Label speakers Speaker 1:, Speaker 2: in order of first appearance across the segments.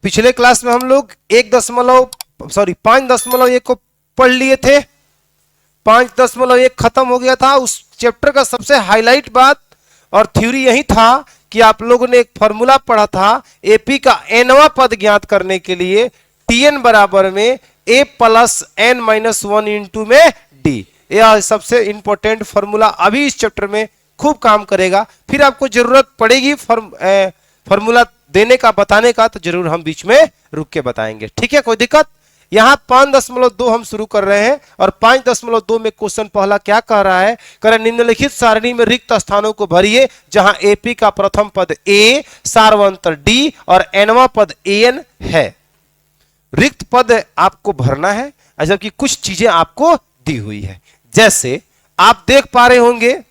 Speaker 1: पिछले क्लास में हम लोग 5.1 को पढ़ लिए थे। 5.1 खत्म हो गया था। उस चैप्टर का सबसे हाईलाइट बात और थ्योरी यही था कि आप लोगों ने एक फॉर्मूला पढ़ा था एपी का nवां पद ज्ञात करने के लिए tn बराबर में a plus n minus 1 into में d। यह सबसे इंपॉर्टेंट फॉर्मूला अभी इस चैप्टर में खूब काम करेगा। फिर आपको जरूरत पड़ेगी फॉर्मूला देने का, बताने का, तो जरूर हम बीच में रुक के बताएंगे। ठीक है, कोई दिक्कत? यहां 5.2 हम शुरू कर रहे हैं और 5.2 में क्वेश्चन पहला क्या कह रहा है? कह रहा है निम्नलिखित सारणी में रिक्त स्थानों को भरिए जहां एपी का प्रथम पद ए, सार्वंतर डी और nवां पद an है। रिक्त पद आपको भरना है, जबकि कुछ चीजें आपको दी हुई है। जैसे आप देख पा रहे होंगे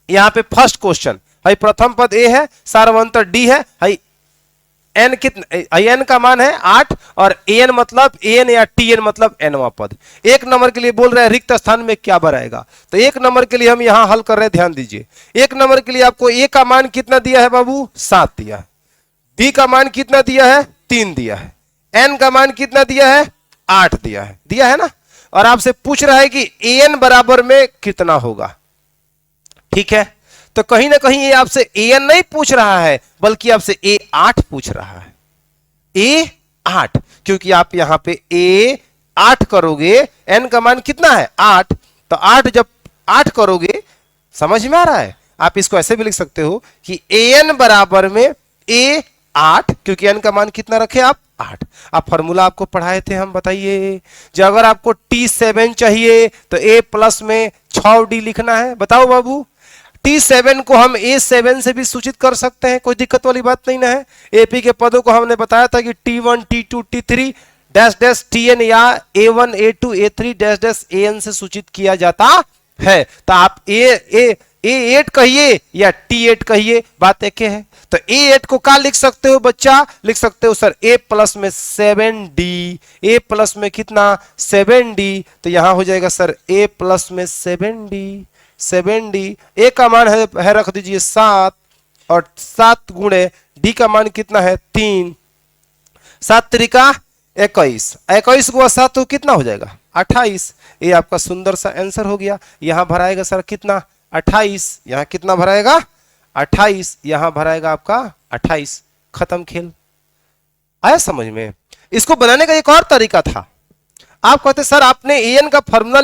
Speaker 1: यहां पे फर्स्ट क्वेश्चन है, प्रथम पद ए है, सार्वंतर डी है, n कितना, n का मान है 8 और an मतलब an या tn मतलब nवां पद। एक नंबर के लिए बोल रहे हैं रिक्त स्थान में क्या भराएगा, तो एक नंबर के लिए हम यहां हल कर रहे हैं, ध्यान दीजिए। एक नंबर के लिए आपको a का मान कितना दिया है बाबू? 7 दिया है। b का मान कितना दिया है? 3 दिया है। n का मान कितना दिया है? 8 दिया है ना। और आपसे पूछ रहा है कि an बराबर में कितना होगा। ठीक है, तो कहीं ना कहीं ये आपसे an नहीं पूछ रहा है बल्कि आपसे a8 पूछ रहा है। a8 क्योंकि आप यहां पे a8 करोगे, n का मान कितना है? 8, तो 8 जब 8 करोगे, समझ में आ रहा है? आप इसको ऐसे भी लिख सकते हो कि an बराबर में a8, क्योंकि n का मान कितना रखे आप? 8। अब फॉर्मूला आपको पढ़ाए थे हम, बताइए। जो अगर आपको t7 चाहिए तो a प्लस में 6d लिखना है। बताओ बाबू, T7 को हम A7 से भी सूचित कर सकते हैं, कोई दिक्कत वाली बात नहीं ना है। एपी के पदों को हमने बताया था कि T1, T2, T3 dash dash Tn या A1, A2, A3 dash dash An से सूचित किया जाता है। तो आप A8 कहिए या T8 कहिए, बात एक है। तो A8 को क्या लिख सकते हो बच्चा? लिख सकते हो सर A प्लस में 7D, A प्लस में कितना? 7D। तो यहां हो जाएगा सर A प्लस में 7D। ए का मान है रख दीजिए 7 और 7 गुणे डी का मान कितना है? 3। 7 त्रिका 21, 21 को 7 तो कितना हो जाएगा? 28। ये आपका सुंदर सा आंसर हो गया। यहां भराएगा सर कितना? 28। यहां कितना भराएगा? 28। यहां भराएगा आपका 28। खत्म खेल। आया समझ में? इसको बनाने का एक और तरीका था। आप कहते सर आपने an का फॉर्मूला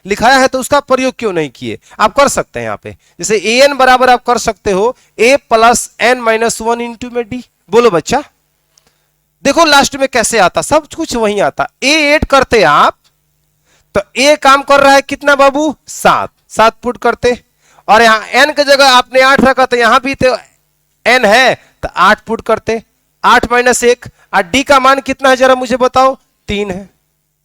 Speaker 1: लिखाया है तो उसका प्रयोग क्यों नहीं किए? आप कर सकते हैं यहाँ पे। जैसे an बराबर आप कर सकते हो a plus n minus 1 into में d। बोलो बच्चा, देखो लास्ट में कैसे आता, सब कुछ वही आता। a8 करते आप तो a काम कर रहा है कितना बाबू? 7 पुट करते, और यहाँ n की जगह आपने 8 रखा तो यहां भी तो n है तो 8 पुट करते। 8 माइनस 1, और d का मान कितना है जरा मुझे बताओ? 3 है।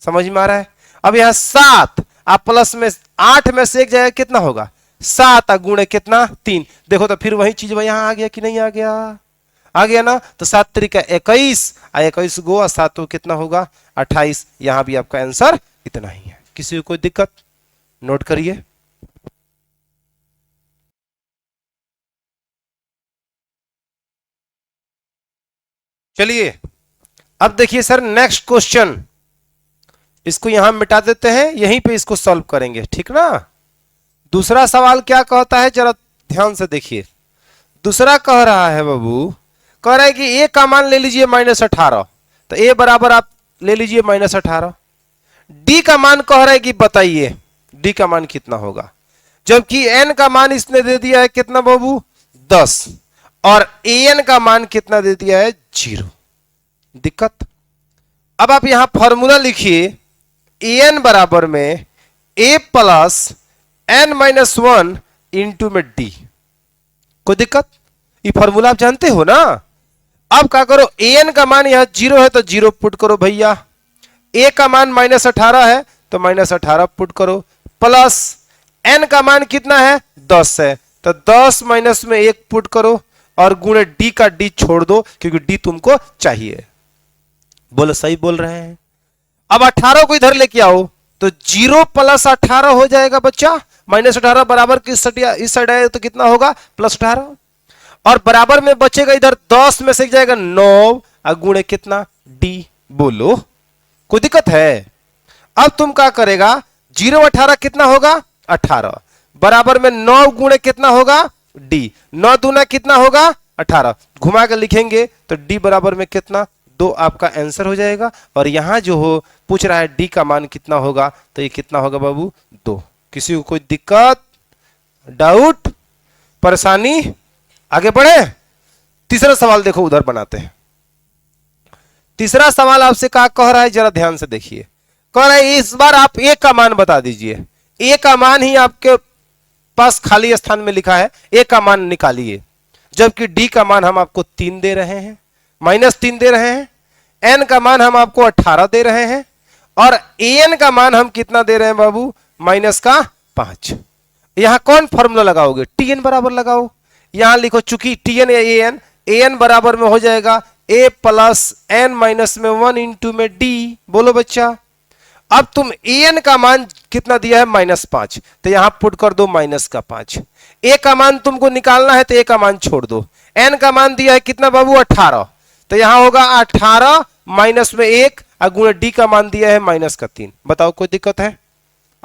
Speaker 1: समझ में आ रहा है? अब यहां 7 आप प्लस में 8 में से एक जगह कितना होगा? 7 गुणे कितना? 3। देखो तो फिर वही चीज यहां आ गया कि नहीं आ गया? आ गया ना। तो 7 त्रिका 21 और 21 गो 7 कितना होगा? 28। यहां भी आपका आंसर इतना ही है। किसी को कोई दिक्कत? नोट करिए। चलिए अब देखिए सर नेक्स्ट क्वेश्चन, इसको यहां मिटा देते हैं, यहीं पे इसको सॉल्व करेंगे, ठीक ना। दूसरा सवाल क्या कहता है जरा ध्यान से देखिए। दूसरा कह रहा है बाबू, कह रहा है कि a का मान ले लीजिए -18, तो a बराबर आप ले लीजिए -18। d का मान कह रहा है कि बताइए d का मान कितना होगा, जबकि n का मान इसने दे दिया है कितना बाबू? 10, और an का मान कितना दे दिया है? 0। दिक्कत? अब आप यहां फॉर्मूला लिखिए an बराबर में a plus n minus 1 into में d। कोई दिक्कत? ये फॉर्मूला आप जानते हो ना। अब क्या करो, an का मान यहां 0 है तो 0 पुट करो भैया। a का मान -18 है तो -18 पुट करो, प्लस n का मान कितना है? 10 है तो 10 माइनस में 1 पुट करो, और गुणे d का d छोड़ दो क्योंकि d तुमको चाहिए। बोलो सही बोल रहे हैं। अब 18 को इधर लेके आओ तो 0 प्लस 18 हो जाएगा बच्चा। -18 बराबर किस साइड, इस साइड आए तो कितना होगा? +18। और बराबर में बचेगा इधर 10 में से जाएगा 9 और गुणे कितना डी। बोलो कोई दिक्कत है? अब तुम क्या करेगा, 0 18 कितना होगा 18 बराबर में 9 गुणे कितना होगा डी। 9 दूना कितना होगा 18, घुमा के लिखेंगे तो डी बराबर में कितना 2 आपका आंसर हो जाएगा। और यहां जो हो पूछ रहा है डी का मान कितना होगा, तो ये कितना होगा बाबू 2। किसी को कोई दिक्कत, डाउट, परेशानी? आगे बढ़े। तीसरा सवाल देखो उधर बनाते हैं। तीसरा सवाल आपसे क्या कह रहा है, जरा ध्यान से देखिए। कह रहा है इस बार आप ए का मान बता दीजिए। ए का मान ही आपके पास खाली स्थान में लिखा है, ए का मान निकालिए। जबकि डी का मान हम आपको 3 दे रहे हैं, -3 दे रहे हैं। एन का मान हम आपको 18 दे रहे हैं और एन का मान हम कितना दे रहे हैं बाबू -5। यहां कौन फॉर्मूला लगाओगे, टीएन बराबर लगाओ। यहां लिखो चूंकि टीएन या एन, एन बराबर में हो जाएगा ए प्लस एन माइनस में 1 इंटू में डी। बोलो बच्चा। अब तुम एन का मान कितना दिया है -5, तो यहां पुट कर दो -5। ए का मान तुमको निकालना है तो ए का मान छोड़ दो। एन का मान दिया है कितना बाबू 18, तो यहां होगा 18 माइनस में 1 और गुणे डी का मान दिया है -3। बताओ कोई दिक्कत है?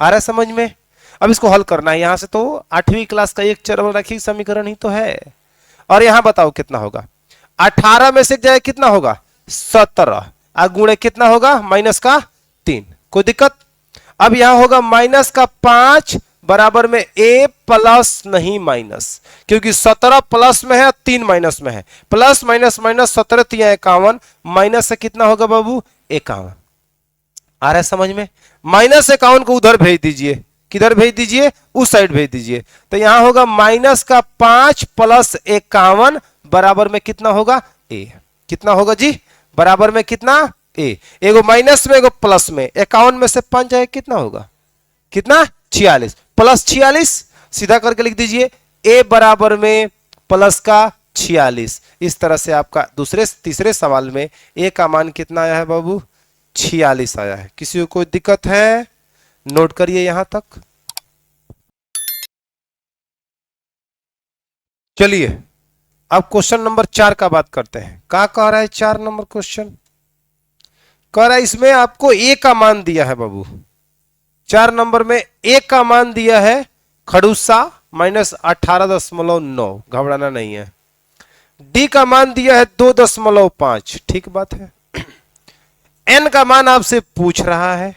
Speaker 1: आ रहा है समझ में? अब इसको हल करना है। यहां से तो 8वीं क्लास का एक चरबराखी समीकरण ही तो है। और यहां बताओ कितना होगा, 18 में से जाए कितना होगा 17 और गुणे कितना होगा -3। कोई दिक्कत? अब यहां होगा -5 बराबर में ए प्लस नहीं माइनस, क्योंकि 17 प्लस में है 3 माइनस में है। प्लस माइनस माइनस 17 3 51, माइनस से कितना होगा बाबू 51। आ रहा है समझ में? -51 को उधर भेज दीजिए। किधर भेज दीजिए? उस साइड भेज दीजिए। तो यहां होगा -5 प्लस 51 बराबर में कितना होगा ए। कितना होगा जी? बराबर में कितना ए। एगो माइनस में एगो प्लस में, 51 में से 5 जाए कितना होगा, कितना 46 प्लस 46 सीधा करके लिख दीजिए ए बराबर में प्लस का 46। इस तरह से आपका तीसरे सवाल में ए का मान कितना आया है बाबू 46 आया है। किसी को कोई दिक्कत है? नोट करिए यहां तक। चलिए अब क्वेश्चन नंबर 4 का बात करते हैं। क्या कह रहा है 4 नंबर क्वेश्चन? कह रहा है इसमें आपको ए का मान दिया है बाबू। 4 नंबर में ए का मान दिया है खड़ूसा -18.9, घबराना नहीं है। डी का मान दिया है 2.5, ठीक बात है। एन का मान आपसे पूछ रहा है,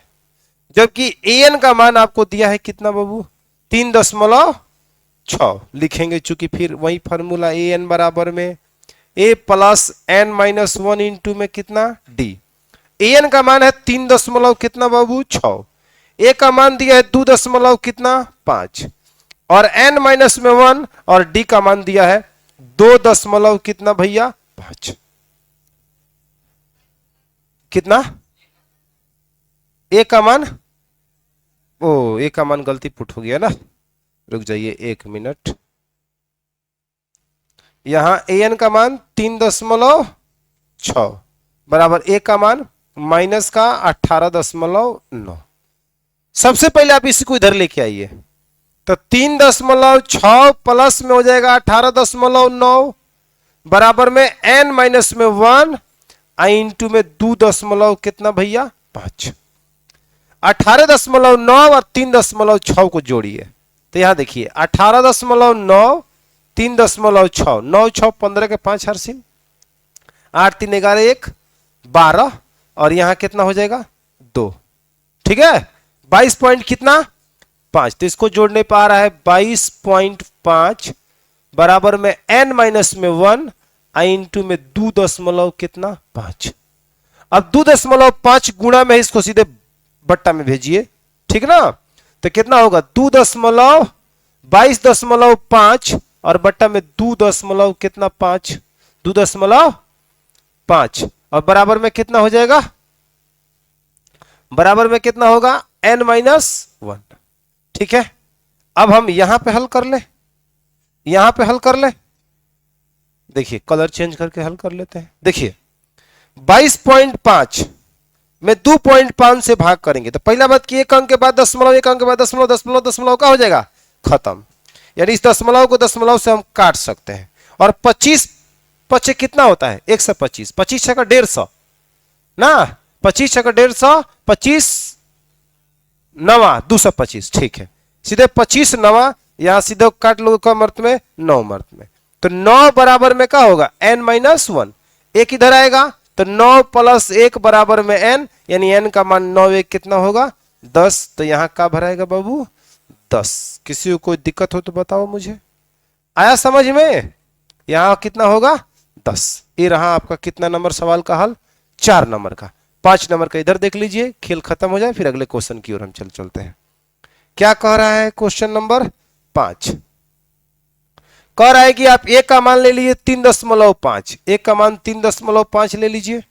Speaker 1: जबकि एन का मान आपको दिया है कितना बाबू 3.6 लिखेंगे, चूंकि फिर वही फॉर्मूला ए एन बराबर में a plus n minus 1 into में कितना डी। ए एन का मान है 3 कितना बाबू 6, ए का मान दिया है 2 कितना 5 और एन माइनस में 1 और डी का मान दिया है 2 कितना भैया 5। कितना ए का मान, ओ ए का मान गलती पुट हो गया ना, रुक जाइए 1 मिनट। यहां ए एन का मान 3.6 बराबर ए का मान माइनस का 18.9। सबसे पहले आप इसी को इधर लेके आइए, तो 3.6 प्लस में हो जाएगा 18.9 बराबर में n माइनस में 1 इंटू में 2 कितना भैया 5। 18.9 और 3.6 को जोड़िए, तो यहां देखिए 18.9 3.6 9 6 15 के 5 हर्षिल 8 3 11 1 12 और यहां कितना हो जाएगा 2। ठीक है 22 पॉइंट कितना 5, तो इसको जोड़ने पर आ रहा है 22.5 बराबर में n माइनस में 1 इंटू में 2 कितना 5। अब 2.5 गुणा में इसको सीधे बट्टा में भेजिए, ठीक ना, तो कितना होगा 22.5 और बट्टा में 2 कितना 5 2.5 और बराबर में कितना हो जाएगा, बराबर में कितना होगा n माइनस 1। ठीक है अब हम यहां पे हल कर ले, यहां पे हल कर ले, देखिए कलर चेंज करके हल कर लेते हैं। देखिए 22.5 में 2.5 से भाग करेंगे तो पहला बात कि 1 अंक के बाद दशमलव, 1 अंक के बाद दशमलव, दशमलव दशमलव का हो जाएगा खत्म, यानी इस दशमलव को दशमलव से हम काट सकते हैं और 25 पचे कितना होता है 125, 25 छका 150 ना, 25 छका 150, 25 नवा 225, ठीक है। सीधे 25 नवा, यहां सीधे काट लो कम अर्थ में 9 अर्थ में, तो 9 बराबर में क्या होगा n-1, एक इधर आएगा तो 9 प्लस 1 बराबर में n, यानी n का मान 9 1 कितना होगा 10, तो यहां क्या भराएगा बाबू 10। किसी को कोई दिक्कत हो तो बताओ मुझे, आया समझ में? यहां कितना होगा 10। ये रहा आपका कितना नंबर सवाल का हल, 4 नंबर का। 5 नंबर का इधर देख लीजिए, खेल खत्म हो जाए फिर अगले क्वेश्चन की ओर हम चलते हैं। क्या कह रहा है क्वेश्चन नंबर 5, कह रहा है कि आप ए का मान ले लीजिए 3.5, ए का मान 3.5 ले लीजिए,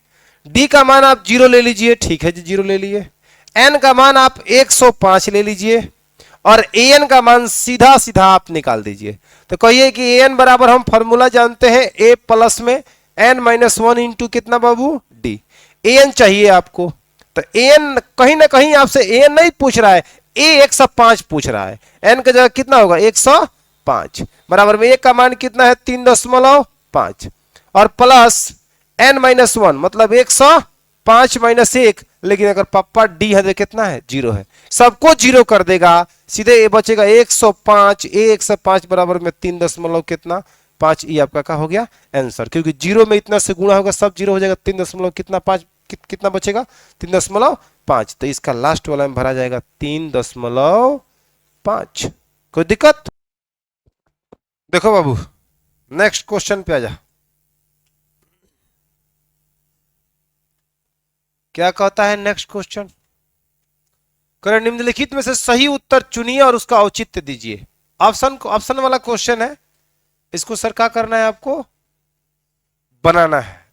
Speaker 1: डी का मान आप 0 ले लीजिए, ठीक है जी 0 ले लिए, एन का मान आप 105 ले लीजिए, और an का मान सीधा सीधा आप निकाल दीजिए। तो कहिए कि an बराबर हम फॉर्मूला जानते हैं a प्लस में n-1 इंटू कितना बाबू d, an चाहिए आपको, तो an कहीं ना कहीं आपसे an नहीं पूछ रहा है, a 105 पूछ रहा है, n का जगह कितना होगा 105, बराबर में a का मान कितना है 3.5 और प्लस n-1 मतलब 105 माइनस 1, लेकिन अगर पापा डी है तो कितना है 0 है, सबको 0 कर देगा, सीधे ये बचेगा 105, ए 105 बराबर में 3 दशमलव कितना 5, ये आपका क्या हो गया आंसर, क्योंकि 0 में इतना से गुणा होगा सब 0 हो जाएगा, 3 दशमलव कितना 5 कितना बचेगा 3.5, तो इसका लास्ट वाला में भरा जाएगा 3.5। कोई दिक्कत? देखो बाबू नेक्स्ट क्वेश्चन पे आ जा, क्या कहता है नेक्स्ट क्वेश्चन, करें निम्नलिखित में से सही उत्तर चुनिए और उसका औचित्य दीजिए। ऑप्शन वाला क्वेश्चन है, इसको सर क्या करना है आपको बनाना है,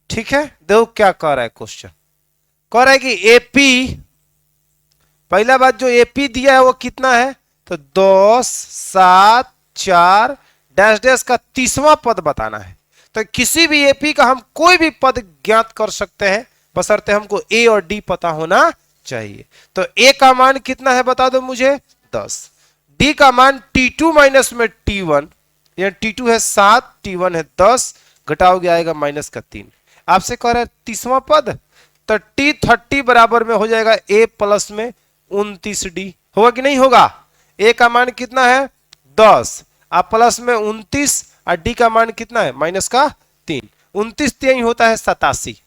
Speaker 1: ठीक है। देखो क्या कह रहा है क्वेश्चन, कह रहा है कि एपी, पहला बात जो एपी दिया है वो कितना है, तो 10 7 4 डैश डैश का 30वां पद बताना है। तो किसी भी एपी का हम कोई भी पद ज्ञात कर सकते हैं, बशर्ते हमको ए और डी पता होना चाहिए। तो ए का मान कितना है बता दो मुझे 10, डी का मान t2 माइनस में t1, यानी t2 है 7 t1 है 10, घटाओगे आएगा माइनस का 3, आपसे कह रहा है 30वां पद, तो t30 बराबर में हो जाएगा a प्लस में 29d, होगा कि नहीं होगा? a का मान कितना है 10, आप प्लस में 29 और डी का मान कितना है माइनस का 3, 29 3 होता है 87,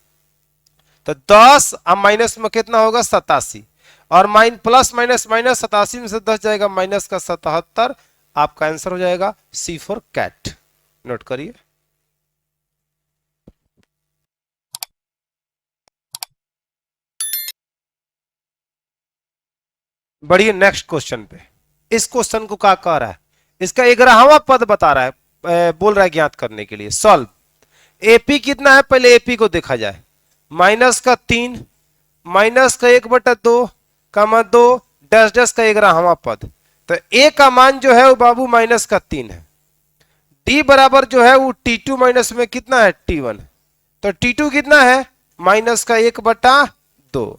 Speaker 1: तो 10 अब माइनस में कितना होगा 87, और प्लस माइनस माइनस 87 में से 10 जाएगा माइनस का 77, आपका आंसर हो जाएगा C फॉर कैट। नोट करिए। बढ़िए नेक्स्ट क्वेश्चन पे, इस क्वेश्चन को क्या कह रहा है, इसका 11वां पद बता रहा है, बोल रहा है ज्ञात करने के लिए सॉल्व। एपी कितना है पहले एपी को देखा जाए, माइनस का 3 माइनस का 1/2 कामा 2 डैश डैश का 11वां पद, तो ए का मान जो है वो बाबू माइनस का 3 है, डी बराबर जो है वो t2 माइनस में कितना है t1, तो t2 कितना है माइनस का 1/2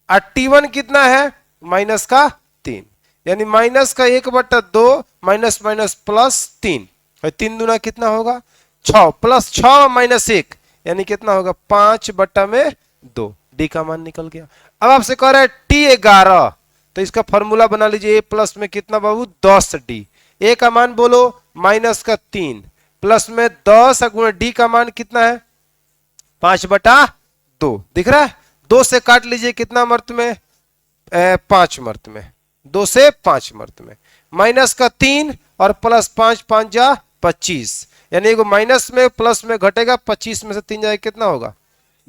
Speaker 1: और t1 कितना है माइनस का 3, यानी माइनस का 1/2 माइनस माइनस प्लस 3, और 3 दूना कितना होगा 6 प्लस 6 माइनस 1 यानी कितना होगा 5/2, डी का मान निकल गया। अब आपसे कह रहा है t11, तो इसका फॉर्मूला बना लीजिए, ए प्लस में कितना बाबू 10d, ए का मान बोलो माइनस का 3 प्लस में 10 गुणा डी का मान कितना है 5/2, दिख रहा है, 2 से काट लीजिए कितना मर्त में 5 मर्त में, 2 से 5 मर्त में, माइनस का 3 और प्लस 5 5 जा 25, यानी एगो माइनस में प्लस में घटेगा, 25 में से 3 जाए कितना होगा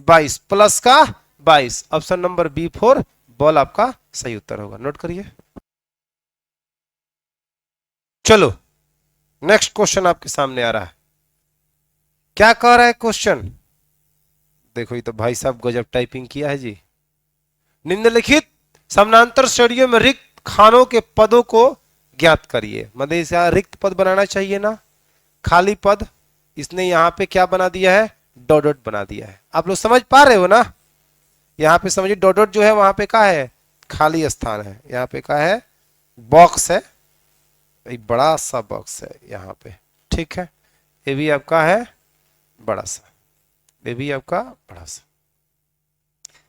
Speaker 1: 22 प्लस का 22, option number B four ball आपका सही उत्तर होगा। नोट करिए। चलो नेक्स्ट क्वेश्चन आपके सामने आ रहा है, क्या कह रहा है क्वेश्चन, देखो ये तो भाई साहब गजब टाइपिंग किया है जी। निम्नलिखित समानांतर श्रेणियों में रिक्त खानों के पदों को ज्ञात करिए, मतलब इसे रिक्त पद बनाना चाहिए ना, खाली पद, इसने यहां पे क्या बना दिया है डॉट डॉट बना दिया है, आप लोग समझ पा रहे हो ना, यहां पे समझिए डॉट डॉट जो है वहां पे क्या है खाली स्थान है, यहाँ पे क्या है बॉक्स है, एक बड़ा सा बॉक्स है यहाँ पे, ठीक है। ये भी आपका है बड़ा सा, ये भी आपका बड़ा सा।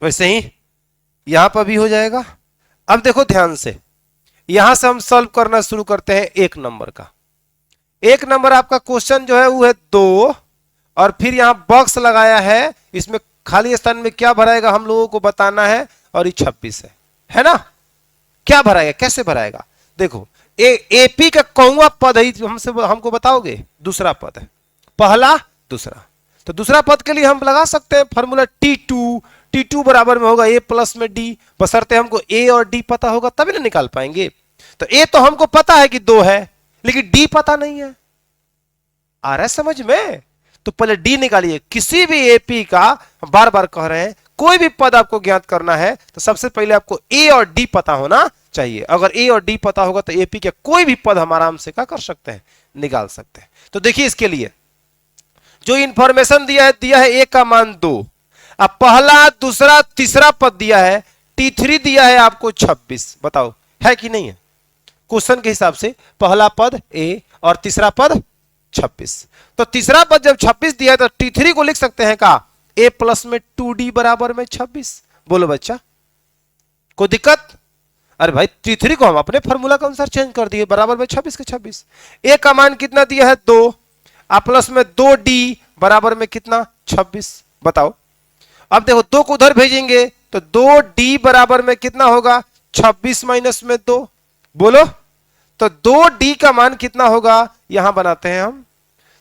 Speaker 1: वैसे ही यहां पर भी हो जाएगा। अब देखो ध्यान से, यहां से हम सॉल्व करना शुरू करते हैं एक नंबर का। एक नंबर आपका क्वेश्चन जो है वो है 2 और फिर यहां बॉक्स लगाया है, इसमें खाली स्थान में क्या भराएगा हम लोगों को बताना है, और ये 26 है ना। क्या भराएगा, कैसे भराएगा, देखो एपी का कौवा पद है, हमसे हमको बताओगे। दूसरा पद है, पहला दूसरा, तो दूसरा पद के लिए हम लगा सकते हैं फॉर्मूला T2 बराबर में होगा A प्लस में D, बशर्ते हमको A और D पता होगा तभी ना निकाल पाएंगे। तो A तो हमको पता है कि 2 है, लेकिन D पता नहीं है। आ रहा है समझ में? तो पहले D निकालिए। किसी भी एपी का, बार बार कह रहे हैं, कोई भी पद आपको ज्ञात करना है तो सबसे पहले आपको A और D पता होना चाहिए। अगर A और D पता होगा तो एपी के कोई भी पद हम आराम से क्या कर सकते हैं, निकाल सकते हैं। तो देखिए इसके लिए जो इंफॉर्मेशन दिया है A का मान 2, अब पहला दूसरा तीसरा पद दिया है, T3 दिया है आपको 26, बताओ है कि नहीं है। क्वेश्चन के हिसाब से पहला पद A और तीसरा पद 26, तो तीसरा पद जब 26 दिया है तो T3 को लिख सकते हैं का A प्लस में 2D बराबर में 26। बोलो बच्चा, कोई दिक्कत? अरे भाई T3 को हम अपने फॉर्मूला के अनुसार चेंज कर दिए, बराबर में 26 के 26। A का मान कितना दिया है 2, आ प्लस में 2D बराबर में कितना 26, बताओ। अब देखो 2 को उधर भेजेंगे तो 2D बराबर में कितना होगा 26 माइनस में 2, बोलो। तो 2D का मान कितना होगा, यहां बनाते हैं हम,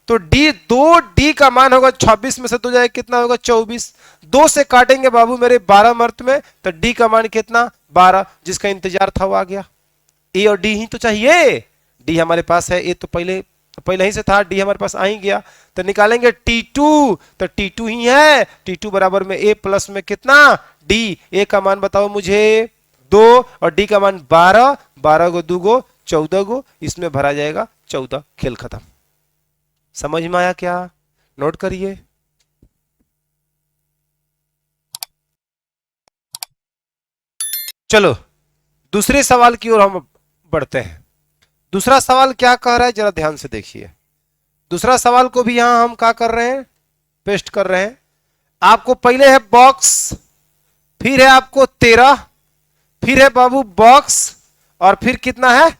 Speaker 1: तो 2D का मान होगा 26 में से 2 जाए कितना होगा 24, 2 से काटेंगे बाबू मेरे 12 मर्त में, तो D का मान कितना 12, जिसका इंतजार था वो आ गया। A और D ही तो चाहिए, D हमारे पास है, A तो पहले ही से था, D हमारे पास आ ही गया। तो निकालेंगे T2, तो T2 ही है, T2 बराबर में A प्लस में कितना D, A का मान बताओ मुझे 2 और D का मान 12, 12 गो 2 गो 14 गो, इसमें भरा जाएगा 14, खेल खत्म। समझ में आया क्या? नोट करिए। चलो दूसरे सवाल की ओर हम बढ़ते हैं। दूसरा सवाल क्या कह रहा है जरा ध्यान से देखिए। दूसरा सवाल को भी यहां हम क्या कर रहे हैं, पेस्ट कर रहे हैं। आपको पहले है बॉक्स, फिर है आपको 13, फिर है बाबू बॉक्स, और फिर कितना है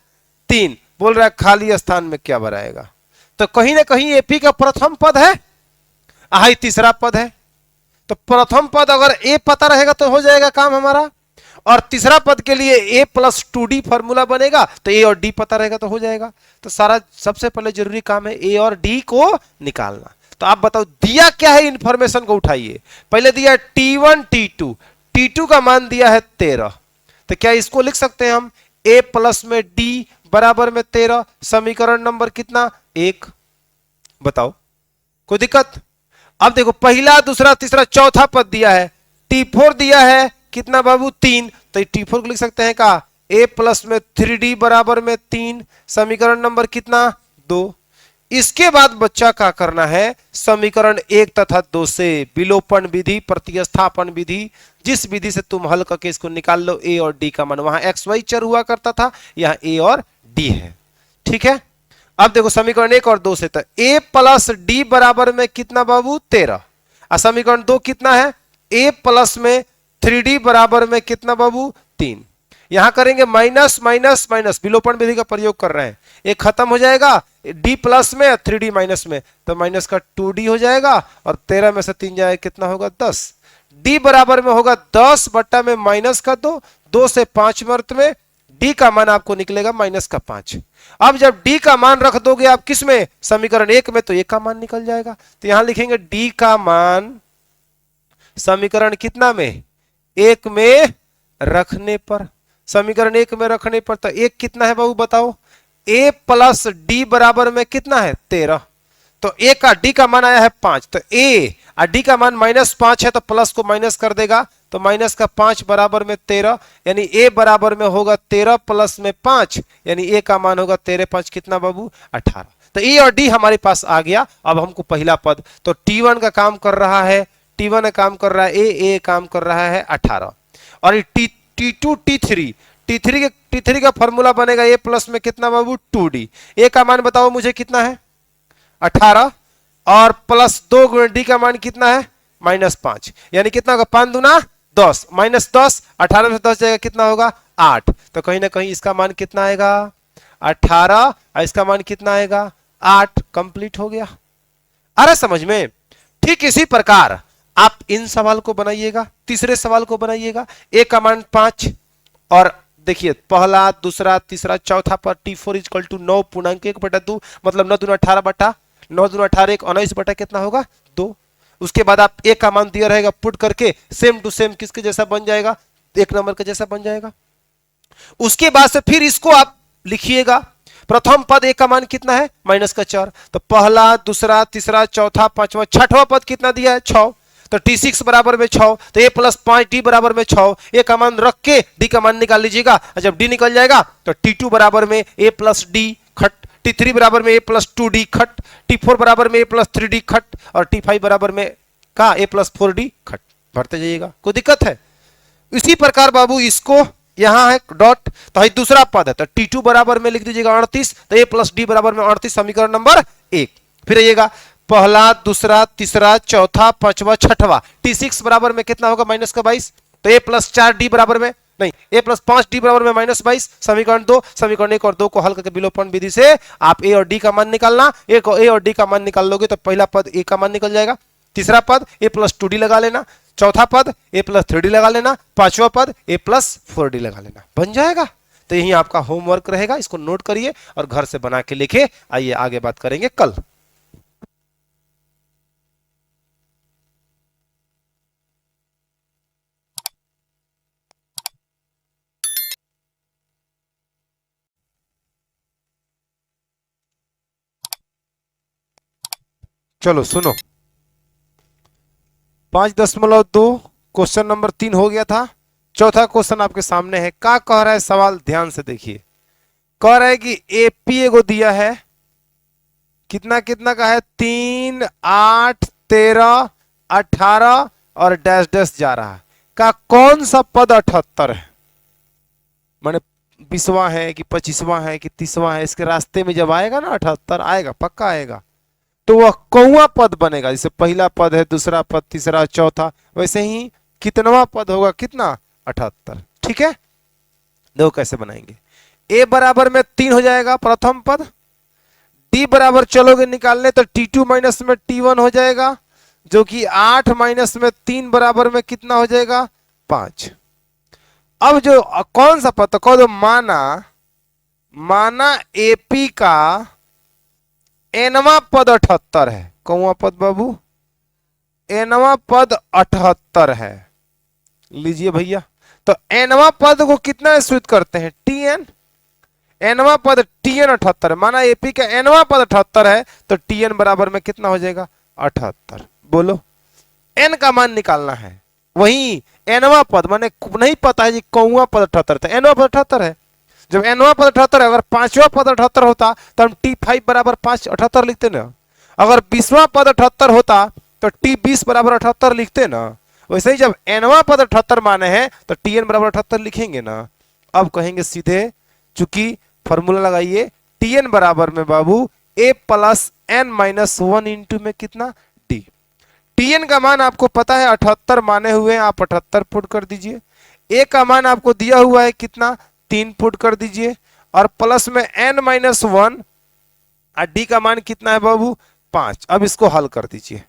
Speaker 1: 3। बोल रहा है खाली स्थान में क्या भराएगा। तो कहीं ना कहीं एपी का प्रथम पद है, आई तीसरा पद है। तो प्रथम पद अगर A पता रहेगा तो हो जाएगा काम हमारा, और तीसरा पद के लिए A प्लस 2D फॉर्मूला बनेगा, तो A और D पता रहेगा तो हो जाएगा। तो सारा सबसे पहले जरूरी काम है A और D को निकालना। तो आप बताओ दिया क्या है, इंफॉर्मेशन को उठाइए। पहले दिया T1 T2, T2 का मान दिया है 13, तो क्या इसको लिख सकते हैं हम A प्लस में D बराबर में 13, समीकरण नंबर कितना 1, बताओ कोई दिक्कत? अब देखो पहला दूसरा तीसरा चौथा पद दिया है, T4 दिया है कितना बाबू 3, तो T4 को लिख सकते हैं का A प्लस में 3D बराबर में 3, समीकरण नंबर कितना 2। इसके बाद बच्चा क्या करना है, समीकरण 1 तथा 2 से विलोपन विधि, प्रतिस्थापन विधि, जिस विधि से तुम हल करके इसको निकाल लो A और D का मान। वहां XY चर हुआ करता था, यहां A और D है, ठीक है। अब देखो समीकरण 1 और 2 से, तो A प्लस D बराबर में कितना बाबू 13, और समीकरण 2 कितना है A प्लस में 3D बराबर में कितना बाबू 3। यहां करेंगे माइनस माइनस माइनस, विलोपन विधि का प्रयोग कर रहे हैं, एक खत्म हो जाएगा D प्लस में 3D माइनस में, तो माइनस का 2D हो जाएगा, और 13 में से 3 जाए कितना होगा 10। D बराबर में होगा 10 बट्टा में माइनस का 2, 2 से 5 मर्त में D का मान आपको निकलेगा माइनस का 5। अब जब D का मान रख दोगे आप किस में, समीकरण 1 में, तो A का मान निकल जाएगा। तो यहां लिखेंगे D का मान समीकरण कितना में 1 में रखने पर, समीकरण 1 में रखने पर, तो 1 कितना है बाबू बताओ, A प्लस D बराबर में कितना है 13, तो A का D का मान आया है 5, तो A और D का मान -5 है, तो प्लस को माइनस कर देगा, तो माइनस का 5 बराबर में 13, यानी A बराबर में होगा 13 प्लस में 5, यानी A का मान होगा 13 5 कितना बाबू 18। तो A और D हमारे पास आ गया। अब हमको पहला पद, तो T1 का काम कर रहा है, T1 काम कर रहा है A काम कर रहा है 18, और T2 T3 का फॉर्मूला बनेगा A प्लस में कितना बाबू 2D। A का मान बताओ मुझे कितना है 18, और प्लस 2 गुणे डी का मान कितना है -5, यानी कितना होगा 5 दूना 10, -10, 18 में से 10 जाएगा कितना होगा 8, तो कहीं ना कहीं इसका मान कितना आएगा 18 और इसका मान कितना आएगा 8, कंप्लीट हो गया। अरे समझ में। ठीक इसी प्रकार आप इन सवाल को बनाइएगा, तीसरे सवाल को बनाइएगा, ए का मान 5 और देखिए पहला दूसरा तीसरा चौथा पर T4 इक्वल टू 9 पूर्णांक 1/2, मतलब 9 दूना 18 बटा 9 दूना 18 19 बटा कितना होगा 2। उसके बाद आप ए का मान दिया रहेगा, पुट करके सेम टू सेम किसके जैसा बन जाएगा, एक नंबर के जैसा बन जाएगा। उसके बाद से फिर इसको आप लिखिएगा, प्रथम पद ए का मान कितना है -4, तो पहला दूसरा तीसरा चौथा पांचवा छठवां पद कितना दिया है 6, तो T6 बराबर में 6, तो a + 5 d बराबर में 6, ए का मान रख के d का मान निकाल लीजिएगा, और जब d निकल जाएगा तो T2 बराबर में a + d खट, T3 बराबर में a + 2d खट, T4 बराबर में a + 3d खट और T5 बराबर में का a + 4d खट, भरते जाइएगा, कोई दिक्कत है। इसी प्रकार बाबू इसको यहां है डॉट, तो ये दूसरा पद है, तो T2 बराबर में लिख दीजिएगा 38, तो a + d बराबर में 38, समीकरण नंबर 1। फिर आइएगा पहला दूसरा तीसरा चौथा पांचवा छठवा, T6 बराबर में कितना होगा -22, तो a + 4d बराबर में नहीं a + 5d बराबर में -22, समीकरण 2, समीकरण 1 और 2 को हल करके विलोपन विधि से आप a और d का मान निकालना, a और d का मान निकाल लोगे तो पहला पद a का मान निकल जाएगा, तीसरा पद a + 2d लगा लेना, चौथा पद a + 3d लगा लेना, पांचवा पद a + 4d लगा लेना, बन जाएगा। तो यही आपका होमवर्क रहेगा, इसको नोट करिए और घर से बना के लिखे। आइए आगे बात करेंगे कल। चलो सुनो, 5.2 क्वेश्चन नंबर 3 हो गया था। चौथा क्वेश्चन आपके सामने है, क्या कह रहा है सवाल, ध्यान से देखिए। कह रहा है कि एपी एगो दिया है, कितना कितना का है 3 8 13 18 और डैश डैश जा रहा है, का कौन सा पद 78 है, माने 20वां है कि 25वां है कि 30वां है, इसके रास्ते में जब आएगा ना 78 आएगा, पक्का आएगा, तो वह कौवा पद बनेगा। जैसे पहला पद है, दूसरा पद, तीसरा चौथा, वैसे ही कितनवा पद होगा, कितना 78। ठीक है, देखो कैसे बनाएंगे। a बराबर में 3 हो जाएगा प्रथम पद, d बराबर चलोगे निकालने तो T2 माइनस में T1 हो जाएगा, जो कि 8 माइनस में 3 बराबर में कितना हो जाएगा 5। अब जो कौन सा पद, तो कह दो माना एपी का एनवा पद 78 है। कौवा पद बाबू, एनवा पद 78 है, लीजिए भैया। तो एनवा पद को कितना स्वीट करते हैं, टीएन, एनवा पद टीएन 78 है, माना एपी का एनवा पद 78 है, तो टीएन बराबर में कितना हो जाएगा 78। बोलो एन का मान निकालना है, वही एनवा पद, माने नहीं पता है जी कौवा पद 78 था, एनवा पद 78 है। जब एनवा पद 78 है, अगर पांचवा पद 78 होता तो हम T5 बराबर 5 78 लिखते ना, अगर 20वां पद 78 होता तो T20 बराबर 78 लिखते ना। वैसे ही जब एनवा पद 78 माने हैं तो टीएन बराबर 78 लिखेंगे ना। अब कहेंगे सीधे, चूंकि फॉर्मूला लगाइए, टीएन बराबर में बाबू a + n-1 इंटू में कितना d। टीएन का मान आपको पता है 78 माने हुए, आप 78 पुट कर दीजिए। a का मान आपको दिया हुआ है कितना 3 पुट कर दीजिए, और प्लस में n-1 और d का मान कितना है बाबू 5। अब इसको हल कर दीजिए,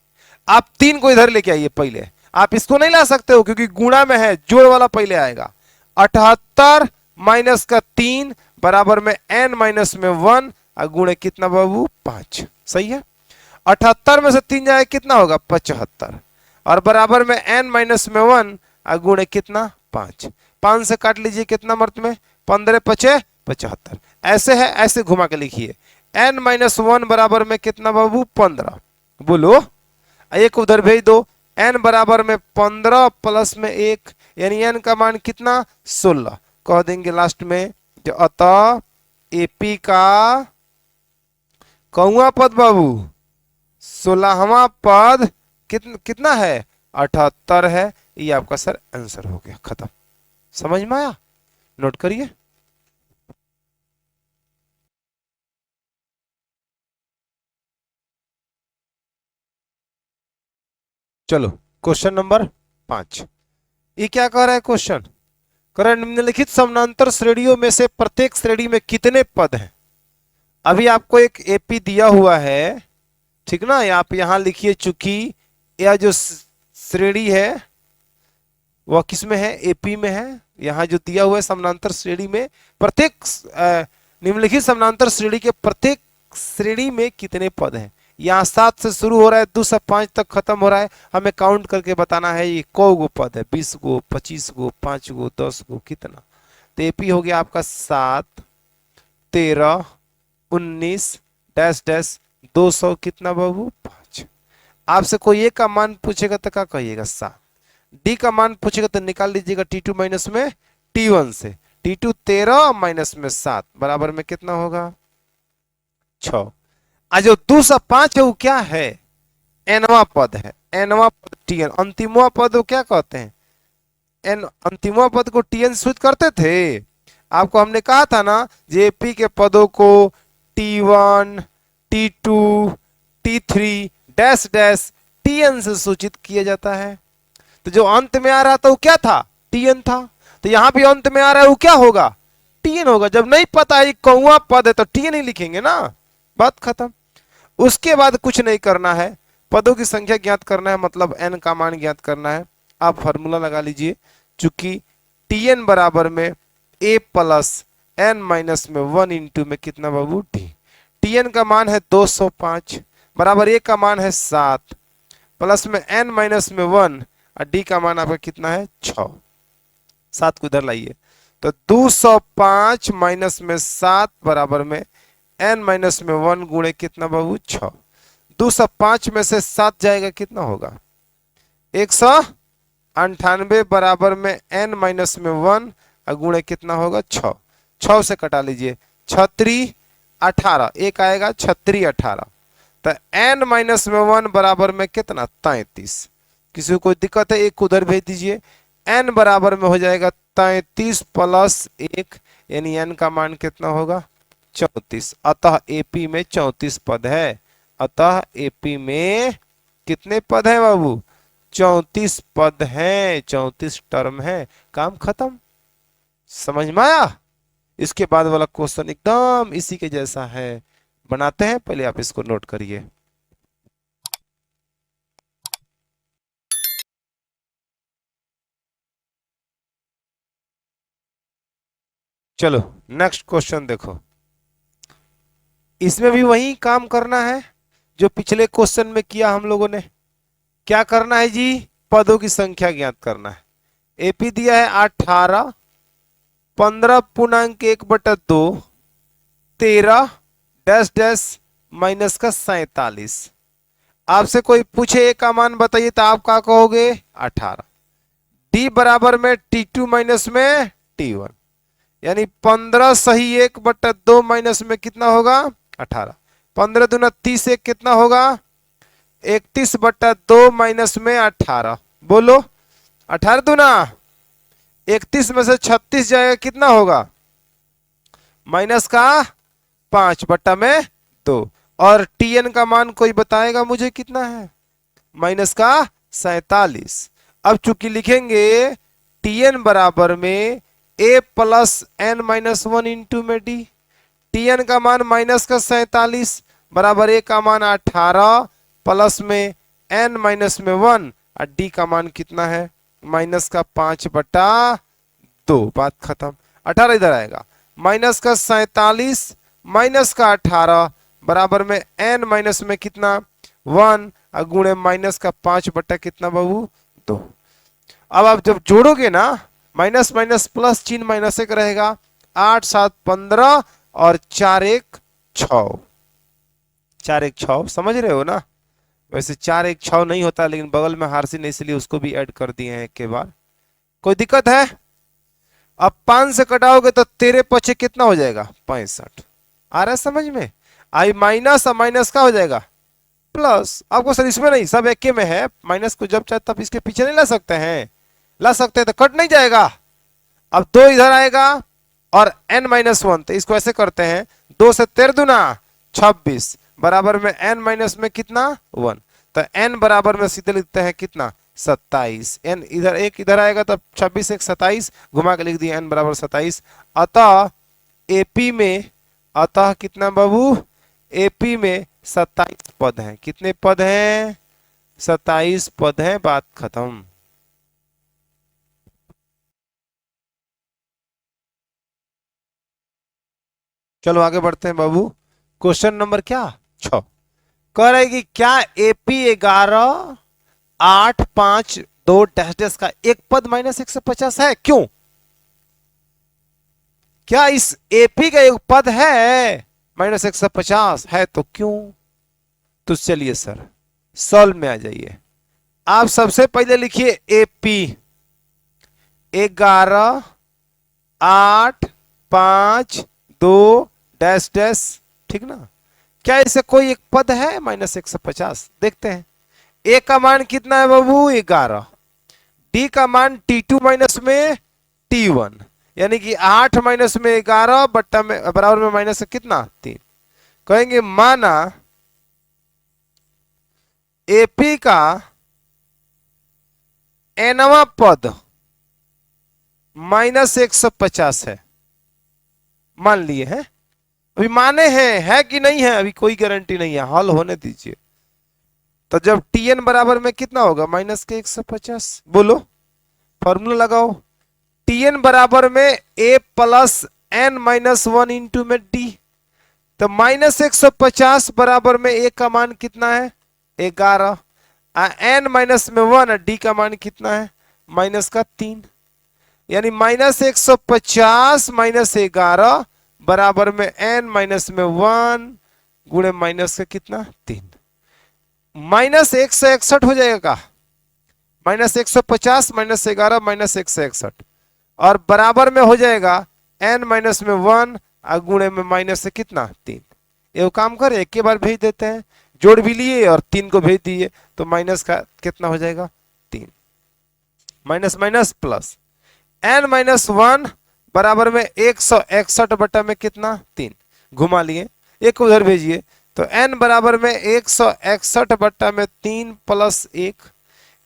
Speaker 1: आप 3 को इधर लेके आइए पहले, आप इसको नहीं ला सकते हो क्योंकि गुणा में है, जोड़ वाला पहले आएगा। 78 माइनस का 3 बराबर में n-1 और गुणे कितना बाबू 5, सही है। 78 में से 3 जाए कितना होगा 75, और बराबर में n-1 और गुणे कितना 5, 5 से काट लीजिए कितना मर्द में 15 5 75, ऐसे है, ऐसे घुमा के लिखिए। n-1 बराबर में कितना बाबू 15, बोलो एक उधर भेज दो, n बराबर में 15 प्लस में 1, यानी n का मान कितना 16, कह देंगे लास्ट में। जो अतः एपी का कौवा पद बाबू 16वां पद कितना है 78 है। ये आपका सर आंसर हो गया, खत्म। समझ में आया, नोट करिए। चलो क्वेश्चन नंबर 5। ये क्या कह रहा है क्वेश्चन? कह रहा है निम्नलिखित समानांतर श्रेणियों में से प्रत्येक श्रेणी में कितने पद हैं? अभी आपको एक एपी दिया हुआ है, ठीक ना? आप यहां लिखिए, चूंकि यह जो श्रेणी है वह किस में है? एपी में है। यहां जो दिया हुआ है समानांतर श्रेणी में प्रत्येक निम्नलिखित समानांतर श्रेणी के प्रत्येक श्रेणी में कितने पद हैं? यहाँ 7 से शुरू हो रहा है, 2 से 5 तक खत्म हो रहा है। हमें काउंट करके बताना है ये कौ गो पद है, 20 गो, 25 गो, 5 गो, 10 गो, कितना? तो एपी हो गया आपका 7, 13, 19 डैश डैश 200 कितना बाबू? 5। आपसे कोई ए का मान पूछेगा तो क्या कहिएगा? 7। डी का मान पूछेगा तो निकाल लीजिएगा T2 माइनस में T1 से। T2 13 माइनस में 7 बराबर में कितना होगा? 6। आज जो 2 से 5 है वो क्या है? एनवा पद है। एनवा पद टीएन। अंतिमवा पद को क्या कहते हैं? एन। अंतिमवा पद को टीएन सूचित करते थे। आपको हमने कहा था ना, जेपी के पदों को T1, T2, T3 dash dash TN से सूचित किया जाता है। तो जो अंत में आ रहा था वो क्या था? टीएन था। तो यहां भी अंत में आ रहा है वो क्या होगा? टीएन होगा। जब नहीं पता है कौवा पद है तो टीएन ही लिखेंगे ना, बात खत्म। उसके बाद कुछ नहीं करना है, पदों की संख्या ज्ञात करना है, मतलब एन का मान ज्ञात करना है। आप फॉर्मूला लगा लीजिए, चूंकि टीएन बराबर में ए प्लस एन माइनस में 1 इंटू में कितना बाबू? टी। टीएन का मान है 205 बराबर ए का मान है 7 प्लस में एन माइनस में 1 और डी का मान आपका कितना है? 6। 7 को इधर लाइए तो 205 माइनस में 7 बराबर में एन माइनस में 1 गुणे कितना बाबू? 6। 205 में से 7 जाएगा कितना होगा? 198 बराबर में एन माइनस में 1 और गुणे कितना होगा? 6। 6 से कटा लीजिए, 6 18 एक आएगा, 6 18 तो एन माइनस में 1 बराबर में कितना? 33। किसी को कोई दिक्कत है? एक उधर भेज दीजिए। एन बराबर में हो जाएगा 33 प्लस 1 यानी एन का मान कितना होगा? 34। अतः एपी में 34 पद है। अतः एपी में कितने पद हैं बाबू? 34 पद हैं, 34 टर्म है। काम खत्म। समझ में आया? इसके बाद वाला क्वेश्चन एकदम इसी के जैसा है, बनाते हैं। पहले आप इसको नोट करिए। चलो नेक्स्ट क्वेश्चन देखो। इसमें भी वही काम करना है जो पिछले क्वेश्चन में किया हम लोगों ने। क्या करना है जी? पदों की संख्या ज्ञात करना है। एपी दिया है 18, 15.1/2, 13 डैश डैश माइनस का 47। आपसे कोई पूछे ए का मान बताइए तो आप क्या कहोगे? 18। डी बराबर में T2 माइनस में T1 यानी 15 सही 1/2 माइनस में कितना होगा? 18। 15 दूना 30, एक कितना होगा? 31/2 माइनस में 18। बोलो, 18 दूना 31 में से 36 जाएगा, कितना होगा? माइनस का 5/2। और टीएन का मान कोई बताएगा मुझे कितना है? माइनस का 47। अब चूंकि लिखेंगे टीएन बराबर में a plus n minus 1 into में डी। टीएन का मान माइनस का 47 बराबर ए का मान 18 प्लस में एन माइनस में 1 और डी का मान कितना है? माइनस का 5/2। बात खत्म। 18 इधर आएगा, माइनस का 47 माइनस का 18 बराबर में एन माइनस में कितना? 1 और गुणे माइनस का 5 कितना बाबू? 2। अब आप जब जोड़ोगे ना, माइनस माइनस प्लस चिन्ह माइनस 1 रहेगा। 8 7 15 और 4 1 6। 4 1 6 समझ रहे हो ना? वैसे 4 1 6 नहीं होता, लेकिन बगल में हार्सी ने इसलिए उसको भी ऐड कर दिए हैं एक के बाद। कोई दिक्कत है? अब 5 से कटाओगे तो तेरे पचे कितना हो जाएगा? 65। आ रहा है समझ में? आई माइनस और माइनस का हो जाएगा प्लस। आपको सर इसमें नहीं, सब एक में है। माइनस को जब चाहे तब इसके पीछे नहीं ला सकते हैं? ला सकते हैं तो कट नहीं जाएगा। अब 2 इधर आएगा और n माइनस 1, तो इसको ऐसे करते हैं, 2 से 13 दूना 26 बराबर में n माइनस में कितना? 1। तो n बराबर में सीधे लिखते हैं कितना 27। n इधर एक इधर आएगा तो 26 एक 27, घुमा के लिख दिया n बराबर 27। अतः एपी में, अतः कितना बाबू, एपी में 27 पद हैं। कितने पद हैं? 27 पद हैं। बात खत्म। चलो आगे बढ़ते हैं बाबू। क्वेश्चन नंबर क्या 6 कह रहे कि क्या एपी 11 8 5 2 डैश डैश का एक पद -150 है? क्यों? क्या इस एपी का एक पद है -150 है? तो क्यों? तो चलिए सर सॉल्व में आ जाइए। आप सबसे पहले लिखिए एपी 11 8 5 2 डैश डैश, ठीक ना? क्या इसे कोई एक पद है -150? देखते हैं। ए का मान कितना है बाबू? 11। डी का मान T2 माइनस में T1, यानी कि 8 माइनस में 11 बट्टा में बराबर में माइनस कितना 3। कहेंगे माना एपी का एनवा पद -150 है। मान लिए हैं, अभी माने हैं, है कि नहीं है अभी कोई गारंटी नहीं है, हल होने दीजिए। तो जब Tn बराबर में कितना होगा -150, बोलो फॉर्मूला लगाओ। Tn बराबर में a plus n minus 1 into में d। तो -150 बराबर में a का मान कितना है 11, n माइनस में 1, d का मान कितना है -3, यानी -150 -11 बराबर में n माइनस में 1 गुणे माइनस का कितना 3, -161 हो जाएगा। -150 -11 -161 और बराबर में हो जाएगा n माइनस में 1 और गुणे में माइनस से कितना 3। ये काम करे एक के बार भेज देते हैं, जोड़ भी लिए और 3 को भेज दिए तो माइनस का कितना हो जाएगा 3, minus minus plus n minus 1 बराबर में 161 बटा में कितना 3, घुमा लिए एक उधर भेजिए तो n बराबर में 161 बट्टा में 3 प्लस 1,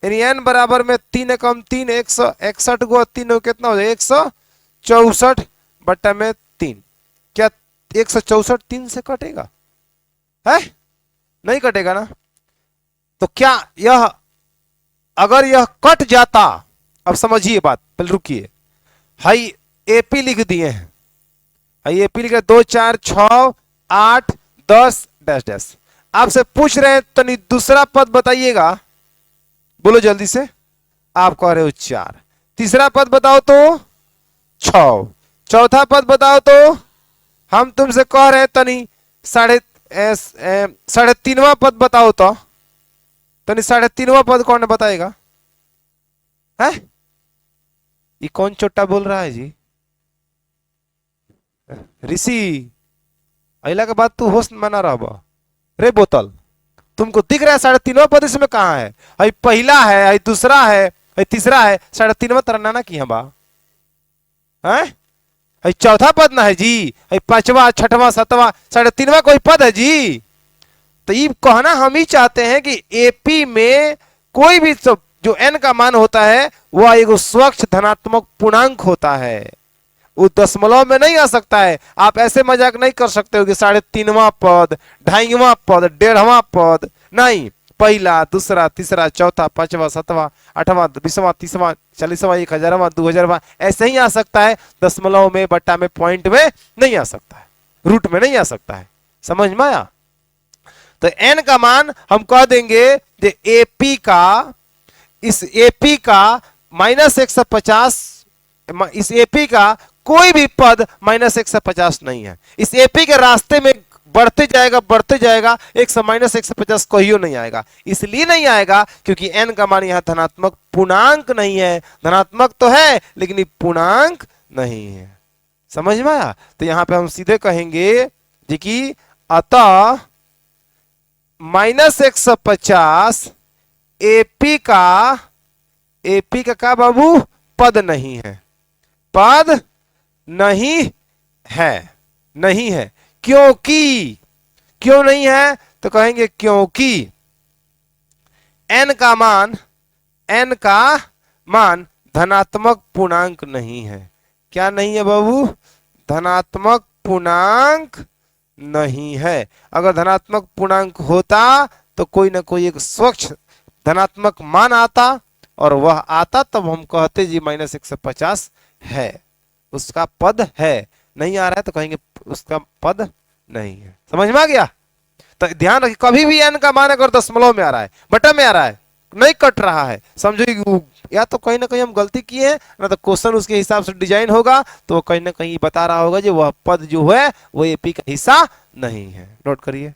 Speaker 1: यानी n बराबर में 3 कम 3 161 को 3 कितना हो जाए 164 बट्टा में 3। क्या 164 3 से कटेगा? है नहीं कटेगा ना? तो क्या यह, अगर यह कट जाता, अब समझिए बात, पहले रुकिए। हाई एपी लिख दिए हैं, हाई एपी लिख 2 4 6 8 10 डैश डैश। आपसे पूछ रहे हैं तनी दूसरा पद बताइएगा, बोलो जल्दी से। आप कह रहे हो 4, तीसरा पद बताओ तो 6, चौथा पद बताओ तो हम तुमसे कह रहे हैं तनी साढ़े तीनवा पद बताओ तो तनी साढ़े तीनवा पद कौन बताएगा? है ये कौन छोटा बोल रहा है जी? ऋषि अला के बाद तू होश में ना रह रे बोतल, तुमको दिख रहा है साढ़े तीनवा पद इसमें कहाँ है? अभी पहला है, अभी दूसरा है, अभी तीसरा है, साढ़े तीनवा तरन्ना ना की बा है? अभी चौथा पद ना है जी, अभी पांचवा छठवा सातवा, साढ़े तीनवा कोई पद है जी? तो ये कहना हम ही चाहते हैं कि एपी में कोई भी जो n का मान होता है वह एक स्वच्छ धनात्मक पूर्णांक होता है, वो दशमलव में नहीं आ सकता है। आप ऐसे मजाक नहीं कर सकते हो कि साढ़े तीनवा पद, ढाईवा पद, 1.5वां पद, नहीं, पहला दूसरा तीसरा चौथा पांचवा सातवां आठवां 20वां 30वां 40वां 1000वां 2000वां ऐसे ही आ सकता है, दशमलव में बट्टा में पॉइंट में नहीं आ सकता है, रूट में नहीं आ सकता है। समझ में आया? तो n का मान हम कह देंगे एपी का, इस एपी का -150, इस एपी का कोई भी पद -150 नहीं है। इस एपी के रास्ते में बढ़ते जाएगा -150 कहियो नहीं आएगा। इसलिए नहीं आएगा क्योंकि n का मान यहां धनात्मक पूर्णांक नहीं है, धनात्मक तो है लेकिन पूर्णांक नहीं है। समझ में आया? तो यहां पे हम सीधे कहेंगे जी कि अतः -150 एपी का क्या बाबू पद नहीं है, पद नहीं है, नहीं है। क्योंकि, क्यों नहीं है? तो कहेंगे क्योंकि n का मान, n का मान धनात्मक पूर्णांक नहीं है। क्या नहीं है बाबू? धनात्मक पूर्णांक नहीं है। अगर धनात्मक पूर्णांक होता तो कोई ना कोई एक स्वच्छ धनात्मक मान आता, और वह आता तब हम कहते जी -150 है, उसका पद है। नहीं आ रहा है तो कहेंगे उसका पद नहीं है। समझ में आ गया? तो ध्यान रखिए, कभी भी n का मान अगर दशमलव में आ रहा है, बटा में आ रहा है, नहीं कट रहा है, समझो कि या तो कहीं ना कहीं हम गलती किए हैं, ना तो क्वेश्चन उसके हिसाब से डिजाइन होगा, तो वो कहीं ना कहीं बता रहा होगा जो वह पद जो है वो एपी का हिस्सा नहीं है। नोट करिए।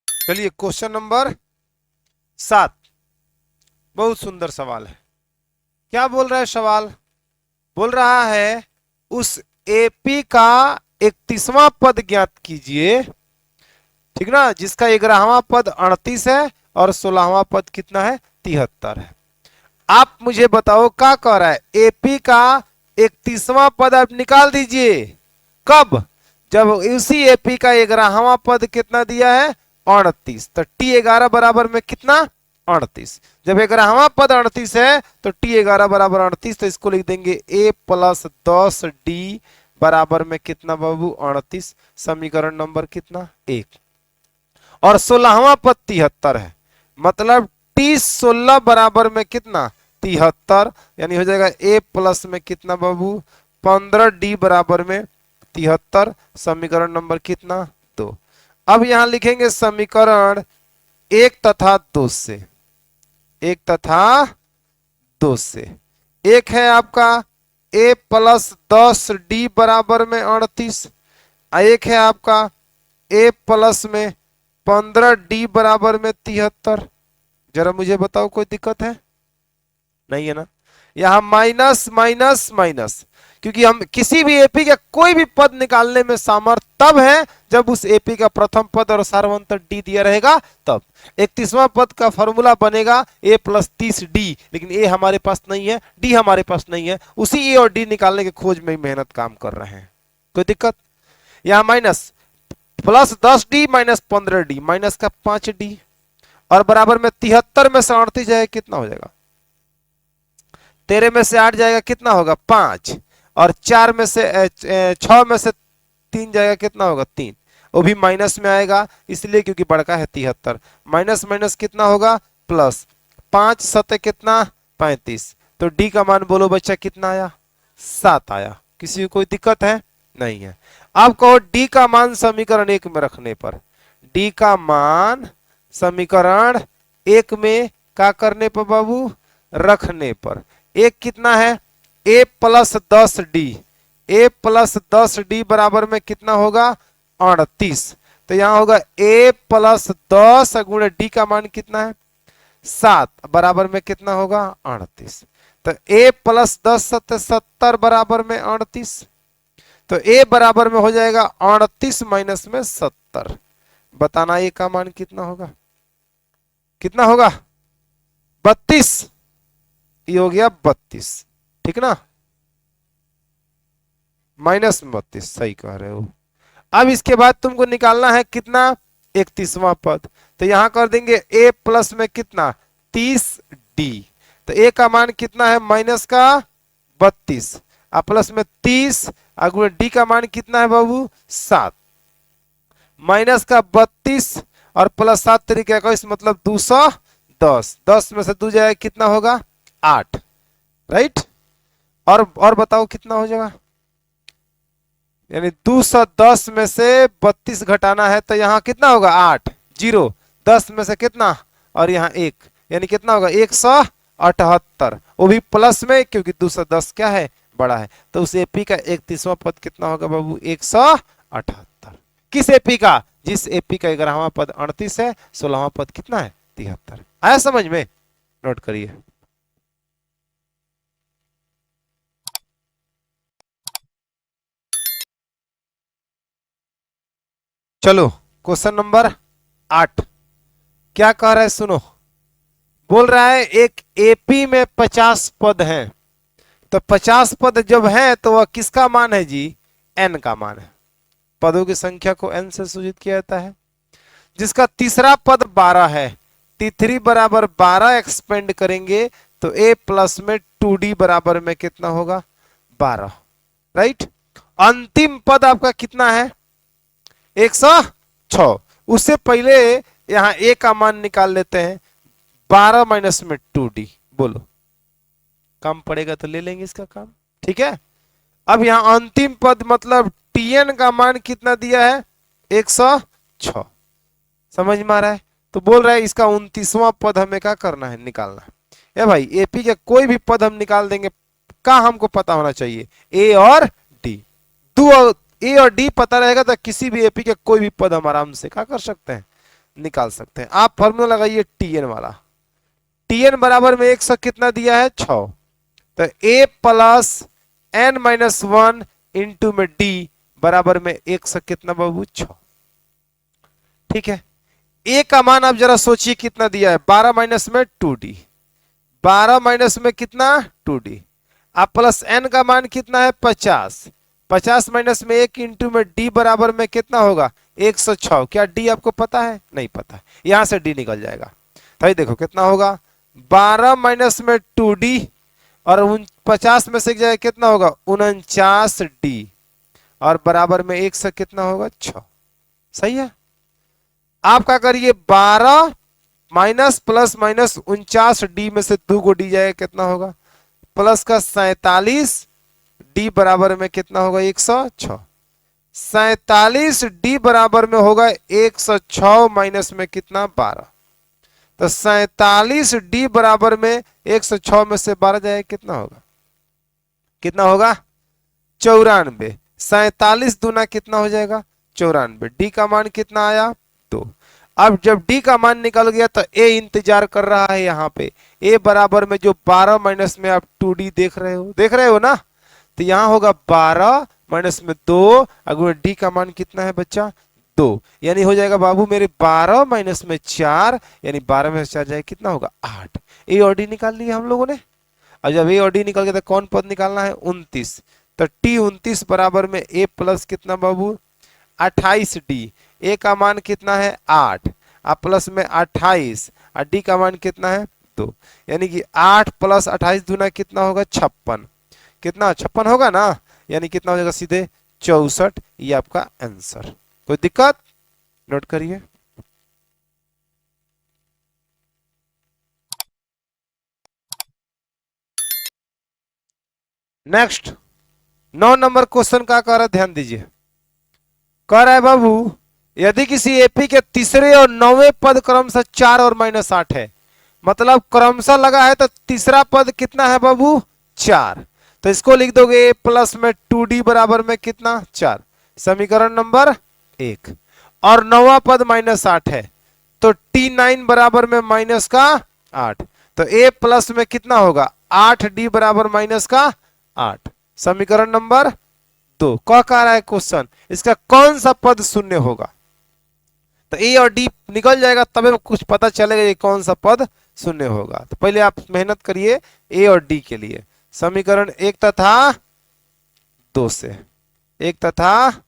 Speaker 1: चलिए क्वेश्चन नंबर 7, बहुत सुंदर सवाल है। क्या बोल रहा है सवाल? बोल रहा है उस एपी का 31वां पद ज्ञात कीजिए, ठीक ना, जिसका 11वां पद 38 है और 16वां पद कितना है? 73 है। आप मुझे बताओ क्या कह रहा है? एपी का 31वां पद आप निकाल दीजिए। कब? जब उसी एपी का 11वां पद कितना दिया है? 38। तो T11 बराबर में कितना? 38। जब 11वां पद 38 है तो T11 बराबर 38, तो इसको लिख देंगे a + 10d बराबर में कितना बाबू? 38। समीकरण नंबर कितना? 1। और 16वां पद 73 है, मतलब T16 बराबर में कितना? 73। यानी हो जाएगा a प्लस में कितना बाबू? 15d बराबर में 73। समीकरण नंबर कितना? 2। अब यहां लिखेंगे समीकरण 1 तथा 2 से। 1 तथा 2 से। एक है आपका a + 10d बराबर में 38, एक है आपका a प्लस में 15d बराबर में 73। जरा मुझे बताओ कोई दिक्कत है? नहीं है ना? यहां माइनस माइनस माइनस, क्योंकि हम किसी भी एपी का कोई भी पद निकालने में सामर्थ तब है जब उस एपी का प्रथम पद और सार्वंतर डी दिया रहेगा तब। 31वां पद का फॉर्मूला बनेगा a + 30d, लेकिन a हमारे पास नहीं है, d हमारे पास नहीं है, उसी a और d निकालने के खोज में मेहनत काम कर रहे हैं। कोई दिक्कत? यहां माइनस +10d - 15d, माइनस का 5d, और बराबर में 73 में से 38 जाएगा कितना हो जाएगा? 13 में से 8 जाएगा कितना होगा? 5, और 4 में से 6 में से 3 जाएगा कितना होगा? 3। वो भी माइनस में आएगा इसलिए क्योंकि बड़का है 73। माइनस माइनस कितना होगा? प्लस। 5 7 कितना? 35। तो डी का मान बोलो बच्चा कितना आया? 7 आया। किसी को कोई दिक्कत है? नहीं है। अब कहो डी का मान समीकरण 1 में रखने पर, डी का मान समीकरण 1 में क्या करने पर बाबू? रखने पर। एक कितना है? a + 10d, a + 10d बराबर में कितना होगा? 38। तो यहां होगा a + 10 गुणे d का मान कितना है? 7 बराबर में कितना होगा? 38। तो a + 10 = 70 बराबर में 38। तो a बराबर में हो जाएगा 38 माइनस में 70। बताना a का मान कितना होगा? कितना होगा? 32। ये हो गया 32, ठीक ना? -32, सही कह रहे हो। अब इसके बाद तुमको निकालना है कितना? 31वां पद। तो यहां कर देंगे a प्लस में कितना? 30d। तो a का मान कितना है? माइनस का 32, और प्लस में 30, और डी का मान कितना है बाबू? 7। माइनस का 32 और प्लस 7 तरीके 21, मतलब 210। 10 में से 2 जाएगा कितना होगा? 8। राइट? और बताओ कितना हो जाएगा? यानी 210 में से 32 घटाना है तो यहां कितना होगा? 8। 0 10 में से कितना? और यहां 1, यानी कितना होगा? 178। वो भी प्लस में, क्योंकि 210 क्या है? बड़ा है। तो उस एपी का 31वां पद कितना होगा बाबू? 178। किस एपी का? जिस एपी का 11वां पद 38 है, 16वां पद कितना है? 73। आया समझ में? नोट करिए। चलो क्वेश्चन नंबर 8 क्या कह रहा है सुनो। बोल रहा है एक एपी में 50 पद हैं, तो 50 पद जब है तो वह किसका मान है जी? एन का मान है। पदों की संख्या को एन से सूचित किया जाता है। जिसका तीसरा पद 12 है, T3 बराबर 12 एक्सपेंड करेंगे तो A प्लस में 2D बराबर में कितना होगा 12, राइट। अंतिम पद आपका कितना है 106। उससे पहले यहां A का मान निकाल लेते हैं, 12 माइनस में 2D, बोलो काम पड़ेगा तो ले लेंगे इसका काम, ठीक है। अब यहां अंतिम पद मतलब Tn का मान कितना दिया है 106, समझ में आ रहा है। तो बोल रहा है इसका 29वां पद हमें क्या करना है निकालना है। भाई एपी के कोई भी पद हम निकाल देंगे, का हमको पता होना चाहिए ए और डी। ए और डी पता रहेगा तो किसी भी एपी के कोई भी पद हम आराम से क्या कर सकते हैं निकाल सकते हैं। आप फॉर्मूला लगाइए टीएन वाला, टीएन बराबर में 100 कितना दिया है 6, तो ए प्लस एन माइनस 1 इंटू में डी बराबर में 100 कितना बाबू 6, ठीक है। ए का मान आप जरा सोचिए कितना दिया है 12 माइनस में 2D, 12 माइनस में कितना 2D, आप प्लस एन का मान कितना है 50, 50 माइनस में 1 इंटू में डी बराबर में कितना होगा 106। क्या डी आपको पता है नहीं पता है, यहां से डी निकल जाएगा। तो देखो कितना होगा 12 माइनस में 2D और 50 में से जाए कितना होगा 49D और बराबर में 100 कितना होगा 6, सही है। आप क्या करिए 12 माइनस प्लस माइनस 49D में से 2 को डी जाएगा कितना होगा प्लस का 47, डी बराबर में कितना होगा 106, 47D बराबर में होगा 106 माइनस में कितना 12, तो 47D बराबर में 106 में से 12 जाए कितना होगा 94, 47 दूना कितना हो जाएगा 94, डी का मान कितना आया 2। अब जब डी का मान निकल गया तो ए इंतजार कर रहा है यहाँ पे, ए बराबर में जो 12 माइनस में आप 2D देख रहे हो ना, तो यहाँ होगा 12 माइनस में 2, अगर डी का मान कितना है बच्चा 2, यानी हो जाएगा बाबू मेरे 12 माइनस में 4, यानी 12 में से 4 जाए कितना होगा 8। ए और डी निकाल लिया हम लोगों ने। अब जब ए और डी निकल गया तो कौन पद निकालना है 29, तो टी 29 बराबर में ए प्लस कितना बाबू 28D, ए का मान कितना है 8 और प्लस में 28 और डी का मान कितना है 2, यानी कि 8 प्लस 28 दूना कितना होगा 56, कितना 56 होगा ना, यानी कितना हो जाएगा सीधे 64, ये आपका आंसर। कोई दिक्कत नोट करिए। नेक्स्ट 9 नंबर क्वेश्चन का कह रहा है, ध्यान दीजिए। कह रहा है बाबू यदि किसी एपी के तीसरे और 9वें पद क्रमशः 4 और -8 है, मतलब क्रमशः लगा है तो तीसरा पद कितना है बाबू 4, तो इसको लिख दोगे ए प्लस में 2D बराबर में कितना 4, समीकरण नंबर 1, और 9वां पद -8 है तो T9 बराबर में माइनस का 8, तो ए प्लस में कितना होगा 8D बराबर माइनस का 8, समीकरण नंबर 2। कह रहा है क्वेश्चन इसका कौन सा पद शून्य होगा, तो ए और डी निकल जाएगा तब कुछ पता चलेगा ये कौन सा पद शून्य होगा। तो पहले आप मेहनत करिए ए और डी के लिए, समीकरण 1 तथा 2 से, 1 तथा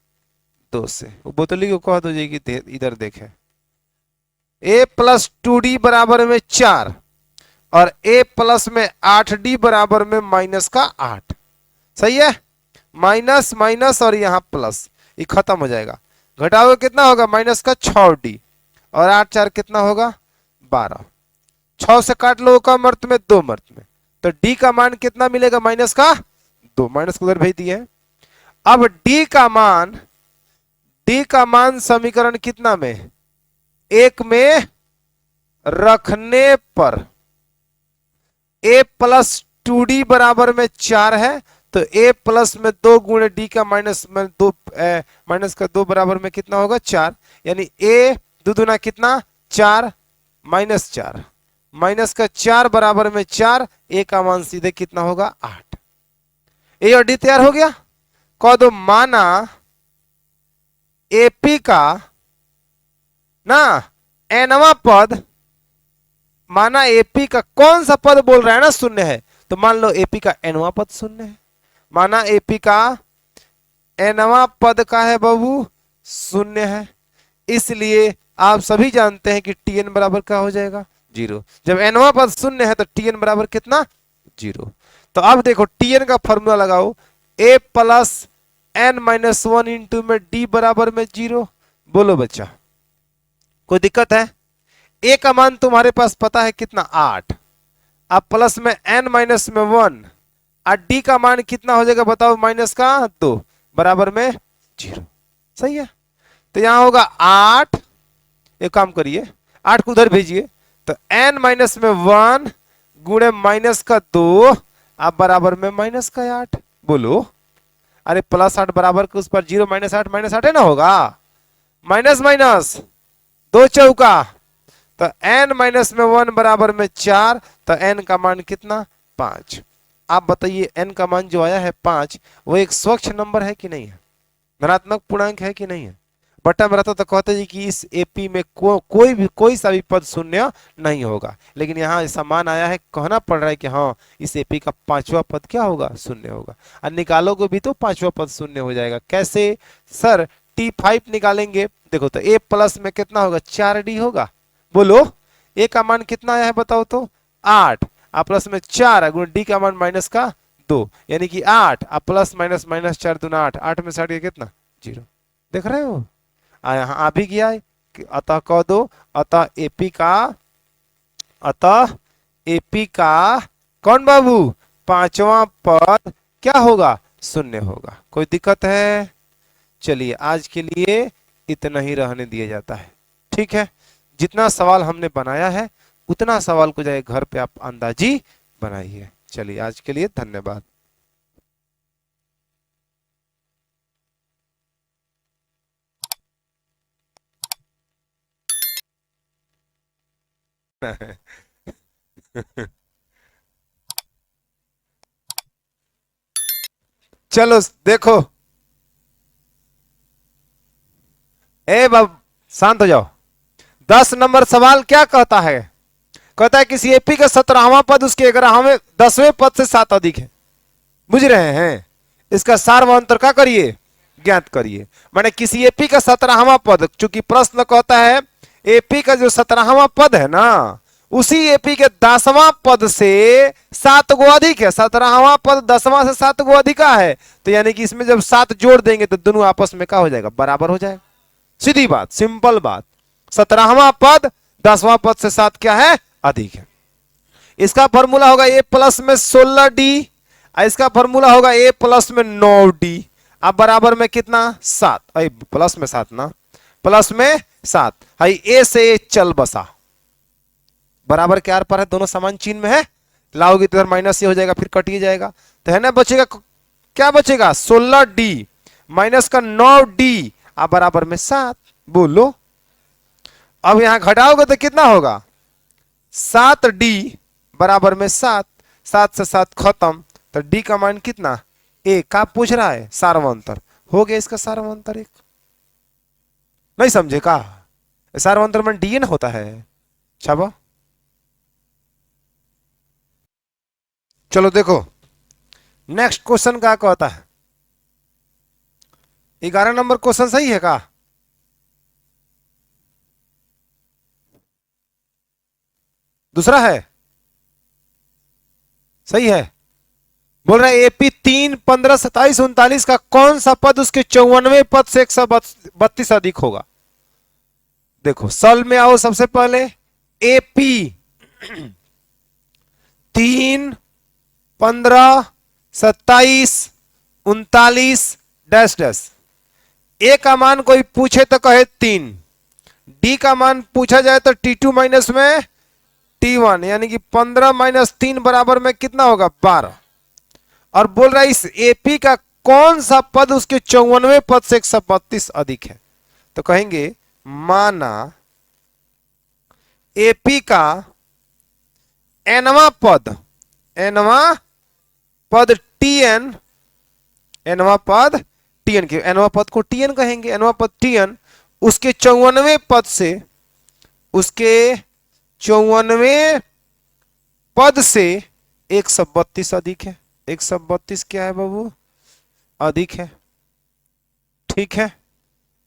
Speaker 1: 2 से वो बोतली को कह दो कि इधर देखें, ए प्लस 2D बराबर में 4 और ए प्लस में 8D बराबर में माइनस का 8, सही है। माइनस माइनस और यहां प्लस, ये खत्म हो जाएगा, घटाओगे कितना होगा माइनस का 6D और 8 4 कितना होगा 12, 6 से काट लो का मर्त में 2 मर्त में, तो डी का मान कितना मिलेगा माइनस का 2, माइनस को उधर भेज दिए। अब डी का मान समीकरण कितना में 1 में रखने पर ए प्लस 2D बराबर में 4 है, तो ए प्लस में 2 गुणे डी का माइनस में 2 माइनस का 2 बराबर में कितना होगा 4, यानी ए दुगुना कितना 4 माइनस 4, माइनस का 4 बराबर में 4, ए का मान सीधे कितना होगा 8। ए और डी तैयार हो गया। कह दो माना एपी का ना एनवा पद, माना एपी का कौन सा पद बोल रहा है ना शून्य है, तो मान लो एपी का एनवा पद शून्य है, माना एपी का एनवा पद का है बाबू शून्य है, इसलिए आप सभी जानते हैं कि टी एन बराबर क्या हो जाएगा, 0। जब एनवा पद शून्य है तो टी एन बराबर कितना, 0। तो अब देखो टी एन का फॉर्मूला लगाओ, a plus n minus one into में डी बराबर में 0। बोलो बच्चा, कोई दिक्कत है? ए का मान तुम्हारे पास पता है कितना, 8। अब प्लस में एन माइनस में 1 और डी का मान कितना हो जाएगा बताओ, माइनस का 2 बराबर में 0। सही है। तो यहां होगा 8, एक काम करिए 8 को उधर भेजिए, तो n माइनस में 1 गुणे माइनस का 2 आप बराबर में माइनस का 8। बोलो, अरे प्लस 8 बराबर के उस पर 0 माइनस 8 है ना, होगा माइनस माइनस 2 चौका, तो n माइनस में 1 बराबर में 4, तो n का मान कितना, 5। आप बताइए n का मान जो आया है 5, वो एक स्वच्छ नंबर है कि नहीं है, धनात्मक पूर्णांक है कि नहीं है? बटा में रहता तो कहते जी कि इस एपी में कोई सा भी पद शून्य नहीं होगा, लेकिन यहाँ ऐसा मान आया है, कहना पड़ रहा है कि हाँ इस एपी का पांचवा पद क्या होगा, शून्य होगा। और निकालोगे भी तो पांचवा पद शून्य हो जाएगा। कैसे सर? T5 निकालेंगे, देखो तो ए प्लस में कितना होगा, 4D होगा। बोलो, ए का मान कितना आया है बताओ तो, 8 और प्लस में 4 गुण डी का मान माइनस का 2, यानी कि 8 और प्लस माइनस माइनस 4 दूना 8, 8 में से हट गया कितना, 0। देख रहे हो, यहाँ आ भी गया है। अतः कह दो, अतः एपी का कौन बाबू, पांचवा पद क्या होगा, शून्य होगा। कोई दिक्कत है? चलिए आज के लिए इतना ही रहने दिया जाता है, ठीक है। जितना सवाल हमने बनाया है उतना सवाल को जाए घर पे आप अंदाजी बनाइए। चलिए आज के लिए धन्यवाद। चलो देखो, ए बाब शांत हो जाओ। 10 नंबर सवाल क्या कहता है? कहता है किसी एपी का 17वां पद उसके 11वें 10वें पद से 7 अधिक है। बुझ रहे हैं? इसका सार व अंतर क्या करिए, ज्ञात करिए। माने किसी एपी का 17वां पद, चूंकि प्रश्न कहता है एपी का जो 17वां पद है ना, उसी एपी के 10वां पद से 7 गो अधिक है। 17वां पद 10वां से 7 गो अधिक है, तो यानी कि इसमें जब 7 जोड़ देंगे तो दोनों आपस में क्या हो जाएगा, बराबर हो जाएगा। सीधी बात, सिंपल बात। 17वां पद 10वां पद से 7 क्या है, अधिक है। इसका फॉर्मूला होगा ए प्लस में 16D, इसका फॉर्मूला होगा ए प्लस में 9D। अब बराबर में कितना, 7, प्लस में 7 ना, प्लस में 7 है। ए से ए चल बसा, बराबर के आर पर है, दोनों समान चिन्ह में है। लाओगे तो इधर माइनस से हो जाएगा, फिर कटिए जाएगा, तो है ना, बचेगा क्या, बचेगा 16D माइनस का 9D अब बराबर में 7। बोलो, अब यहां घटाओगे तो कितना होगा, 7D बराबर में 7, 7 से 7 खत्म, तो D का मान कितना, एक का पूछ रहा है, सार्वंतर हो गया। इसका सार्वंतर एक, नहीं समझे का, सार्वंतर में DN होता है। छाबा, चलो देखो नेक्स्ट क्वेश्चन क्या कहता है। 11 नंबर क्वेश्चन सही है का? दूसरा है, सही है। बोल रहे हैं एपी 3, 15, 27, 39 का कौन सा पद उसके 54वें पद से 132 अधिक होगा। देखो सल में आओ, सबसे पहले एपी 3, 15, 27, 39 डैश डैश। ए का मान कोई पूछे तो कहे 3, डी का मान पूछा जाए तो T2 माइनस में T1, यानी कि 15 माइनस 3 बराबर में कितना होगा, 12। और बोल रहा है इस एपी का कौन सा पद उसके 54वें पद से 132 अधिक है। तो कहेंगे माना एपी का एनवा पद टीएन, एनवा पद टीएन के, एनवा पद को टीएन कहेंगे, एनवा पद टीएन उसके 54वें पद से, उसके 54वें पद से 132 अधिक है। 132 क्या है बाबू, अधिक है। ठीक है,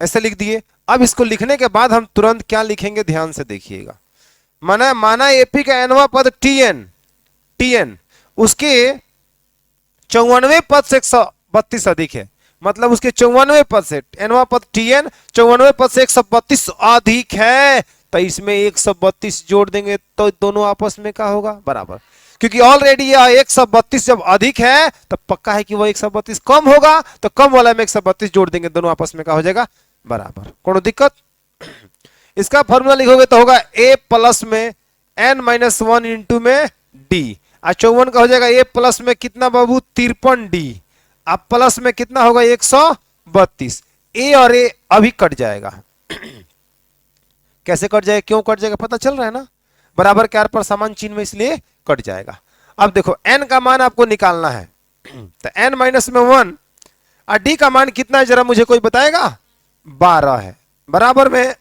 Speaker 1: ऐसे लिख दिए। अब इसको लिखने के बाद हम तुरंत क्या लिखेंगे, ध्यान से देखिएगा। माना एपी का एनवा पद टीएन उसके 94वें पद से 132 अधिक है, मतलब उसके 94वें पद से एनवा पद टीएन 94वें पद से 132 अधिक है, तो इसमें 132 जोड़ देंगे तो दोनों आपस में क्या होगा, बराबर। क्योंकि ऑलरेडी यह 132 जब अधिक है तो पक्का है कि वह 132 कम होगा, तो कम वाला में 132 जोड़ देंगे, दोनों आपस में क्या हो जाएगा, बराबर। कोनो दिक्कत? इसका फॉर्मूला लिखोगे तो होगा ए प्लस में n माइनस 1 इंटू में डी, और 54 का हो जाएगा ए प्लस में कितना बाबू, 53 डी, अब प्लस में कितना होगा 132। ए और ए अभी कट जाएगा। कैसे कट जाएगा, क्यों कट जाएगा पता चल रहा है ना, बराबर के आर पर समान चिन्ह में, इसलिए कट जाएगा। अब देखो n का मान आपको निकालना है, तो n माइनस में 1 और d का मान कितना है जरा मुझे कोई बताएगा, 12 है, बराबर में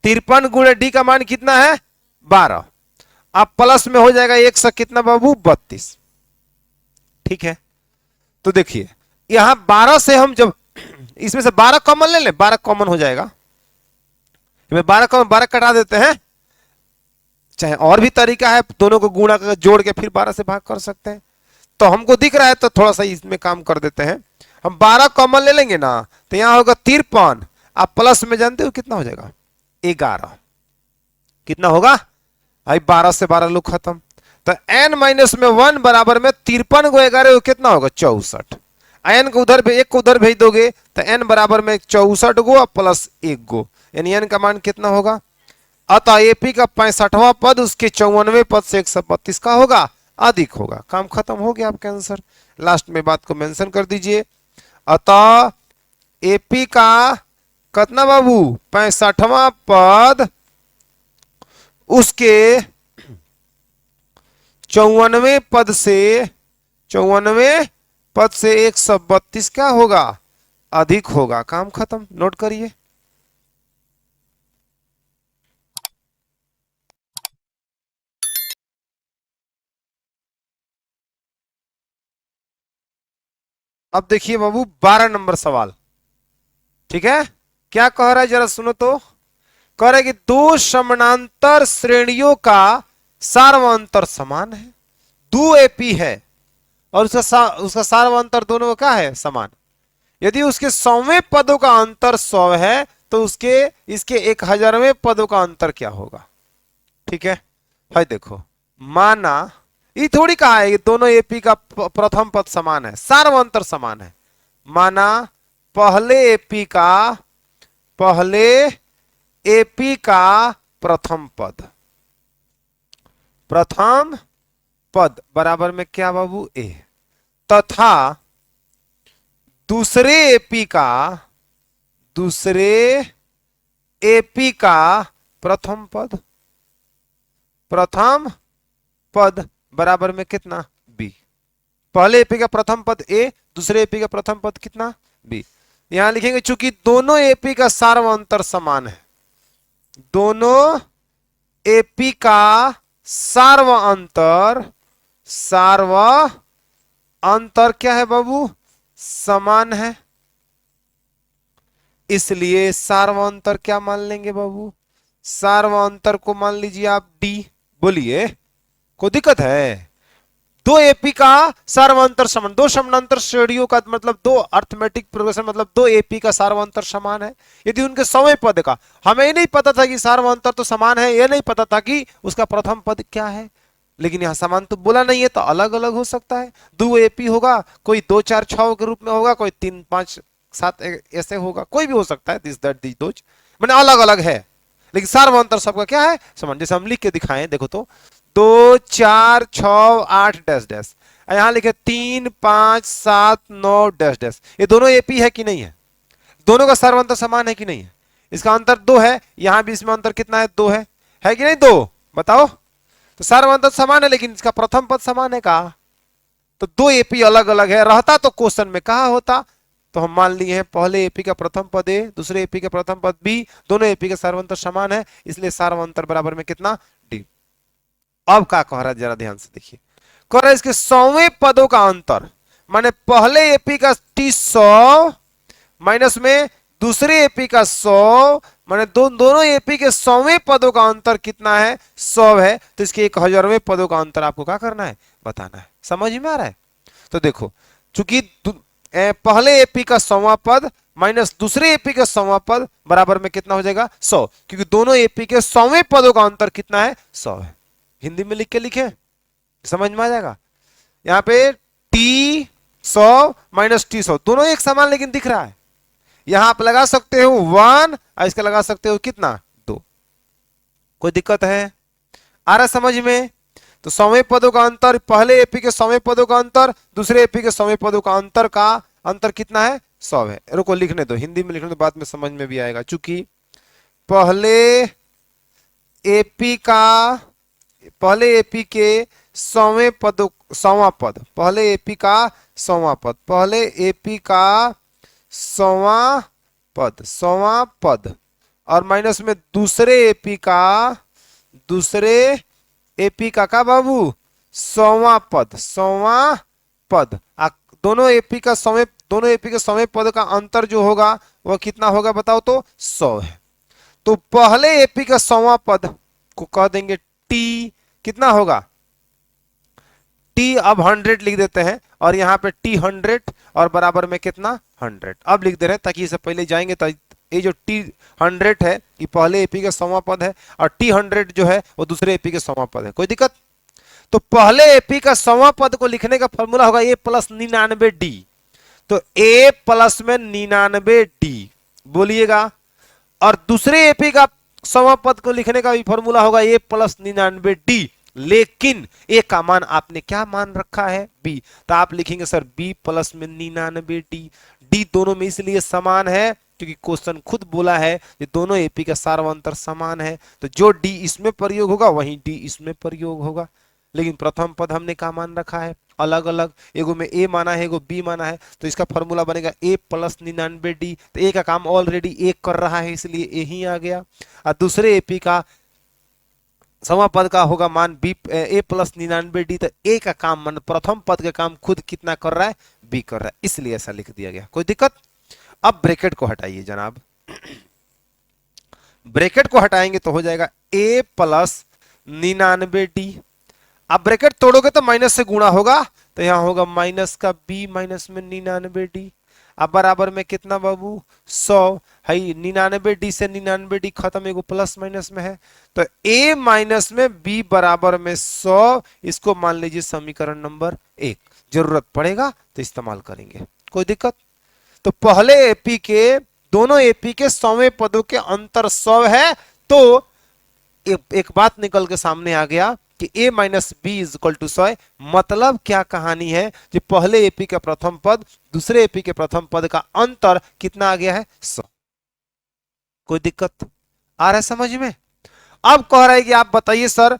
Speaker 1: 53 गुणे डी का मान कितना है, 12। अब प्लस में हो जाएगा 100 कितना बाबू, 32। ठीक है, तो देखिए यहां 12 से हम जब इसमें से 12 कॉमन ले लें, 12 कॉमन हो जाएगा, 12 कटा देते हैं, चाहे और भी तरीका है, दोनों को गुणा कर जोड़ के फिर 12 से भाग कर सकते हैं, तो हमको दिख रहा है तो थोड़ा सा इसमें काम कर देते हैं। हम 12 कॉमन ले लेंगे ना, तो यहां होगा 53, आप प्लस में जानते हो कितना हो जाएगा, 11। कितना होगा भाई, 12 से 12 लोग खत्म, तो n माइनस में 1 बराबर में 53 को 11 कितना होगा, 64। n को उधर एक को उधर भेज दोगे तो n बराबर में 64 गो प्लस 1 गो, यानी n का मान कितना होगा। अतः एपी का 65वां पद उसके 94वें पद से 132 का होगा, अधिक होगा। काम खत्म हो गया आपका आंसर, लास्ट में बात को मेंशन कर दीजिए। अतः एपी का कितना बाबू, 65वां पद उसके 54वें पद से 132 क्या होगा, अधिक होगा। काम खत्म, नोट करिए। अब देखिए बाबू 12 नंबर सवाल, ठीक है, क्या कह रहा है जरा सुनो तो। कह रहा है कि दो समानांतर श्रेणियों का सार्वंतर समान है, 2 एपी है और उसका सार्वंतर दोनों का क्या है, समान। यदि उसके 100वें पदों का अंतर 100 है तो उसके इसके 1000वें पदों का अंतर क्या होगा। ठीक है भाई, देखो माना ये थोड़ी कहा है कि दोनों एपी का प्रथम पद समान है, सार्वंतर समान है। माना पहले एपी का प्रथम पद बराबर में क्या बाबू, ए, तथा दूसरे एपी का प्रथम पद बराबर में कितना, बी। पहले एपी का प्रथम पद ए, दूसरे एपी का प्रथम पद कितना, बी। यहां लिखेंगे चूंकि दोनों एपी का सार्वंतर समान है, दोनों एपी का सार्वंतर क्या है बाबू, समान है, इसलिए सार्वंतर क्या मान लेंगे बाबू, सार्वंतर को मान लीजिए आप डी। बोलिए कोई दिक्कत है। दो एपी का सार्वंतर समान, दो समानांतर श्रेणियों का मतलब दो अर्थमेटिक प्रोग्रेशन, मतलब दो एपी का सार्वंतर समान है। यदि उनके 100वें पद का, हमें ये नहीं पता था कि सार्वंतर तो समान है, ये नहीं पता था कि उसका प्रथम पद क्या है, लेकिन यहां समान तो बोला नहीं है, तो अलग अलग हो सकता है। 2 एपी होगा, कोई 2 4 6 के रूप में होगा, कोई 3 5 7 ऐसे होगा, कोई भी हो सकता है, दिस दैट दिस दोज, मैंने अलग अलग है, लेकिन सार्वंतर सबका क्या है, समान। जैसे हम लिख के दिखाएं, देखो तो 2 4 6 8 डैश डैश, यहां लिखे 3 5 7 9 डैश डैश, ये दोनों एपी है कि नहीं है, दोनों का सार्वंतर समान है कि नहीं है। इसका अंतर 2 है, यहां भी इसमें अंतर कितना है, 2 है कि नहीं, 2 बताओ। तो सार्वंतर समान है लेकिन इसका प्रथम पद समान है कहा, तो 2 एपी अलग अलग है। रहता तो क्वेश्चन में कहा होता, तो हम मान लिए हैं पहले एपी का प्रथम पद ए, दूसरे एपी का प्रथम पद बी, दोनों एपी का सार्वंतर समान है, इसलिए सार्वंतर बराबर में कितना, डी। अब क्या कह रहा है जरा ध्यान से देखिए, कह रहा है इसके 100वें पदों का अंतर, माने पहले एपी का 100 माइनस में दूसरे एपी का 100 माने दोनों एपी के 100वें पदों का अंतर कितना है 100 है, तो इसके 1000वें पदों का अंतर आपको क्या करना है बताना है। समझ में आ रहा है? तो देखो चूंकि पहले एपी का 100वां पद माइनस दूसरे एपी का 100वां पद बराबर में कितना हो जाएगा 100, क्योंकि दोनों एपी के 100वें पदों का अंतर कितना है 100 है। हिंदी में लिख के लिखे, समझ में आ जाएगा। यहां पे टी 100 माइनस टी 100 दोनों एक समान लेकिन दिख रहा है। यहां आप लगा सकते हो 1 और इसका लगा सकते हो कितना 2। कोई दिक्कत है? आ रहा समझ में? तो 100वें पदों का अंतर, पहले एपी के 100वें पदों का अंतर दूसरे एपी के 100वें पदों का अंतर कितना है 100 है। रुको लिखने दो, हिंदी में लिखने दो, बाद में समझ में भी आएगा। चूंकि पहले एपी के 100वें पदों 100वां पद, पहले एपी का 100वां पद, पहले एपी का 100वां पद और माइनस में दूसरे एपी का का बाबू 100वां पद दोनों एपी के 100वें पद का अंतर जो होगा वह कितना होगा बताओ तो 100 है। तो पहले एपी का 100वां पद को कह देंगे टी, कितना होगा टी, अब 100 लिख देते हैं और यहां पे टी 100 और बराबर में कितना 100 अब लिख दे रहे हैं, ताकि इससे पहले जाएंगे तो ये जो टी 100 है ये पहले एपी का 100वां पद है और टी 100 जो है वो दूसरे एपी के 100वां पद है। कोई दिक्कत? तो पहले एपी का 100वां पद को लिखने का फॉर्मूला होगा ए प्लस 99D। तो ए प्लस में 99D बोलिएगा, और दूसरे एपी का 100वां पद को लिखने का भी फॉर्मूला होगा ए प्लस 99D, लेकिन ए का मान आपने क्या मान रखा है बी, तो आप लिखेंगे सर बी प्लस में 99D। डी दोनों में इसलिए समान है क्योंकि क्वेश्चन खुद बोला है कि दोनों एपी का सार्वंतर समान है, तो जो डी इसमें प्रयोग होगा वहीं डी इसमें प्रयोग होगा। लेकिन प्रथम पद हमने क्या मान रखा है अलग अलग, एगो में ए माना है एगो बी माना है, तो इसका फॉर्मूला बनेगा ए प्लस 99D। तो ए का काम ऑलरेडी ए कर रहा है इसलिए ए ही आ गया, और दूसरे एपी का 100वां पद का होगा मान बी ए प्लस 99D। तो ए का काम मान प्रथम पद का काम खुद कितना कर रहा है बी कर रहा है, इसलिए ऐसा लिख दिया गया। कोई दिक्कत? अब ब्रैकेट को हटाइए जनाब, ब्रैकेट को हटाएंगे तो हो जाएगा ए प्लस 99D। अब ब्रैकेट तोड़ोगे तो माइनस से गुणा होगा, तो यहां होगा माइनस का बी माइनस में 99D। अब बराबर में कितना बाबू 100 है, 99D से 99D खत्म, एगो प्लस माइनस में है, तो a माइनस में b बराबर में 100। इसको मान लीजिए समीकरण नंबर 1, जरूरत पड़ेगा तो इस्तेमाल करेंगे। कोई दिक्कत? तो पहले एपी के दोनों एपी के 100वें पदों के अंतर 100 है, तो एक बात निकल के सामने आ गया कि a minus B is equal to 100। मतलब क्या कहानी है कि पहले एपी का प्रथम पद दूसरे एपी के प्रथम पद का अंतर कितना आ गया है 100। कोई दिक्कत आ रहा है समझ में? अब कह रहा है कि आप बताइए सर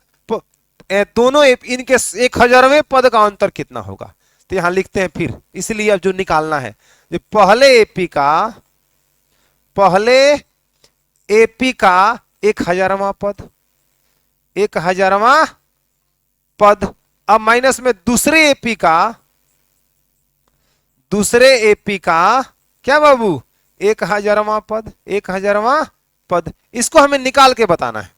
Speaker 1: दोनों इनके 1000वें पद का अंतर कितना होगा, तो यहां लिखते हैं फिर, इसलिए अब जो निकालना है पहले एपी का 1000वां पद 1000वां पद, अब माइनस में दूसरे एपी का क्या बाबू 1000वां पद 1000वां पद। इसको हमें निकाल के बताना है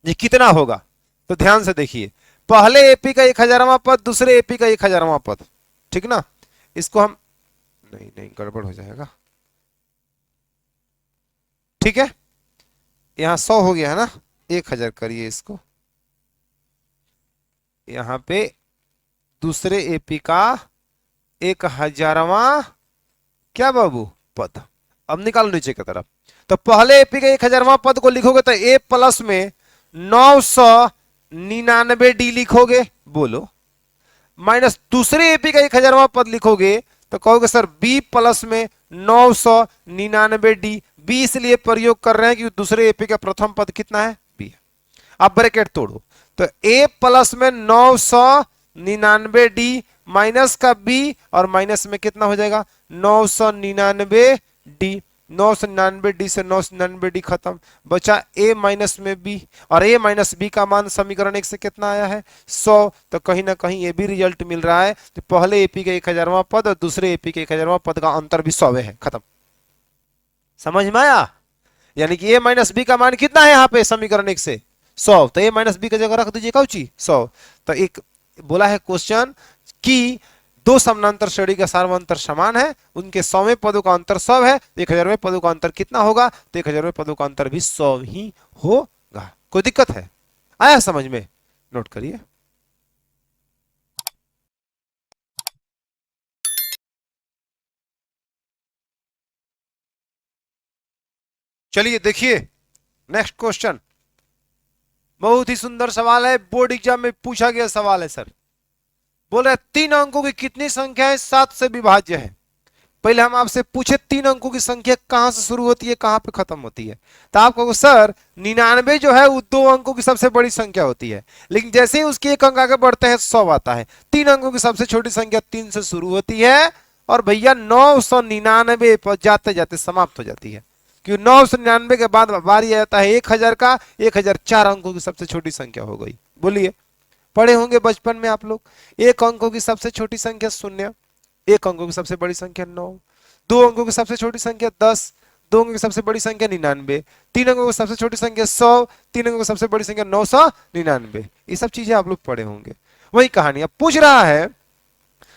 Speaker 1: ये कितना होगा। तो ध्यान से देखिए, पहले एपी का 1000वां पद दूसरे एपी का 1000वां पद, ठीक ना। इसको हम नहीं गड़बड़ हो जाएगा, ठीक है। यहां 100 हो गया है ना, 1000 करिए इसको, यहां पे दूसरे एपी का 1000वां क्या बाबू पद। अब निकालो नीचे की तरफ, तो पहले एपी का 1000वां पद को लिखोगे तो ए प्लस में 999D लिखोगे, बोलो, माइनस दूसरे एपी का 1000वां पद लिखोगे तो कहोगे सर बी प्लस में 999D। बी इसलिए प्रयोग कर रहे हैं कि दूसरे एपी का प्रथम पद कितना है बी है। अब ब्रैकेट तोड़ो, तो a प्लस में 999D माइनस का b, और माइनस में कितना हो जाएगा 999D। 999D से 999D खत्म, बचा a माइनस में b, और a माइनस b का मान समीकरण 1 से कितना आया है 100। तो कहीं ना कहीं ये भी रिजल्ट मिल रहा है, तो पहले एपी का 1000वां पद और दूसरे एपी के 1000वां पद का अंतर भी 100 है, खत्म। समझ में आया? यानी कि a माइनस बी का मान कितना है यहाँ पे समीकरण 1 से 100, तो a माइनस बी की जगह रख दीजिए कौची 100। तो एक बोला है क्वेश्चन कि दो समानांतर श्रेणी का सार्वंतर समान है, उनके 100वें पदों का अंतर 100 है, 1000वें पदों का अंतर कितना होगा? तो 1000वें पदों का अंतर भी 100 ही होगा। कोई दिक्कत है? आया समझ में? नोट करिए। चलिए देखिए नेक्स्ट क्वेश्चन, बहुत ही सुंदर सवाल है, बोर्ड एग्जाम में पूछा गया सवाल है सर। बोल रहे 3 अंकों की कितनी संख्या है 7 से विभाज्य है? पहले हम आपसे पूछे 3 अंकों की संख्या कहां से शुरू होती है कहां पे खत्म होती है? तो आप कहोगे सर 99 जो है वो 2 अंकों की सबसे बड़ी संख्या होती है, लेकिन जैसे ही उसके एक अंक आगे बढ़ते हैं 100 आता है। 3 अंकों की सबसे छोटी संख्या 3 से शुरू होती है और भैया 999 पर जाते जाते समाप्त हो जाती है, क्योंकि 999 के बाद बारी आता है 1000 का। 1000 4 अंकों की सबसे छोटी संख्या हो गई। बोलिए, पढ़े होंगे बचपन में आप लोग, एक अंकों की सबसे छोटी संख्या 0, एक अंकों की सबसे बड़ी संख्या 9, 2 अंकों की सबसे छोटी संख्या 10, 2 अंकों की सबसे बड़ी संख्या 99, 3 अंकों की सबसे छोटी संख्या 100, 3 अंकों की सबसे बड़ी संख्या 999। ये सब चीजें आप लोग पढ़े होंगे। वही कहानी अब पूछ रहा है,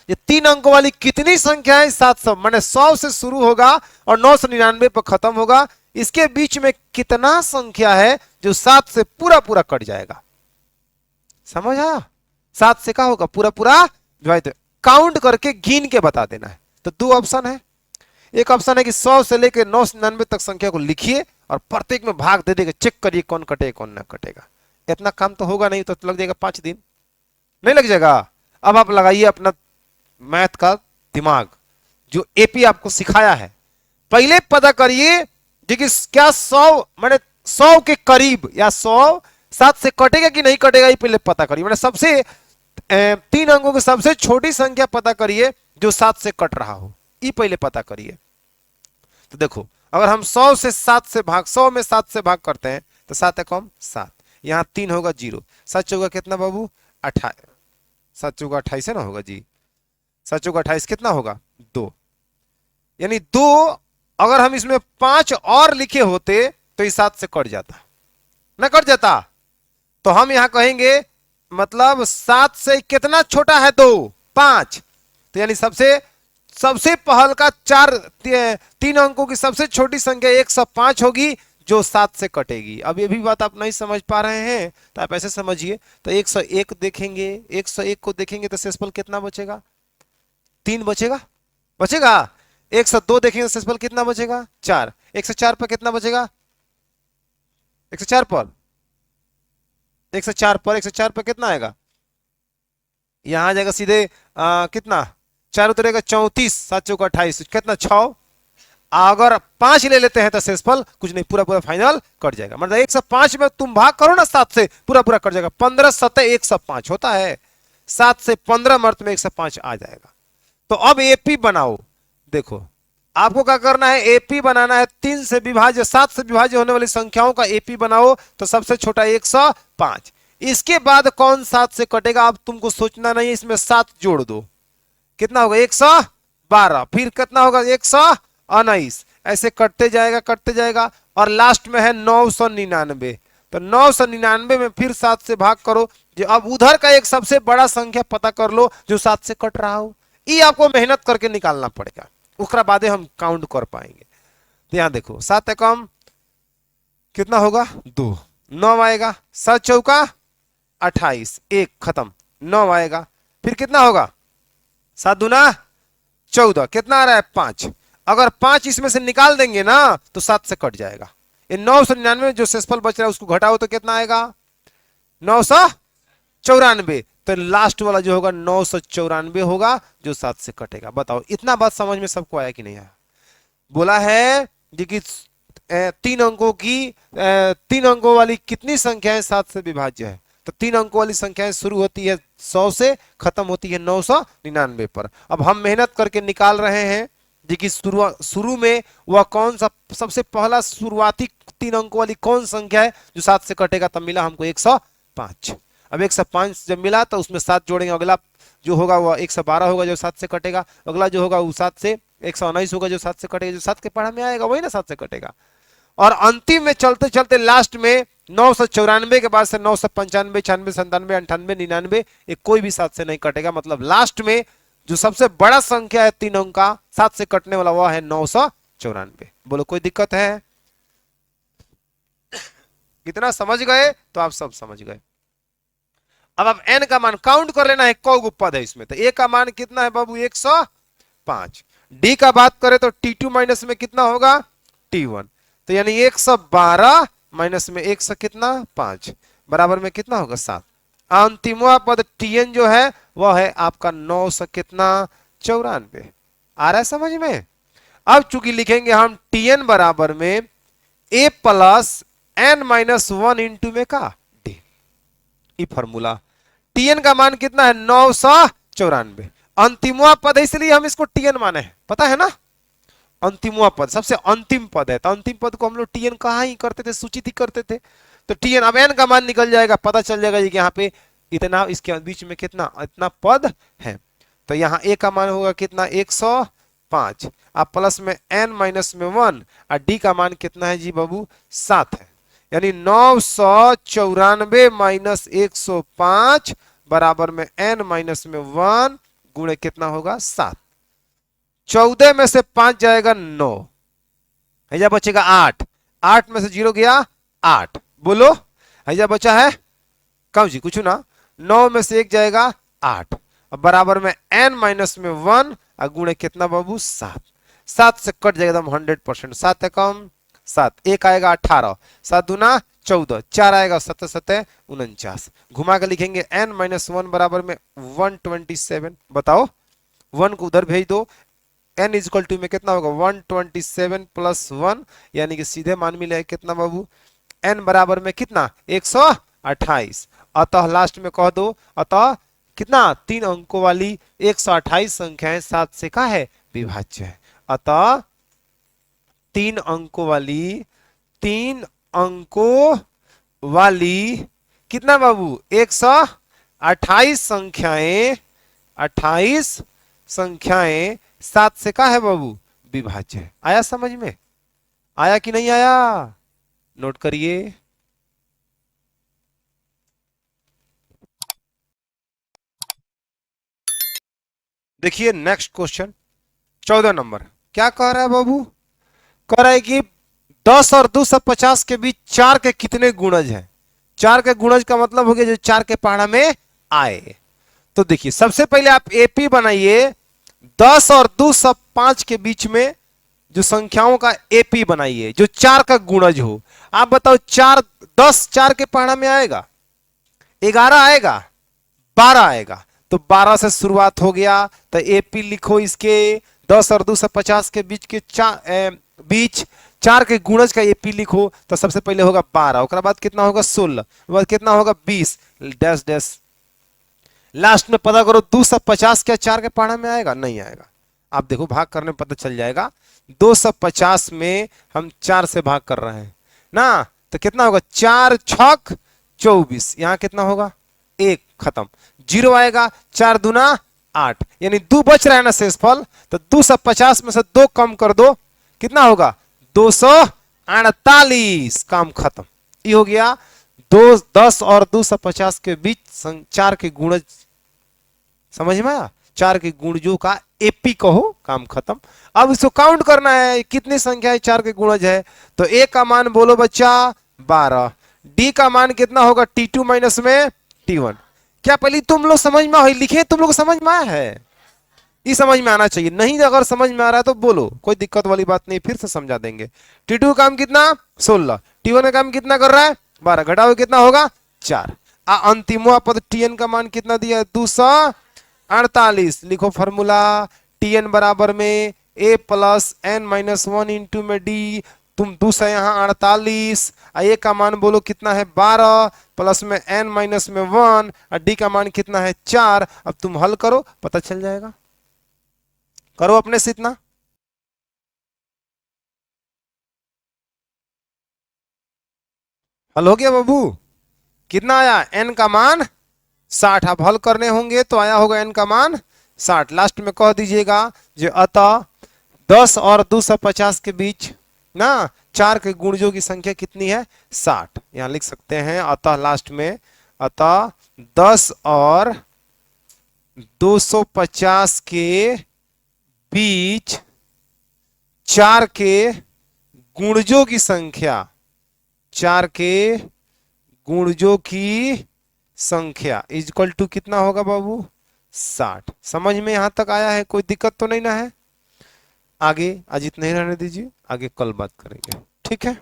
Speaker 1: ये 3 अंकों वाली कितनी संख्या है 700, माने 100 से शुरू होगा और 999 पर खत्म होगा, इसके बीच में कितना संख्या है जो 7 से पूरा पूरा कट जाएगा? समझ आया? 7 से क्या होगा? पूरा पूरा डिवाइड, काउंट करके गिन के बता देना है। तो 2 ऑप्शन है, एक ऑप्शन है कि 100 से लेकर 999 तक संख्या को लिखिए और प्रत्येक में भाग दे देगा, चेक करिए कौन कटेगा कौन ना कटेगा। इतना काम तो होगा नहीं, तो लग जाएगा 5 दिन, नहीं लग जाएगा? अब आप लगाइए अपना मैथ का दिमाग, जो एपी आपको सिखाया है। पहले पता करिए कि क्या 100 माने 100 के करीब या 100 7 से कटेगा कि नहीं कटेगा, ये पहले पता करिए। मैंने सबसे 3 अंकों की सबसे छोटी संख्या पता करिए जो 7 से कट रहा हो, ये पहले पता करिए। तो देखो, अगर हम 100 से 7 से भाग 100 में 7 से भाग करते हैं तो 7 एकम 7, यहां 3 होगा 0, 7 चौका कितना बाबू 28, 7 चौका 28 है ना होगा जी, 7 चौका 28 कितना होगा 2, यानी 2 अगर हम इसमें 5 और लिखे होते तो ये 7 से कट जाता, ना कट जाता? तो हम यहां कहेंगे मतलब 7 से कितना छोटा है 2, 5, तो यानी सबसे सबसे पहल का 3 अंकों की सबसे छोटी संख्या 105 होगी जो 7 से कटेगी। अब ये भी बात आप नहीं समझ पा रहे हैं तो आप ऐसे समझिए, तो 101 देखेंगे, 101 को देखेंगे तो शेषफल कितना बचेगा? 3 बचेगा, बचेगा। 102 देखेंगे तो शेषफल कितना बचेगा? 4। 104 पर कितना बचेगा? 104 पर 104 पर कितना आएगा? यहां आ जाएगा सीधे कितना, 4 उतरेगा 34, 7 चौका 28, कितना 6। अगर 5 ले लेते हैं तो शेषफल कुछ नहीं, पूरा पूरा फाइनल कट जाएगा। मतलब 105 में तुम भाग करो ना 7 से, पूरा पूरा कट जाएगा। 15 7 105 होता है, 7 से 15 मर्त में 105 आ जाएगा। तो अब एपी बनाओ। देखो आपको क्या करना है, एपी बनाना है 3 से विभाज्य 7 से विभाज्य होने वाली संख्याओं का एपी बनाओ। तो सबसे छोटा 105, इसके बाद कौन 7 से कटेगा अब तुमको सोचना नहीं है, इसमें 7 जोड़ दो, कितना होगा 112, फिर कितना होगा 119, ऐसे कटते जाएगा और लास्ट में है 999। तो 999 में फिर 7 से भाग करो, जो अब उधर का एक सबसे बड़ा संख्या पता कर लो जो 7 से कट रहा हो। ये आपको मेहनत करके निकालना पड़ेगा, उसके बाद हम काउंट कर पाएंगे। तो यहां देखो 7 एकम कितना होगा 2, 9 आएगा, 7 चौका 28, 1 खत्म, 9 आएगा, फिर कितना होगा 7 दूना 14, कितना आ रहा है 5। अगर 5 इसमें से निकाल देंगे ना तो 7 से कट जाएगा। ये 999 जो शेषफल बच रहा है उसको घटाओ तो कितना आएगा 994, तो लास्ट वाला जो होगा 994 होगा जो 7 से कटेगा। बताओ इतना बात समझ में सबको आया कि नहीं आया? बोला है कि 3 अंकों वाली कितनी संख्याएं 7 से विभाज्य है? तो 3 अंकों वाली संख्याएं शुरू होती है 100 से, खत्म होती है 999 पर। अब हम मेहनत करके निकाल रहे हैं कि शुरू में वह कौन सा सबसे पहला शुरुआती 3 अंकों वाली कौन संख्या है जो 7 से कटेगा। तब मिला हमको 105। अब 105 जब मिला तो उसमें 7 जोड़ेंगे, अगला जो होगा वह 112 होगा जो 7 से कटेगा, अगला जो होगा वो 7 से 119 होगा जो 7 से कटेगा, जो 7 के पढ़ा में आएगा वही ना 7 से कटेगा। और अंतिम में चलते चलते लास्ट में 994 के बाद से 995, 96, 97, 98, 99, ये कोई भी 7 से नहीं कटेगा। मतलब लास्ट में जो सबसे बड़ा संख्या है 3 अंक का 7 से कटने वाला वह है 994। बोलो कोई दिक्कत है? कितना समझ गए? तो आप सब समझ गए। अब आप n का मान काउंट कर लेना है, कौ पद है इसमें। तो a का मान कितना है बाबू? 105। d का बात करें तो t2 माइनस में कितना होगा? t1। तो यानी 112 माइनस में 100 कितना? 5 बराबर में कितना होगा? 7। अंतिमवा पद tn जो है वह है आपका 900 कितना? 94। आ रहा है समझ में? अब चूंकि लिखेंगे हम tn बराबर में a plus n minus 1 into में का d, ये फॉर्मूला। tn का मान कितना है? 994। अंतिमवा पद है इसलिए हम इसको tn माने हैं, पता है ना? अंतिमवा पद सबसे अंतिम पद है, तो अंतिम पद को हम लोग tn कहां ही करते थे, सूचित ही करते थे। तो tn अब n का मान निकल जाएगा, पता चल जाएगा कि यहाँ पे इतना, इसके बीच में कितना, इतना पद है। तो यहाँ a का मान होगा कितना? 105। अब प्लस में n माइनस में 1 और d का मान कितना है जी बाबू? 7 है। यानी 994 माइनस 105 बराबर में n माइनस में 1 गुणे कितना होगा? 7। 14 में से 5 जाएगा 9, हैजा बचेगा 8। 8 में से 0 गया 8। बोलो हैजा बचा है कम जी? कुछ ना। 9 में से 1 जाएगा 8। अब बराबर में n माइनस में 1 और गुणे कितना बाबू? 7। 7 से कट जाएगा एकदम 100%। 7 है कम 7, 1 आएगा 18, 7 दूना 14, 4 आएगा 7 7 49। घुमा के लिखेंगे n माइनस 1 बराबर में 127। बताओ 1 को उधर भेज दो, n इक्वल टू में कितना होगा? 127 प्लस 1, यानी कि सीधे मान मिले कितना बाबू? n बराबर में कितना? 128। अतः लास्ट में कह दो, अतः कितना? 3 अंकों वाली 128 संख्याएं 7 से का है? विभाज्य है। अतः 3 अंकों वाली, 3 अंकों वाली कितना बाबू? 128 संख्याएं, 28 संख्याएं 7 से का है बाबू? विभाज्य है। आया समझ में? आया कि नहीं आया? नोट करिए। देखिए नेक्स्ट क्वेश्चन 14 नंबर क्या कह रहा है बाबू? कह रहा है कि 10 और 250 के बीच 4 के कितने गुणज हैं? 4 के गुणज का मतलब हो गया जो 4 के पहाड़ा में आए। तो देखिए सबसे पहले आप एपी बनाइए, 10 और 205 के बीच में जो संख्याओं का एपी बनाइए जो 4 का गुणज हो। आप बताओ 4 10 4 के पहाड़ा में आएगा? 11 आएगा? 12 आएगा? तो 12 से शुरुआत हो गया। तो एपी लिखो इसके 10 और 250 के बीच के बीच 4 के गुणज का एपी लिखो। तो सबसे पहले होगा 12, उसके बाद कितना होगा? 16, बाद कितना होगा? 20 डैश डैश। लास्ट में पता करो 250 क्या 4 के पहाड़ा में आएगा? नहीं आएगा। आप देखो भाग करने में पता चल जाएगा। 250 में हम 4 से भाग कर रहे हैं ना, तो कितना होगा? 4 छक 24, यहां कितना होगा? 1 खत्म, 0 आएगा। 4 दूना 8, यानी 2 बच रहा है ना शेषफल। तो 250 में से 2 कम कर दो, कितना होगा? 248, काम खत्म। ये हो गया 10 और 250 के बीच 4 के गुणज। समझ में आया? 4 के गुणजों का एपी कहो, काम खत्म। अब इसको काउंट करना है कितनी संख्या 4 के गुणज है। तो ए का मान बोलो बच्चा 12, डी का मान कितना होगा? T2 माइनस में T1। क्या पहले तुम लोग समझ में लिखे? तुम लोग समझ में आया है? ये समझ में आना चाहिए। नहीं अगर समझ में आ रहा है तो बोलो, कोई दिक्कत वाली बात नहीं, फिर से समझा देंगे। T2 काम कितना? 16, T1 का काम कितना कर रहा है? 12, घटाओ कितना होगा? 4। अंतिमवा पद Tn का मान कितना दिया है? 248। लिखो फॉर्मूला, Tn बराबर में a plus n minus 1 into में d। तुम 200 यहाँ 48, a का मान बोलो कितना है? 12 प्लस में n माइनस में 1 और d का मान कितना है? 4। अब तुम हल करो, पता चल जाएगा। करो अपने से इतना। हल हो गया बाबू? कितना आया? n का मान 60। अब हल करने होंगे तो आया होगा n का मान 60। लास्ट में कह दीजिएगा जो अतः 10 और 250 के बीच ना 4 के गुणजों की संख्या कितनी है? 60। यहां लिख सकते हैं अतः लास्ट में, अतः 10 और 250 के बीच 4 के गुणजों की संख्या, 4 के गुणजों की संख्या इक्वल टू कितना होगा बाबू? 60। समझ में यहां तक आया है? कोई दिक्कत तो नहीं ना है? आगे आज इतना ही रहने दीजिए, आगे कल बात करेंगे, ठीक है?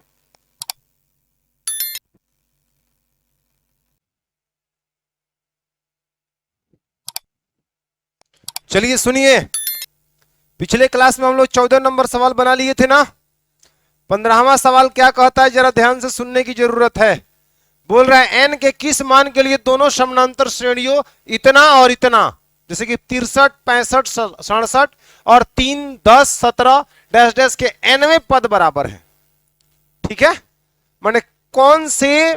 Speaker 1: चलिए सुनिए, पिछले क्लास में हम लोग 14 नंबर सवाल बना लिए थे ना। 15वां सवाल क्या कहता है, जरा ध्यान से सुनने की जरूरत है। बोल रहा है n के किस मान के लिए दोनों समानांतर श्रेणियों इतना और इतना, जैसे कि 63, 65, 67 और 3, 10, 17 डैश डैश के nवें पद बराबर है। ठीक है, माने कौन से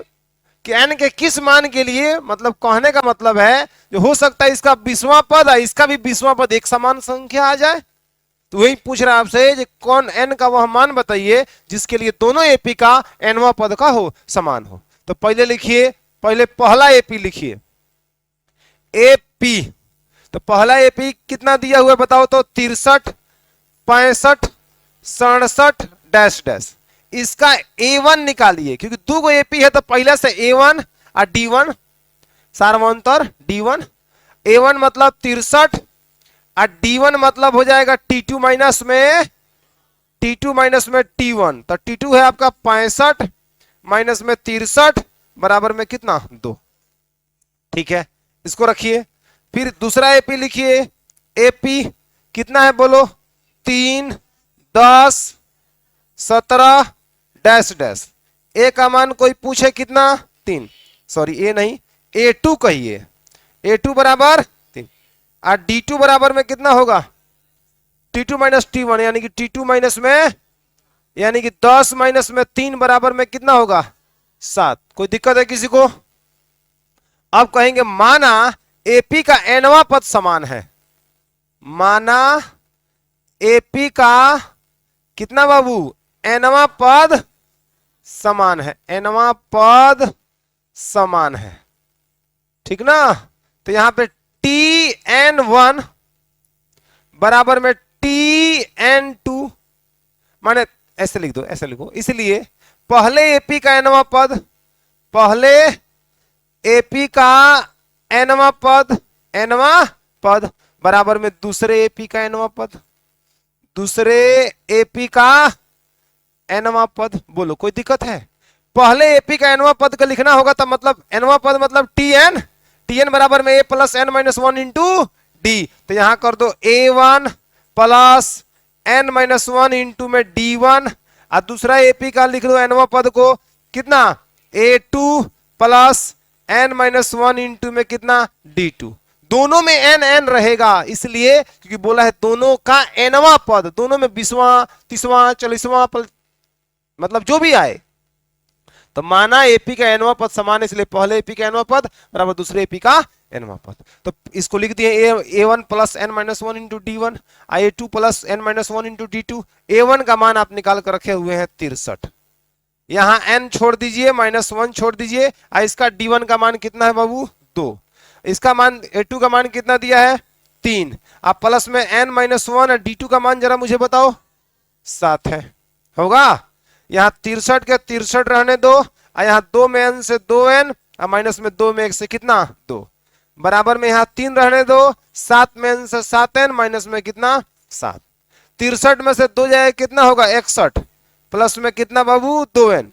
Speaker 1: कि n के किस मान के लिए, मतलब कहने का मतलब है जो हो सकता है इसका 20वां पद है, इसका भी 20वां पद एक समान संख्या आ जाए। तो वही पूछ रहा है आपसे, कौन n का वह मान बताइए जिसके लिए दोनों एपी का nवां पद का हो समान हो। तो पहले लिखिए, पहले पहला एपी लिखिए, एपी। तो पहला एपी कितना दिया हुआ बताओ तो? 63, 65, 67 डैश डैश। इसका A1 निकालिए, क्योंकि दो गो एपी है तो पहले से A1 और D1 सार्वंतर D1। A1 मतलब 63 और D1 मतलब हो जाएगा T2 माइनस में T1। तो T2 है आपका 65 माइनस में 63 बराबर में कितना? 2। ठीक है, इसको रखिए। फिर दूसरा एपी लिखिए, एपी कितना है बोलो? 3, 10, 17 डैश डैश। ए का मान कोई पूछे कितना? 3, सॉरी ए नहीं, A2 कहिए, A2 बराबर 3। और D2 बराबर में कितना होगा? T2 माइनस T1, यानी कि T2 माइनस में, यानी कि 10 माइनस में 3 बराबर में कितना होगा? 7। कोई दिक्कत है किसी को? अब कहेंगे माना एपी का nवां पद समान है, माना एपी का कितना बाबू? nवां पद समान है, nवां पद समान है, ठीक ना? तो यहां पे Tn1 बराबर में Tn2, माने ऐसे लिख दो, ऐसे लिखो। इसलिए पहले एपी का nवां पद, पहले एपी का nवां पद बराबर में दूसरे एपी का nवां पद, दूसरे एपी का nवां पद। बोलो कोई दिक्कत है? पहले एपी का nवां पद का लिखना होगा, तो मतलब nवां पद मतलब Tn बराबर में a plus n minus 1 into D. तो यहां कर दो A1 plus n minus 1 into में D1। और दूसरा एपी का लिख दो nवां पद को कितना? A2 plus n minus 1 into में कितना? D2। दोनों में n रहेगा, इसलिए क्योंकि बोला है दोनों का nवां पद, दोनों में 20वां, 30वां, 40वां मतलब जो भी आए। तो माना एपी का nवां पद समान है, इसलिए पहले एपी का nवां पद बराबर दूसरे एपी का nवां पद। तो इसको लिख दिए A1 plus n minus 1 into D1, A2 plus n minus 1 into D2। A1 का मान आप निकाल कर रखे हुए हैं 63। यहां n छोड़ दीजिए, माइनस 1 छोड़ दीजिए। इसका D1 का मान कितना है बाबू? 2। इसका मान A2 का मान कितना दिया है? 3। आप प्लस में n माइनस 1 और D2 का मान जरा मुझे बताओ? 7 है, होगा? यहां 63 के 63 रहने दो, और यहां 2 में n से 2n और माइनस में 2 में 1 से कितना? 2 बराबर में यहां 3 रहने दो, 7 में n से 7n माइनस में कितना? 7। 63 में से 2 जाए कितना होगा? 61 प्लस में कितना बाबू? 2n।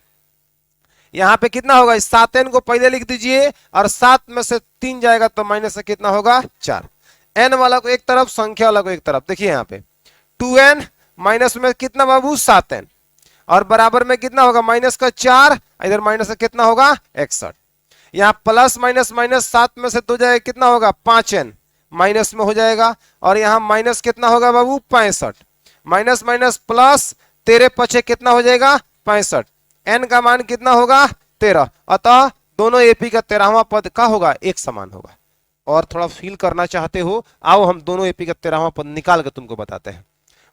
Speaker 1: यहां पे कितना होगा? इस 7n को पहले लिख दीजिए, और 7 में से 3 जाएगा तो माइनस से कितना होगा? 4। n वाला को एक तरफ, संख्या वाला को एक तरफ। देखिए यहां पे 2n माइनस में कितना बाबू? 7n, और बराबर में कितना होगा? माइनस का 4, इधर माइनस का कितना होगा? 61। यहां प्लस माइनस माइनस 7 में से 2 जाएगा कितना होगा? 5n माइनस में हो जाएगा, और यहां माइनस कितना होगा बाबू? 65। माइनस माइनस प्लस, तेरे पचे कितना हो जाएगा? 65। n का मान कितना होगा? 13। अतः दोनों एपी का 13वां पद का होगा? एक समान होगा। और थोड़ा फील करना चाहते हो, आओ हम दोनों एपी का 13वां पद निकाल कर तुमको बताते हैं।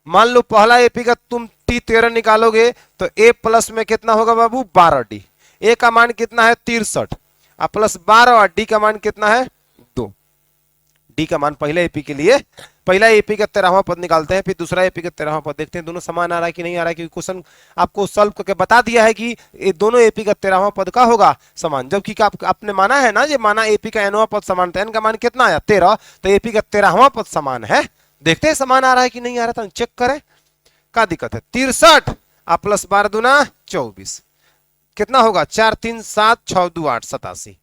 Speaker 1: मान लो पहला एपी का तुम T13 निकालोगे तो ए प्लस में कितना होगा बाबू 12D। ए का मान कितना है 63 और प्लस 12 और डी का मान कितना है 2। डी का मान पहले एपी के लिए, पहला एपी का 13वां पद निकालते हैं, फिर दूसरा एपी का 13वां पद देखते हैं दोनों समान आ रहा है कि नहीं आ रहा है, क्योंकि क्वेश्चन आपको सॉल्व करके बता दिया है कि ये दोनों एपी का 13वां पद का होगा समान। जबकि आपने माना है ना, ये माना एपी का एनवां पद समान था, एन का मान कितना आया 13, तो एपी का 13वां पद समान है। देखते हैं समान आ रहा है कि नहीं आ रहा था, चेक करें क्या दिक्कत है। 63 आप प्लस 12 दूना 24 कितना होगा 4 3 7 6 2 8 87।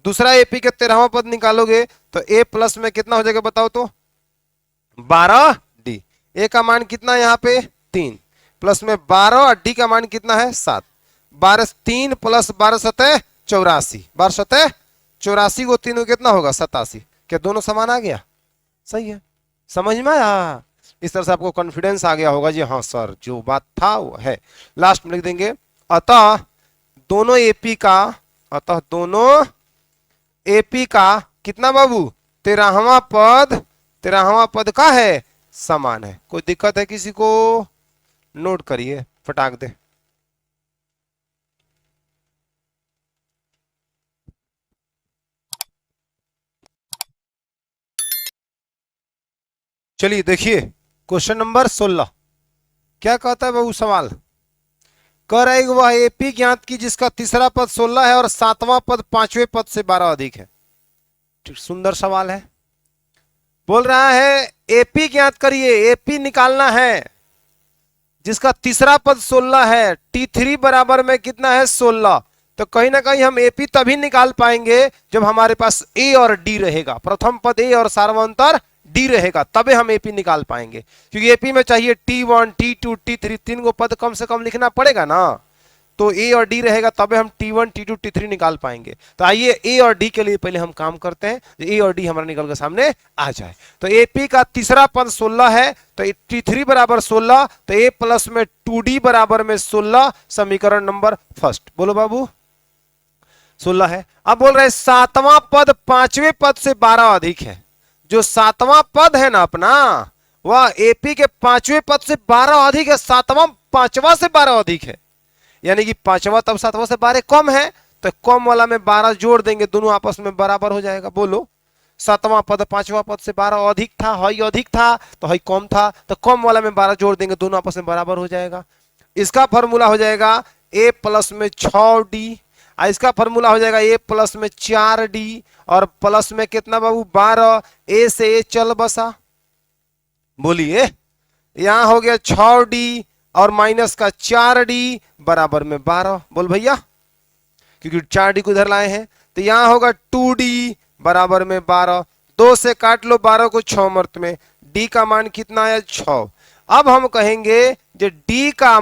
Speaker 1: दूसरा एपी के 13वां पद निकालोगे तो ए प्लस में कितना हो जाएगा बताओ तो 12D। ए का मान कितना यहां पे 3 प्लस में 12 और डी का मान कितना है 7। 12 3 प्लस 12 7 84, 12 7 84 को तीनों कितना होगा 87। क्या दोनों समान आ गया? सही है, समझ में आया? इस तरह से आपको कॉन्फिडेंस आ गया होगा जी हाँ सर जो बात था वो है। लास्ट में लिख देंगे अतः दोनों एपी का, अतः दोनों एपी का कितना बाबू 13वां पद, 13वां पद का है समान है। कोई दिक्कत है किसी को? नोट करिए फटाक दे। चलिए देखिए क्वेश्चन नंबर 16 क्या कहता है बाबू सवाल। कर एक वह एपी ज्ञात की जिसका तीसरा पद 16 है और सातवां पद पांचवें पद से 12 अधिक है। सुंदर सवाल है। बोल रहा है एपी ज्ञात करिए, एपी निकालना है जिसका तीसरा पद 16 है, T3 बराबर में कितना है 16। तो कहीं ना कहीं हम एपी तभी निकाल पाएंगे जब हमारे पास ए और डी रहेगा, प्रथम पद ए और सार्वंतर डी रहेगा, तबे हम एपी निकाल पाएंगे। क्योंकि एपी में चाहिए T1 T2 T3 तीन गो पद कम से कम लिखना पड़ेगा ना, तो ए और डी रहेगा तबे हम T1 T2 T3 निकाल पाएंगे। तो आइए ए और डी के लिए पहले हम काम करते हैं, ए और डी हमारा निकल के सामने आ जाए। तो एपी का तीसरा पद 16 है तो T3 बराबर 16, तो ए प्लस में 2D बराबर में 16, समीकरण नंबर फर्स्ट। बोलो बाबू 16 है। अब बोल रहे सातवां पद पांचवें पद से 12 अधिक है। जो सातवां पद है ना अपना, वह एपी के पांचवें पद से 12 अधिक है, सातवां पांचवा से 12 अधिक है। यानी कि पांचवा तब सातवां से 12 कम है, तो कम वाला में 12 जोड़ देंगे, दोनों आपस में बराबर हो जाएगा। बोलो सातवां पद पांचवा पद से 12 अधिक था, हई अधिक था तो हई कम था, तो कम वाला में 12 जोड़ देंगे, दोनों आपस में बराबर हो जाएगा। इसका फॉर्मूला हो जाएगा ए प्लस में 6D, इसका फॉर्मूला हो जाएगा ए प्लस में 4D और प्लस में कितना बाबू 12। ए से ए चल बसा, बोलिए यहां हो गया 6D और माइनस का 4D बराबर में 12। बोल भैया, क्योंकि 4D को इधर लाए हैं, तो यहां होगा 2D बराबर में 12। 2 से काट लो 12 को 6 मर्त में, D का मान कितना है 6। अब हम कहेंगे जो D का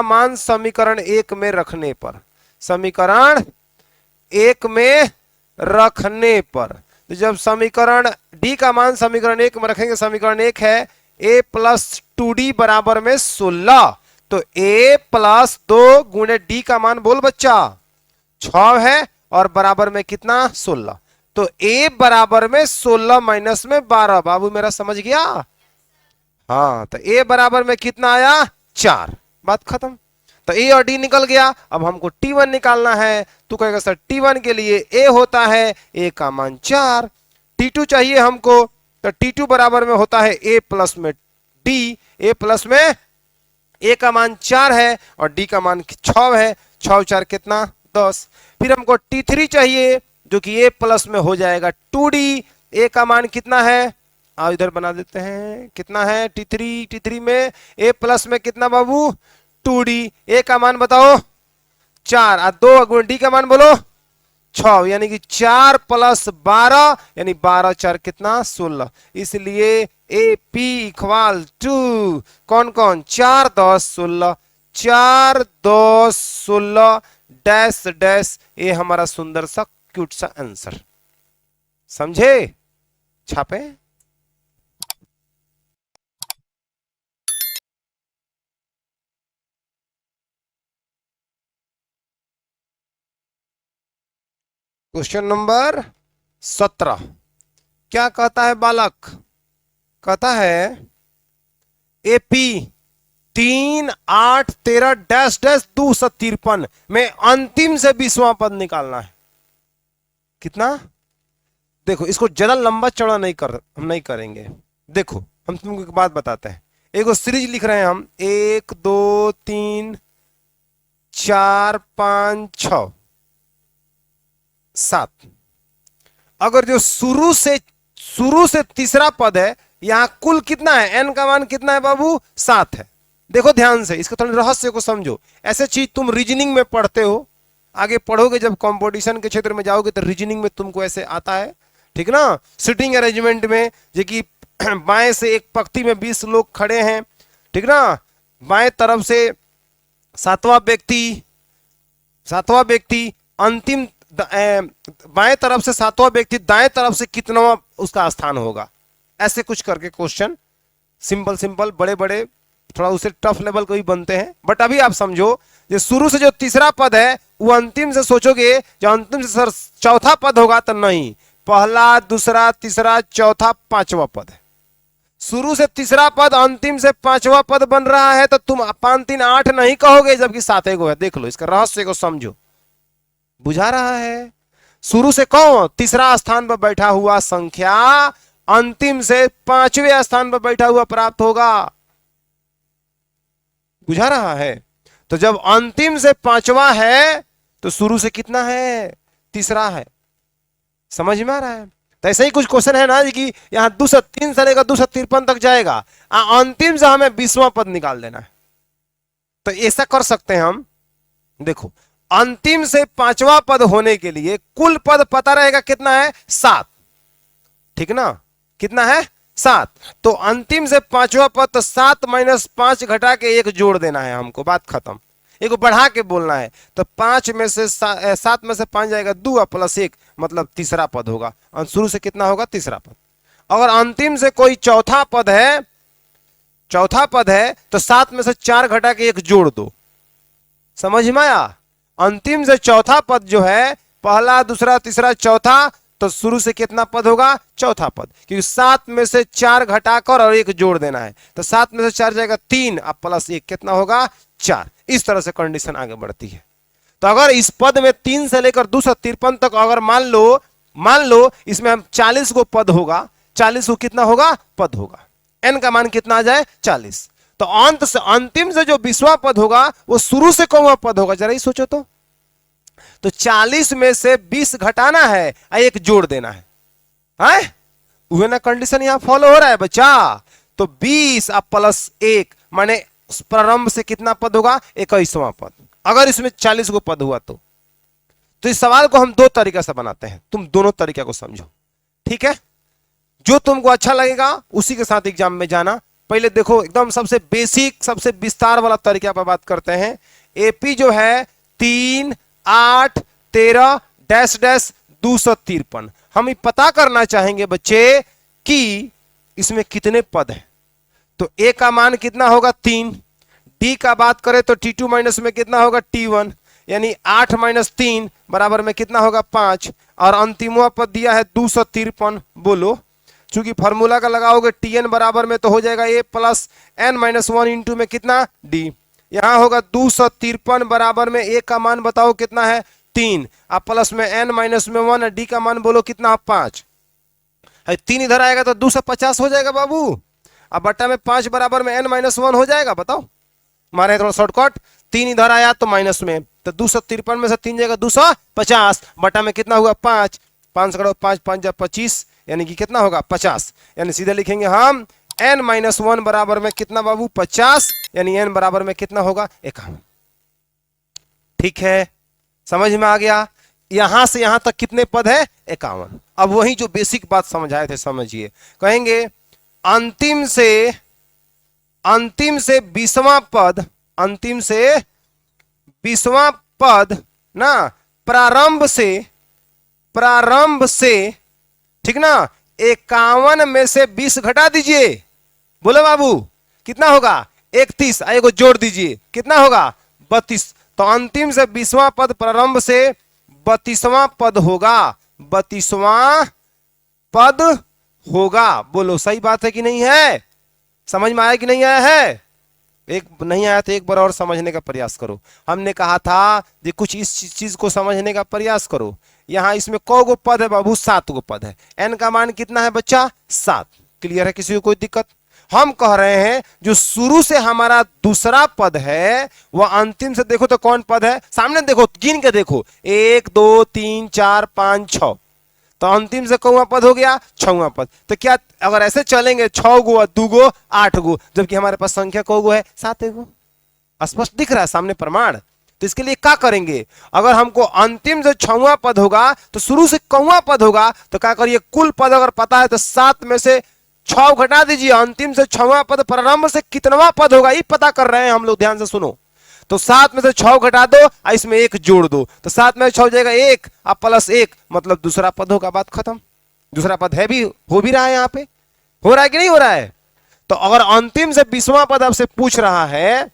Speaker 1: मान समीकरण 1 में रखने पर, समीकरण 1 में रखने पर, तो जब समीकरण D का मान समीकरण 1 में रखेंगे, समीकरण 1 है a प्लस 2D बराबर में 16, तो a प्लस 2 गुणे D का मान बोल बच्चा 6 है और बराबर में कितना 16, तो a बराबर में 16 माइनस में 12। बाबू मेरा समझ गया? हाँ, तो a बराबर में कितना आया 4, बात खत्म। तो a और d निकल गया। अब हमको T1 निकालना है, तू कहेगा सर T1 के लिए a होता है a का मान 4, T2 चाहिए हमको, तो T2 बराबर में होता है a प्लस में d, a प्लस में a का मान 4 है और d का मान 6 है, 6 4 कितना 10। फिर हमको T3 चाहिए जो कि a प्लस में हो जाएगा 2D, a का मान कितना है, आओ इधर बना देते हैं, कितना है T3 में a प्लस में कितना बाबू 2D, a का मान बताओ 4 और 2 गुण d का मान बोलो 6, यानी कि 4 प्लस 12 यानी 12 4 कितना 16। इसलिए ए पी इक्वल टू कौन कौन 4 10 16, 4 10 16 डैश डैश, ये हमारा सुंदर सा क्यूट सा आंसर। समझे? छापे। क्वेश्चन नंबर 17 क्या कहता है बालक? कहता है एपी 3 8 13 डैश डैश 253 में अंतिम से 20वां पद निकालना है। कितना? देखो इसको ज्यादा लंबा चौड़ा हम नहीं करेंगे। देखो हम तुमको एक बात बताते हैं, एक सीरीज लिख रहे हैं हम, 1 2 3 4 5 6 7। अगर जो शुरू से तीसरा पद है, यहां कुल कितना है, एन का मान कितना है बाबू? 7 है। देखो ध्यान से, इसका थोड़ा रहस्य को समझो। ऐसे चीज तुम रीजनिंग में पढ़ते हो, आगे पढ़ोगे जब कंपटीशन के क्षेत्र में जाओगे तो रीजनिंग में तुमको ऐसे आता है, ठीक ना। सिटिंग अरेंजमेंट में जो कि बाएं से एक पंक्ति में 20 लोग खड़े हैं, ठीक ना, बाएं तरफ से सातवां व्यक्ति अंतिम, बाएं तरफ से सातवां व्यक्ति दाएं तरफ से कितनावां उसका स्थान होगा, ऐसे कुछ करके क्वेश्चन सिंपल बड़े बड़े थोड़ा उसे टफ लेवल को भी बनते हैं। बट अभी आप समझो, जो शुरू से जो तीसरा पद है वो अंतिम से सोचोगे, जो अंतिम से सर चौथा पद होगा तो नहीं, पहला दूसरा तीसरा चौथा पांचवा पद है। शुरू से तीसरा पद अंतिम से पांचवा पद बन रहा है, तो तुम 5 3 8 नहीं कहोगे, जबकि 7 गो है। देख लो इसका रहस्य को समझो, बुझा रहा है। शुरू से कौन तीसरा स्थान पर बैठा हुआ संख्या अंतिम से 5वें स्थान पर बैठा हुआ प्राप्त होगा, बुझा रहा है। तो जब अंतिम से 5वां है तो शुरू से कितना है? तीसरा है। समझ में आ रहा है? तो ऐसे ही कुछ क्वेश्चन है ना कि यहां 203 से लेकर 253 तक जाएगा, अंतिम से हमें 20वां पद निकाल देना है। तो ऐसा कर सकते हैं हम। देखो अंतिम से 5वां पद होने के लिए कुल पद पता रहेगा कितना है? 7, ठीक ना। कितना है? 7। तो अंतिम से 5वां पद, तो 7 - 5 घटा के 1 जोड़ देना है हमको, बात खत्म। एक बढ़ा के बोलना है, तो 7 में से 5 जाएगा 2 प्लस 1, मतलब तीसरा पद होगा। शुरू से कितना होगा? तीसरा पद। अगर अंतिम से कोई चौथा पद है तो 7 में से 4 घटा के 1 जोड़ दो। समझ में आया? अंतिम से चौथा पद जो है, पहला दूसरा तीसरा चौथा, तो शुरू से कितना पद होगा? चौथा पद, क्योंकि 7 में से 4 घटाकर और 1 जोड़ देना है, तो 7 में से 4 जाएगा 3, अब प्लस 1 कितना होगा? 4। इस तरह से कंडीशन आगे बढ़ती है। तो अगर इस पद में 3 से लेकर 253 तक, अगर मान लो इसमें हम 40 को पद होगा, 40 को कितना होगा? पद होगा। एन का मान कितना आ जाए? 40। तो अंत से अंतिम से जो 20वां पद होगा वो शुरू से कौन पद होगा? जरा ही सोचो तो 40 में से 20 घटाना है, 1 जोड़ देना है, वह ना कंडीशन यहां फॉलो हो रहा है बच्चा। तो 20 अब प्लस 1 माने प्रारंभ से कितना पद होगा? 21वां पद। अगर इसमें 40 को पद हुआ तो इस सवाल को हम 2 तरीके से बनाते हैं, तुम दोनों तरीके को समझो, ठीक है। जो तुमको अच्छा लगेगा उसी के साथ एग्जाम में जाना। पहले देखो एकदम सबसे बेसिक, सबसे विस्तार वाला तरीका पर बात करते हैं। एपी जो है 3 8 13 डैश डैश 253। हम ये पता करना चाहेंगे बच्चे कि इसमें कितने पद हैं। तो ए का मान कितना होगा? 3। डी का बात करें तो T2 माइनस में कितना होगा? T1, यानी 8 - 3 बराबर में कितना होगा? 5। और अंतिमवा पद दिया है 253। बोलो, चूंकि फॉर्मूला का लगाओगे Tn बराबर में तो हो जाएगा A प्लस n - 1 इंटू में कितना? D। यहां होगा 253 बराबर में A का मान बताओ कितना है? 3। अब प्लस में n - 1, D का मान बोलो कितना? 5। 3 इधर आएगा तो 250 हो जाएगा बाबू। अब बट्टा में 5 बराबर में n - 1 हो जाएगा, बताओ। मारे थोड़ा शॉर्टकट, 3 इधर आया तो माइनस में, तो 253 में से 3 जाएगा 250, बटा में कितना हुआ? 5। 5 करो 5 5 जा 25, यानी कि कितना होगा? 50। यानी सीधे लिखेंगे हम n - 1 बराबर में कितना बाबू? 50, यानी n बराबर में कितना होगा? 51। ठीक है, समझ में आ गया? यहां से यहां तक कितने पद है? 51। अब वही जो बेसिक बात समझाए थे समझिए। कहेंगे अंतिम से 20वां पद, अंतिम से 20वां पद ना, प्रारंभ से ठीक ना, 51 में से 20 घटा दीजिए। बोलो बाबू कितना होगा? 31। आएगा जोड़ दीजिए, कितना होगा? 32। तो अंतिम से 20वां पद प्रारंभ से 32वां पद होगा, 32वां पद होगा। बोलो सही बात है कि नहीं है? समझ में आया कि नहीं आया है? एक नहीं आया तो एक बार और समझने का प्रयास करो। हमने कहा था कि कुछ इस चीज को समझने का प्रयास करो। यहाँ इसमें कौ गो पद है बाबू? 7 गो पद है। n का मान कितना है बच्चा? 7। क्लियर है? किसी को कोई दिक्कत? हम कह रहे हैं जो शुरू से हमारा दूसरा पद है वह अंतिम से देखो तो कौन पद है? सामने देखो, गिन के देखो, 1 2 3 4 5 6, तो अंतिम से कौवा पद हो गया? 6वां पद। तो क्या अगर ऐसे चलेंगे 6 गो 2 गो 8 गो, जबकि हमारे पास संख्या कौ गो है? 7 गो। स्पष्ट दिख रहा है सामने प्रमाण। तो इसके लिए क्या करेंगे? अगर हमको अंतिम से 6वां पद होगा तो शुरू से कौवा पद होगा, तो क्या करिए, कुल पद अगर पता है तो 7 में से 6 घटा दीजिए, अंतिम से 6वां पद प्रारंभ से कितनवां पद होगा ये पता कर रहे हैं हम लोग, ध्यान से सुनो। तो 7 में से 6 घटा दो और इसमें 1 जोड़ दो, तो 7 में 6 हो जाएगा 1 और प्लस 1, मतलब दूसरा पद होगा, बात खत्म। दूसरा पद है भी, हो भी रहा है, यहाँ पे हो रहा है कि नहीं हो रहा है? तो अगर अंतिम से 20वां पद आपसे पूछ रहा है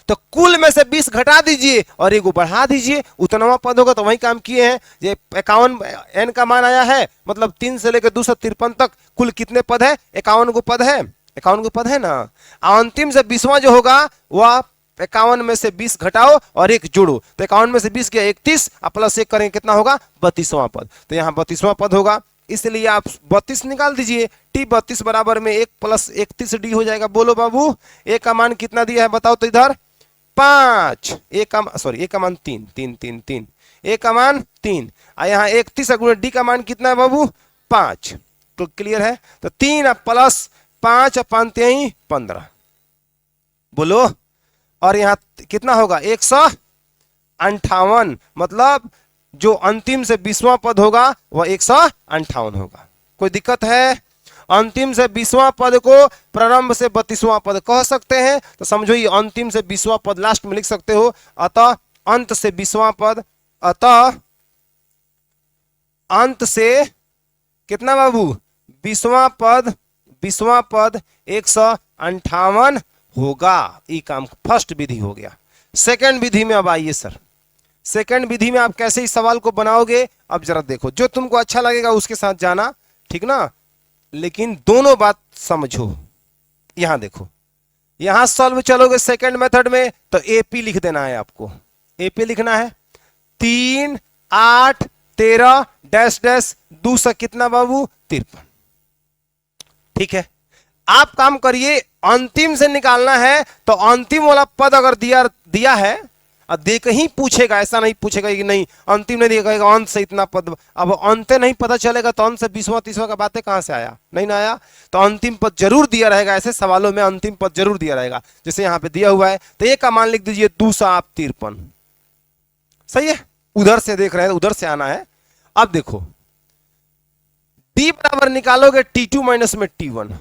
Speaker 1: तो कुल में से 20 घटा दीजिए और 1 बढ़ा दीजिए, उतनावा पद होगा। तो वही काम किए हैं। ये 51 n का मान आया है, मतलब 3 से लेकर 253 तक कुल कितने पद है? 51 गो पद है। 51 गो पद है ना। अंतिम से 20वां जो होगा वह 51 में से 20 घटाओ और 1 जोड़ो, तो 51 में से 20 गया 31 और प्लस 1 करेंगे कितना होगा? 32वां पद। तो यहाँ 32वां पद होगा, इसलिए आप 32 निकाल दीजिए। टी 32 बराबर में 1 प्लस 31 डी हो जाएगा। बोलो बाबू, ए का मान कितना दिया है बताओ तो? इधर 5, ए का मान 3 3 3 3, ए का मान 3, और यहाँ 31 गुणे डी का मान कितना है बाबू? 5। तो क्लियर है? तो 3 प्लस 5 और 5 15। बोलो, और यहाँ कितना होगा? 158, मतलब जो अंतिम से 20वां पद होगा वह 158 होगा। कोई दिक्कत है? अंतिम से 20वां पद को प्रारंभ से 32वां पद कह सकते हैं, तो समझो ये अंतिम से 20वां पद लास्ट में लिख सकते हो। अतः अंत से 20वां पद, अतः अंत से कितना बाबू? 20वां पद 158 होगा। ये काम फर्स्ट विधि हो गया। सेकंड विधि में अब आइए सर। सेकंड विधि में आप कैसे इस सवाल को बनाओगे अब जरा देखो, जो तुमको अच्छा लगेगा उसके साथ जाना, ठीक ना, लेकिन दोनों बात समझो। यहां देखो, यहां सॉल्व चलोगे सेकंड मेथड में तो एपी लिख देना है आपको। एपी लिखना है 3 8 13 डैश डैश 2 से कितना बाबू? 53। ठीक है, आप काम करिए, अंतिम से निकालना है तो अंतिम वाला पद अगर दिया है, अब देख ही पूछेगा, ऐसा नहीं पूछेगा कि नहीं अंतिम नहीं दिया, कहेगा अंत से इतना पद। अब अंत नहीं पता चलेगा तो अंत से 20वां 30वां का बातें कहां से आया? नहीं ना आया। तो अंतिम पद जरूर दिया रहेगा, ऐसे सवालों में अंतिम पद जरूर दिया रहेगा। जैसे यहां पे दिया हुआ है तो एक का मान लिख दीजिए 253। सही है, उधर से देख रहे हैं, उधर से आना है। अब देखो, डी बराबर निकालोगे T2 माइनस में T1,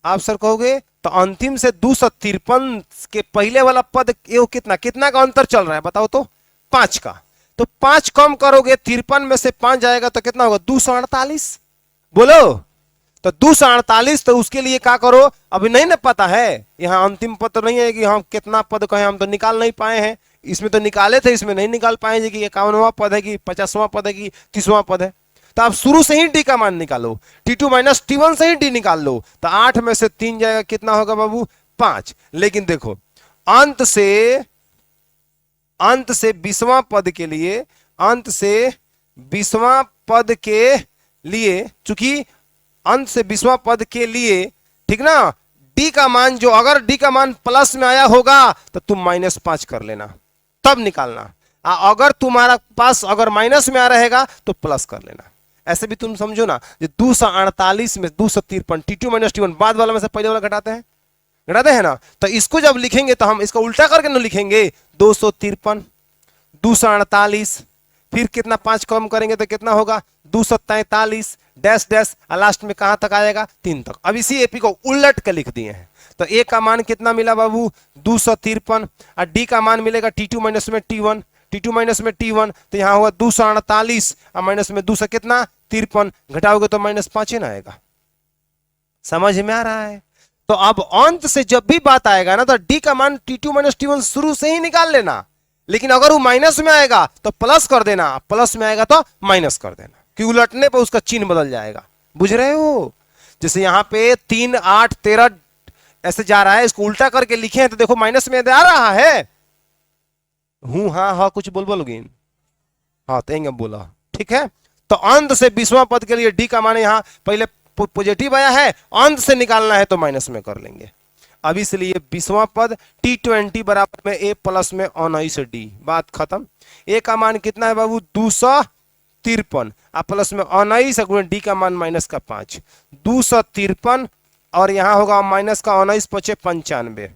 Speaker 1: आप सर कहोगे तो अंतिम से 253 के पहले वाला पद ये कितना का अंतर चल रहा है बताओ तो? 5 का। तो 5 कम करोगे, 53 में से 5 जाएगा तो कितना होगा? 248। बोलो, तो 248। तो उसके लिए क्या करो? अभी नहीं ना पता है, यहां अंतिम पद तो नहीं है कि हम कितना पद कहें, हम तो निकाल नहीं पाए हैं। इसमें तो निकाले थे, इसमें नहीं निकाल पाए कि 51वां पद है कि 50वां पद है कि 30वां पद है। तो आप शुरू से ही डी का मान निकालो, T2 माइनस T1 से ही डी निकाल लो, तो 8 में से 3 जाएगा, कितना होगा बाबू? 5। लेकिन देखो, अंत से 20वां पद के लिए, अंत से 20वां पद के लिए, चूंकि अंत से 20वां पद के लिए, ठीक ना, डी का मान जो, अगर डी का मान प्लस में आया होगा तो तुम -5 कर लेना, तब निकालना। अगर तुम्हारा पास अगर माइनस में आ रहेगा तो प्लस कर लेना। ऐसे भी तुम समझो ना, 248 में 253, T2 माइनस T1 बाद वाला में से पहले वाला घटाते हैं ना, तो इसको जब लिखेंगे तो हम इसका उल्टा करके ना लिखेंगे, 253 248, फिर कितना 5 कम करेंगे तो कितना होगा? 243 डैश डैश, लास्ट में कहां तक आएगा? 3 तक। अब इसी एपी को उलट के लिख दिए हैं। तो ए का मान कितना मिला बाबू? 253, और डी का मान मिलेगा T2 माइनस में T1, T2 माइनस में T1, तो यहां होगा 248 और माइनस में 2 से कितना? 53, घटाओगे तो -5 ही ना आएगा। समझ में आ रहा है? तो अब अंत से जब भी बात आएगा ना, तो डी का मान T2 माइनस T1 शुरू से ही निकाल लेना, लेकिन अगर वो माइनस में आएगा तो प्लस कर देना, प्लस में आएगा तो माइनस कर देना, कि उलटने पर उसका चिन्ह बदल जाएगा। बुझ रहे हो? जैसे यहां पे 3 8 13 ऐसे जा रहा है, इसको उल्टा करके लिखे हैं तो देखो माइनस में आ रहा है। हूं हाँ हाँ कुछ बोल बोलोगे। हाँ तो एंगे बोला। ठीक है, तो अंत से 20वां पद के लिए डी का मान यहां पहले पॉजिटिव आया है, अंत से निकालना है तो माइनस में कर लेंगे। अब इसलिए 20वां पद T20 बराबर में ए प्लस में 19D, बात खत्म। ए का मान कितना है बाबू 253, आप प्लस में 19 गुणे डी का मान माइनस का 5, 253 और यहां होगा माइनस का 19 पचे 95,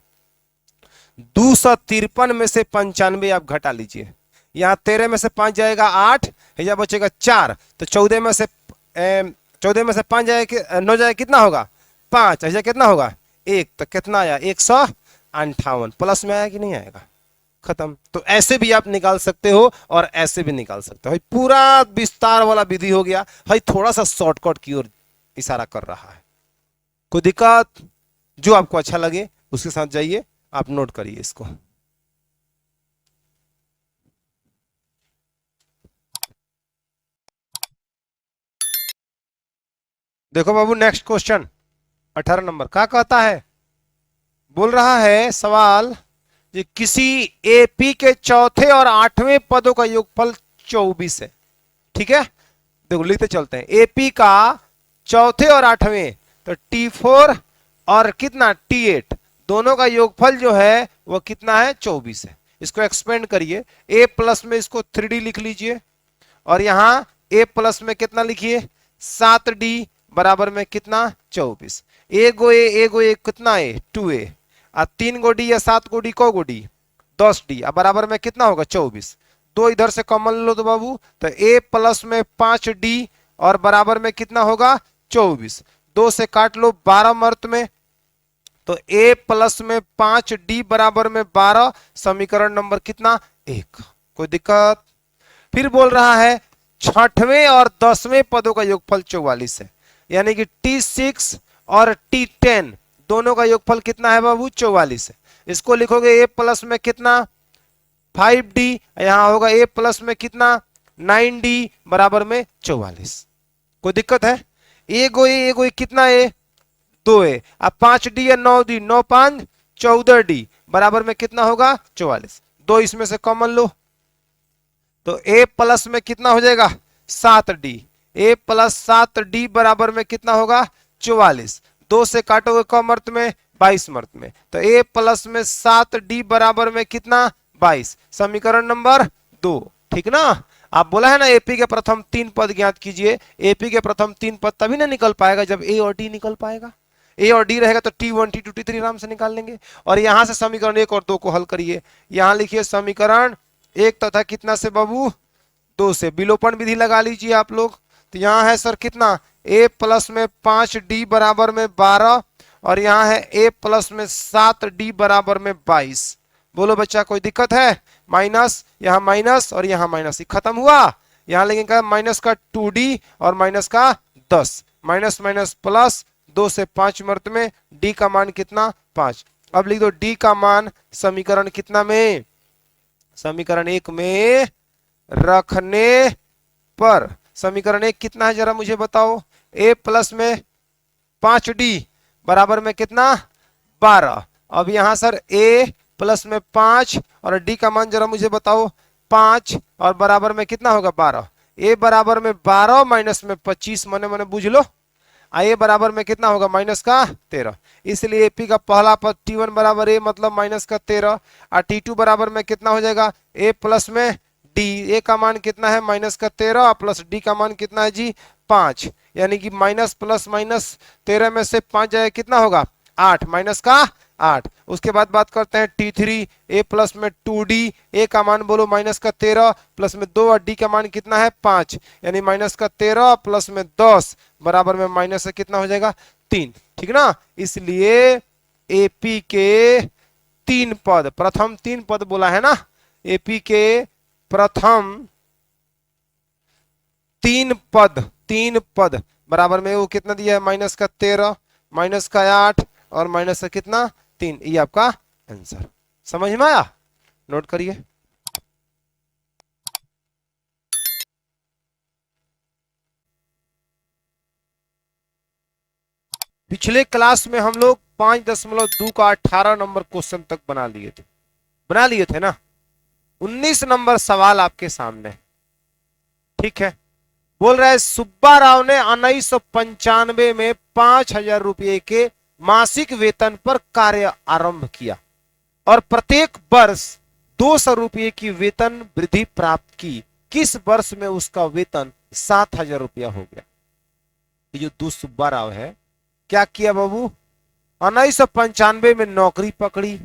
Speaker 1: 253 में से 95 आप घटा लीजिए, यहाँ 13 में से 5 जाएगा 8, या बचेगा 4, तो 14 में से 5 जाएगा 9 जाएगा कितना होगा 5, ऐसा कितना होगा 1, तो कितना आया 158, प्लस में आया कि नहीं आएगा, खत्म। तो ऐसे भी आप निकाल सकते हो और ऐसे भी निकाल सकते हो। पूरा विस्तार वाला विधि हो गया भाई, थोड़ा सा शॉर्टकट की ओर इशारा कर रहा है। कोई दिक्कत, जो आपको अच्छा लगे उसके साथ जाइए, आप नोट करिए इसको। देखो बाबू नेक्स्ट क्वेश्चन 18 नंबर क्या कहता है, बोल रहा है सवाल कि किसी एपी के चौथे और 8वें पदों का योगफल 24 है। ठीक है, देखो लिखते चलते हैं, एपी का चौथे और 8वें, तो T4 और कितना T8 दोनों का योगफल जो है वो कितना है 24 है। इसको एक्सपेंड करिए, ए प्लस में इसको 3D लिख लीजिए, और यहां ए प्लस में कितना लिखिए 7D बराबर में कितना 24, ए गो ए कितना ए 2A, 3 गो डी या 7 गो डी को गो डी 10D, अब बराबर में कितना होगा 24, दो इधर से कॉमन लो तो बाबू, तो ए प्लस में 5D और बराबर में कितना होगा 24, 2 से काट लो 12 मर्त में, तो ए प्लस में 5D बराबर में 12, समीकरण नंबर कितना 1। कोई दिक्कत, फिर बोल रहा है छठवें और 10वें पदों का योगफल 44 है, यानी कि T6 और T10 दोनों का योगफल कितना है बाबू 44 है। इसको लिखोगे ए प्लस में कितना 5D, यहां होगा ए प्लस में कितना 9D बराबर में 44। कोई दिक्कत है, ए गो ए कितना ए 2A, अब 5D या 9D, 9 5 14D बराबर में कितना होगा 44, दो इसमें से कॉमन लो, तो ए प्लस में कितना हो जाएगा 7D, ए प्लस 7D बराबर में कितना होगा 44, दो से काटोगे कम अर्थ में 22 मर्त में, तो ए प्लस में 7D बराबर में कितना 22, समीकरण नंबर 2। ठीक ना, आप बोला है ना एपी के प्रथम 3 पद ज्ञात कीजिए, एपी के प्रथम 3 पद तभी ना निकल पाएगा जब ए और डी निकल पाएगा, ए और डी रहेगा तो T1 T2 T3 आराम से निकाल लेंगे। और यहां से समीकरण 1 और 2 को हल करिए, यहां लिखिए समीकरण 1 तथा कितना से बाबू 2 से, विलोपन विधि लगा लीजिए आप लोग, तो यहां है सर कितना ए प्लस में 5D बराबर में 12, और यहां है ए प्लस में 7D बराबर में 22। बोलो बच्चा कोई दिक्कत है, माइनस यहाँ माइनस और यहाँ माइनस, खत्म हुआ, यहां लेंगे माइनस का 2D और माइनस का 10, माइनस माइनस प्लस, 2 से 5 मर्त में D का मान कितना 5। अब लिख दो D का मान समीकरण कितना में, समीकरण 1 में रखने पर, समीकरण 1 कितना है जरा मुझे बताओ, ए प्लस में 5D बराबर में कितना 12, अब यहां सर ए प्लस में 5 और डी का मान जरा मुझे बताओ 5 और बराबर में कितना होगा 12, ए बराबर में 12 माइनस में 25, मने मने बुझ लो, ए बराबर में कितना होगा माइनस का 13, इसलिए एपी का पहला पद T1 बराबर ए मतलब माइनस का 13, और T2 बराबर में कितना हो जाएगा ए प्लस में डी, ए का मान कितना है माइनस का 13 प्लस डी का मान कितना है जी 5, यानी कि माइनस प्लस माइनस 13 में से 5 जाए कितना होगा 8, माइनस का 8। उसके बाद बात करते हैं T3, ए प्लस में 2D, ए का मान बोलो माइनस का 13 प्लस में 2 और डी का मान कितना है 5, यानी माइनस का 13 प्लस में 10 बराबर में माइनस से कितना हो जाएगा 3। ठीक ना, इसलिए एपी के 3 पद, प्रथम 3 पद बोला है ना, एपी के प्रथम 3 पद बराबर में वो कितना दिया है माइनस का 13, माइनस का 8 और माइनस का कितना 3, ये आपका आंसर। समझ में आया, नोट करिए। पिछले क्लास में हम लोग 5.2 का 18 नंबर क्वेश्चन तक बना लिए थे ना। 19 नंबर सवाल आपके सामने, ठीक है। बोल रहा है सुब्बा राव ने 1995 में 5,000 रुपये के मासिक वेतन पर कार्य आरंभ किया और प्रत्येक वर्ष 200 रुपये की वेतन वृद्धि प्राप्त की। किस वर्ष में उसका वेतन 7,000 रुपया हो गया? ये जो दो सुब्बा राव है, क्या किया बाबू? 1995 में नौकरी पकड़ी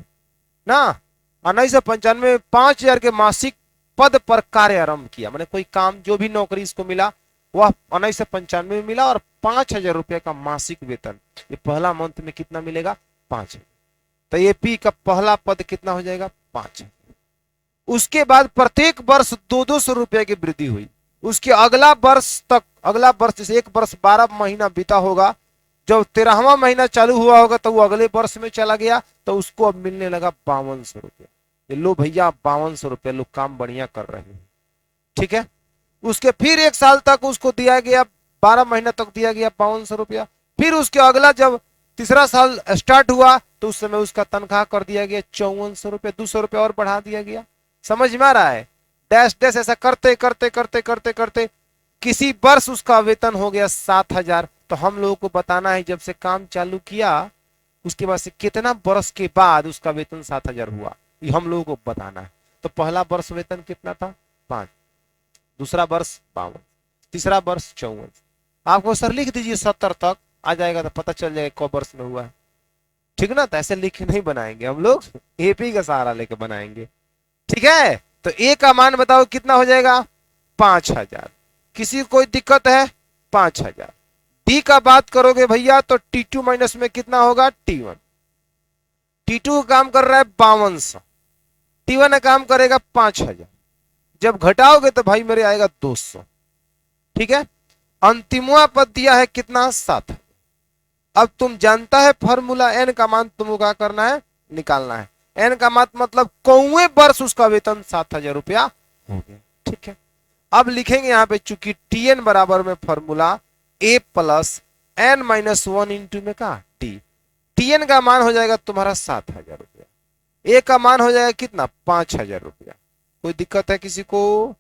Speaker 1: ना, 1995 में 5,000 के मासिक पद पर कार्य आरंभ किया। मैंने कोई काम, जो भी नौकरी इसको मिला वह 1995 में मिला और 5,000 रुपये का मासिक वेतन। ये पहला मंथ में कितना मिलेगा? 5,000। तो ये पी का पहला पद कितना हो जाएगा? 5,000। उसके बाद प्रत्येक वर्ष 200 रुपये की वृद्धि हुई। उसके अगला वर्ष जैसे एक वर्ष 12 महीना बीता होगा, जब 13वां महीना चालू हुआ होगा तो वो अगले वर्ष में चला गया, तो उसको अब मिलने लगा 5200 रुपया। ये लो भैया 5200 रुपया, लोग काम बढ़िया कर रहे हैं, ठीक है। उसके फिर एक साल तक उसको दिया गया, 12 महीना तक दिया गया 5200 रुपया। फिर उसके अगला जब तीसरा साल स्टार्ट हुआ तो उस समय उसका तनख्वाह कर दिया गया 5400 रुपया, 200 रुपया और बढ़ा दिया गया। समझ में आ रहा है? डैश डैश ऐसा करते करते करते करते करते किसी वर्ष उसका वेतन हो गया 7,000। तो हम लोगों को बताना है जब से काम चालू किया उसके बाद से कितना वर्ष के बाद उसका वेतन 7,000 हुआ, ये हम लोगों को बताना है। तो पहला वर्ष वेतन कितना था? 5, दूसरा वर्ष 52, तीसरा वर्ष 54। आपको सर लिख दीजिए 70 तक आ जाएगा तो पता चल जाएगा कौन वर्ष में हुआ है, ठीक ना। तो ऐसे लिख नहीं बनाएंगे हम लोग, एपी का सहारा लेके बनाएंगे, ठीक है। तो ए का मान बताओ कितना हो जाएगा? 5,000। किसी को कोई दिक्कत है? 5,000। डी का बात करोगे भैया तो T2 माइनस में कितना होगा? T1। T2 काम कर रहा है 5200, T1 काम करेगा 5,000। जब घटाओगे तो भाई मेरे आएगा 200, ठीक है। अंतिमवा पद दिया है कितना? 7। अब तुम जानता है फॉर्मूला, एन का मान तुमको क्या करना है? निकालना है। एन का मान मतलब कौवे वर्ष उसका वेतन 7,000 रुपया हो गया, ठीक है। अब लिखेंगे यहां पे, चूंकि टीएन बराबर में फॉर्मूला ए प्लस एन माइनस 1 इंटू में का टी। टीएन का मान हो जाएगा तुम्हारा 7,000 रुपया, ए का मान हो जाएगा कितना? 5,000 रुपया। कोई दिक्कत है किसी को?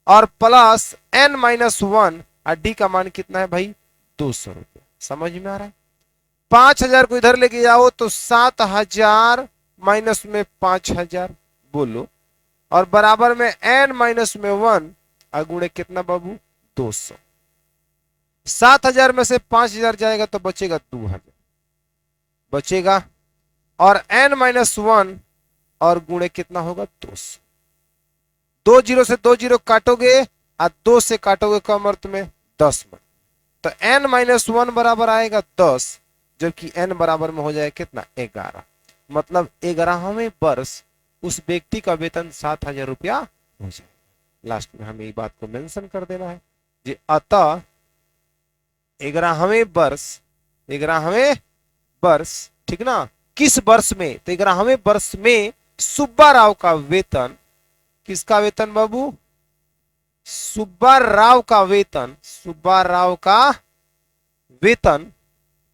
Speaker 1: और प्लस एन माइनस 1 और डी का मान कितना है भाई? 200 रुपया। समझ में आ रहा है? 5,000 को इधर लेके जाओ तो 7,000 माइनस में 5,000 बोलो, और बराबर में एन माइनस में 1 और गुणे कितना बाबू? 200। 7,000 में से 5,000 जाएगा तो बचेगा 2,000 बचेगा, और एन माइनस 1 और गुणे कितना होगा? 200। 2 जीरो से 2 जीरो काटोगे और 2 से काटोगे कम अर्थ में 10 में, तो एन माइनस 1 बराबर आएगा 10, जबकि एन बराबर में हो जाएगा कितना? 11। मतलब 11वें वर्ष उस व्यक्ति का वेतन 7,000 रुपया हो जाएगा। लास्ट में हमें ये बात को मेंशन कर देना है जी। अतः 11वें वर्ष, ठीक ना। किस वर्ष में? तो 11वें वर्ष में सुब्बा राव का वेतन, किसका वेतन बाबू? सुब्बा राव का वेतन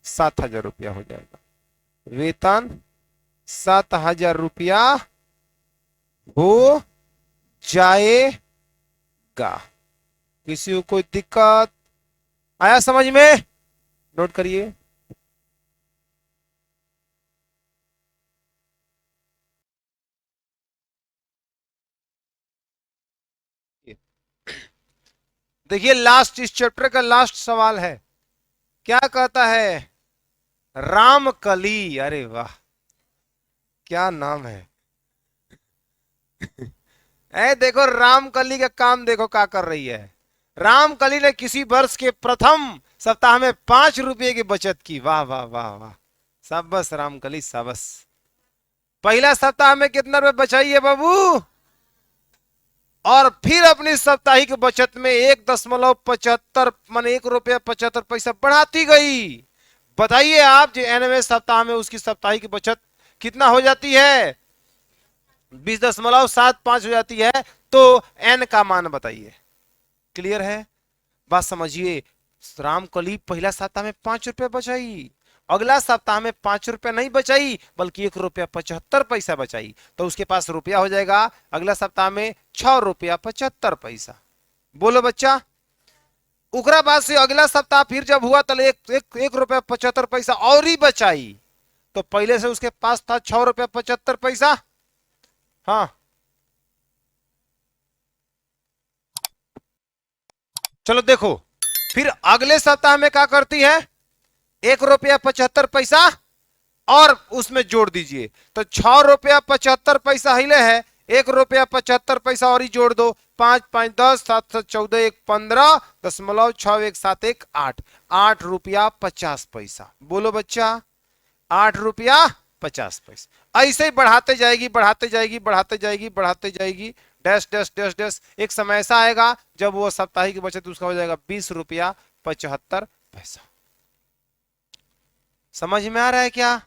Speaker 1: 7,000 रुपया हो जाएगा। वेतन 7,000 रुपया हो जाएगा। किसी को कोई दिक्कत आया समझ में? नोट करिए। देखिए लास्ट, इस चैप्टर का लास्ट सवाल है। क्या कहता है? रामकली। अरे वाह क्या नाम है। ऐ देखो रामकली का काम देखो क्या कर रही है। रामकली ने किसी वर्ष के प्रथम सप्ताह में 5 रुपये की बचत की। वाह वाह वाह वाह, शाबाश रामकली शाबाश। पहला सप्ताह में कितना रुपए बचाई है बाबू? और फिर अपनी साप्ताहिक बचत में 1.75 माने 1 रुपया 75 पैसा बढ़ाती गई। बताइए आप, जो 90वें सप्ताह में उसकी साप्ताहिक बचत कितना हो जाती है? 20.75 हो जाती है। तो एन का मान बताइए। क्लियर है? बात समझिए। रामकली पहला सप्ताह में 5 रुपए बचाई अगला सप्ताह में 5 रुपया नहीं बचाई बल्कि 1 रुपया 75 पैसा बचाई, तो उसके पास रुपया हो जाएगा अगला सप्ताह में 6 रुपया 75 पैसा। बोलो बच्चा। उकरा बाद से अगला सप्ताह फिर जब हुआ तो 1 रुपया 75 पैसा और ही बचाई, तो पहले से उसके पास था 6 रुपया 75 पैसा। हाँ चलो देखो, फिर अगले सप्ताह में क्या करती है, 1 रुपया 75 पैसा और उसमें जोड़ दीजिए, तो 6 रुपया 75 पैसा हिले है, 1 रुपया 75 पैसा और ही जोड़ दो, 5 5 10 7 7 14 1 15.6 1 7 1 8, 8 रुपया 50 पैसा। बोलो बच्चा, 8 रुपया 50 पैसा। ऐसे ही बढ़ाते जाएगी बढ़ाते जाएगी बढ़ाते जाएगी बढ़ाते जाएगी, डैश डैश डैश डैश। एक समय ऐसा आएगा जब वो साप्ताहिक बचत उसका हो जाएगा 20 रुपया 75 पैसा। समझ में आ रहा है क्या?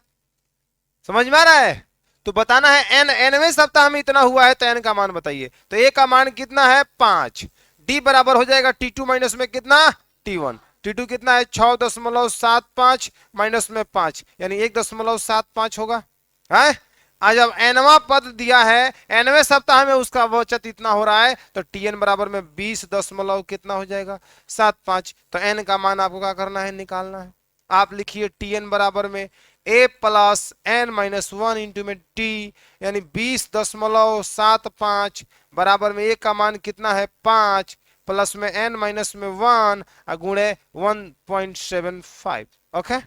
Speaker 1: समझ में आ रहा है? तो बताना है एनवें सप्ताह में इतना हुआ है, तो एन का मान बताइए। तो ए का मान कितना है 5, डी बराबर हो जाएगा T2 माइनस में कितना T1, T2 कितना है 6.75 माइनस में 5 यानी 1.75 होगा है। आज अब एनवा पद दिया है, एनवे सप्ताह में उसका बचत इतना हो रहा है, तो टीएन बराबर में 20 दशमलव कितना हो जाएगा 75। तो एन का मान आपको क्या करना है, निकालना है। आप लिखिए टीएन बराबर में a plus n minus 1 into में टी यानी 20.75 बराबर में ए का मान कितना है 5 प्लस में एन माइनस में 1 गुणे 1.75। ओके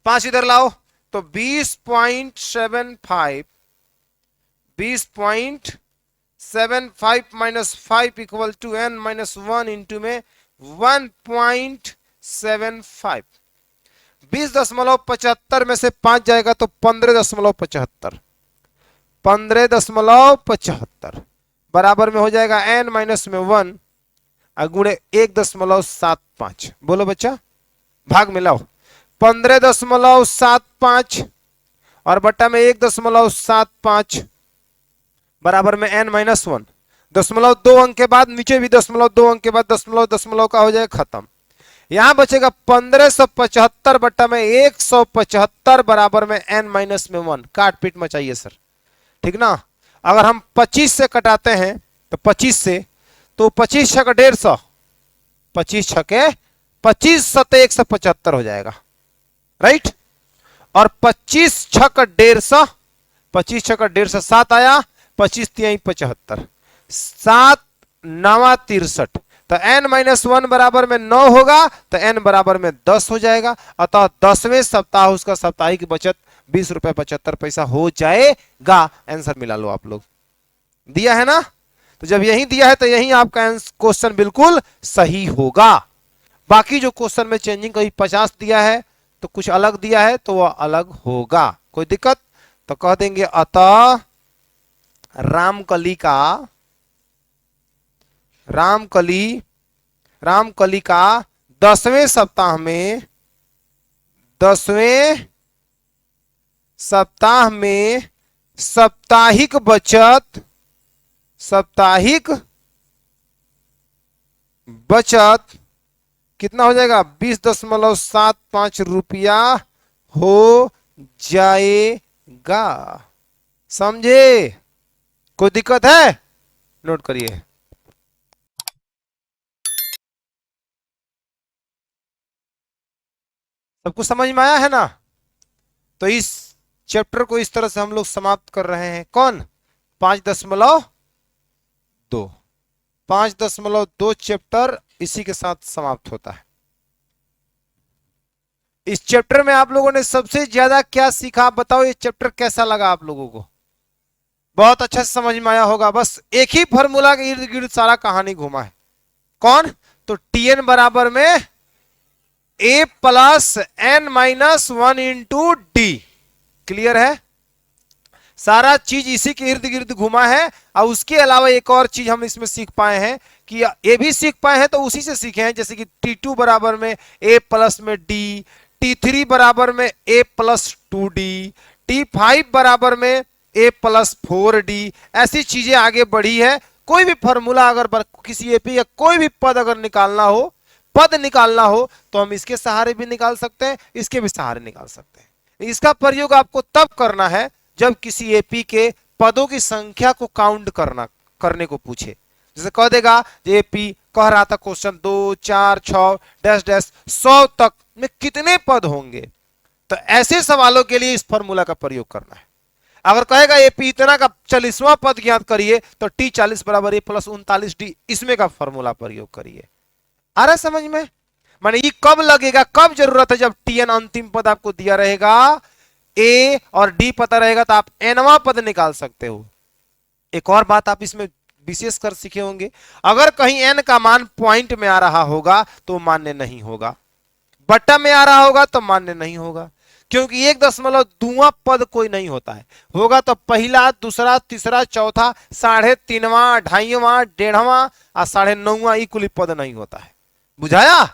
Speaker 1: 5 इधर लाओ, तो 20.75 minus 5 equal to N minus 1 into में 1.75। 20.75 में से 5 जाएगा तो 15.75, 15.75 बराबर में हो जाएगा एन माइनस में 1 गुणे 1.75। बोलो बच्चा, भाग मिलाओ, 15.75 और बट्टा में 1.75 बराबर में n माइनस 1। 0.2 अंक के बाद नीचे भी 0.2 अंक के बाद दशमलव का हो जाएगा खत्म। यहां बचेगा 1575 बट्टा में 175 बराबर में n माइनस में 1। काट पीट मचाइए सर, ठीक ना। अगर हम 25 से कटाते हैं तो 25 से, तो 25 छक 150, 25 छके 25 सते 175 हो जाएगा, राइट। और 25 छक 150, 25 छक 150 7 आया, 25 तिहाई 75, 7 9 63, तो n माइनस 1 बराबर में 9 होगा, तो n बराबर में 10 हो जाएगा। अतः 10वें सप्ताह उसका साप्ताहिक बचत 20 रुपया 75 पैसा हो जाएगा। आंसर मिला लो आप लोग, दिया है ना। तो जब यही दिया है तो यही आपका क्वेश्चन बिल्कुल सही होगा। बाकी जो क्वेश्चन में चेंजिंग कहीं 50 दिया है तो कुछ अलग दिया है तो वह अलग होगा, कोई दिक्कत। तो कह देंगे अतः रामकली का 10वें सप्ताह में साप्ताहिक बचत कितना हो जाएगा 20.75 रुपया हो जाएगा। समझे? कोई दिक्कत है? नोट करिए। सबको समझ में आया है ना। तो इस चैप्टर को इस तरह से हम लोग समाप्त कर रहे हैं। कौन? 5.2 5.2 चैप्टर इसी के साथ समाप्त होता है। इस चैप्टर में आप लोगों ने सबसे ज्यादा क्या सीखा बताओ? ये चैप्टर कैसा लगा आप लोगों को? बहुत अच्छा से समझ में आया होगा। बस एक ही फॉर्मूला के इर्द गिर्द सारा कहानी घुमा है। कौन? तो टीएन बराबर में a plus n minus 1 into d. Clear है? सारा चीज इसी के इर्द गिर्द घुमा है। और उसके अलावा एक और चीज हम इसमें सीख पाए हैं कि ये भी सीख पाए हैं तो उसी से सीखे हैं, जैसे कि T2 बराबर में ए प्लस में डी, T3 बराबर में ए प्लस 2D, T5 बराबर में ए प्लस 4D। ऐसी चीजें आगे बढ़ी है। कोई भी फॉर्मूला अगर किसी एपी या कोई भी पद अगर निकालना हो पद निकालना हो तो हम इसके सहारे भी निकाल सकते हैं, इसके भी सहारे निकाल सकते हैं। इसका प्रयोग आपको तब करना है जब किसी एपी के पदों की संख्या को काउंट करने को पूछे। जैसे कह देगा एपी कह रहा था क्वेश्चन 2 4 6 डैश डैश 100 तक में कितने पद होंगे, तो ऐसे सवालों के लिए इस फॉर्मूला का प्रयोग करना है। अगर कहेगा एपी इतना का 40वां पद ज्ञात करिए तो टी 40 बराबर ए प्लस 39 डी, इसमें का फॉर्मूला प्रयोग करिए। आ रहा है समझ में? माने ये कब लगेगा, कब जरूरत है, जब टी एन अंतिम पद आपको दिया रहेगा, ए और डी पता रहेगा तो आप एनवा पद निकाल सकते हो। एक और बात आप इसमें विशेष कर सीखे होंगे, अगर कहीं एन का मान पॉइंट में आ रहा होगा तो मान्य नहीं होगा, बट्टा में आ रहा होगा तो मान्य नहीं होगा, क्योंकि 1.2वां पद कोई नहीं होता है। होगा तो पहला, दूसरा, तीसरा, चौथा, 3.5वां, 2.5वां, 1.5वां और 9.5वां इकुली पद नहीं होता है। बुझाया?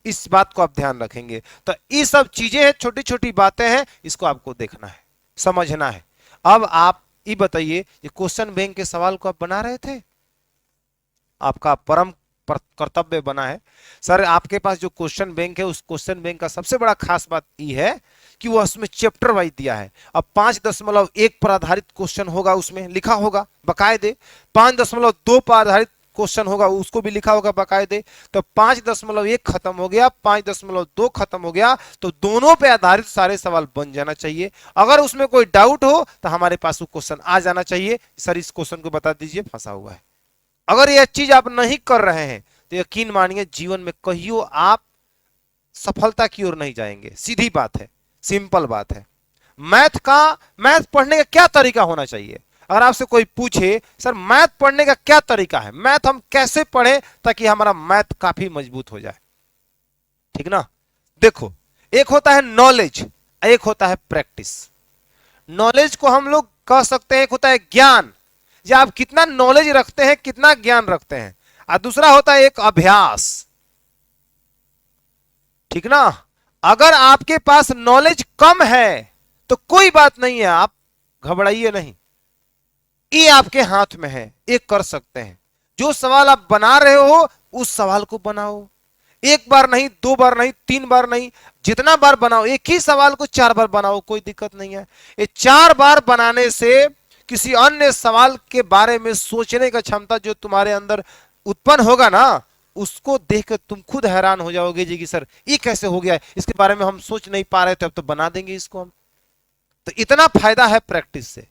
Speaker 1: इस बात को आप ध्यान रखेंगे। तो ये सब चीजें हैं, छोटी छोटी बातें हैं, इसको आपको देखना है, समझना है। अब आप ये बताइए, ये क्वेश्चन बैंक के सवाल को आप बना रहे थे, आपका परम कर्तव्य बना है। सर आपके पास जो क्वेश्चन बैंक है, उस क्वेश्चन बैंक का सबसे बड़ा खास बात यह है कि वो उसमें चैप्टर वाइज दिया है। अब 5.1 पर आधारित क्वेश्चन होगा, उसमें लिखा होगा बकायदे, 5.2 पर आधारित क्वेश्चन होगा, उसको भी लिखा होगा बकायदे। तो 5.1 खत्म हो गया, 5.2 खत्म हो गया, तो दोनों पे आधारित सारे सवाल बन जाना चाहिए। अगर उसमें कोई डाउट हो तो हमारे पास वो क्वेश्चन आ जाना चाहिए, सर इस क्वेश्चन को बता दीजिए, फंसा हुआ है। अगर यह चीज आप नहीं कर रहे हैं तो यकीन मानिए जीवन में कहियो आप सफलता की ओर नहीं जाएंगे। सीधी बात है, सिंपल बात है। मैथ पढ़ने का क्या तरीका होना चाहिए? अगर आपसे कोई पूछे सर मैथ पढ़ने का क्या तरीका है, मैथ हम कैसे पढ़ें ताकि हमारा मैथ काफी मजबूत हो जाए, ठीक ना? देखो, एक होता है नॉलेज, एक होता है प्रैक्टिस। नॉलेज को हम लोग कह सकते हैं, एक होता है ज्ञान, या आप कितना नॉलेज रखते हैं, कितना ज्ञान रखते हैं, और दूसरा होता है एक अभ्यास, ठीक ना? अगर आपके पास नॉलेज कम है तो कोई बात नहीं है, आप घबराइए नहीं, ये आपके हाथ में है, एक कर सकते हैं। जो सवाल आप बना रहे हो उस सवाल को बनाओ, एक बार नहीं, 2 बार नहीं, 3 बार नहीं, जितना बार बनाओ। एक ही सवाल को 4 बार बनाओ, कोई दिक्कत नहीं है। ये 4 बार बनाने से किसी अन्य सवाल के बारे में सोचने का क्षमता जो तुम्हारे अंदर उत्पन्न होगा ना, उसको देखकर तुम खुद हैरान हो जाओगे जी कि सर ये कैसे हो गया, इसके बारे में हम सोच नहीं पा रहे थे, अब तो बना देंगे इसको हम। तो इतना फायदा है प्रैक्टिस से।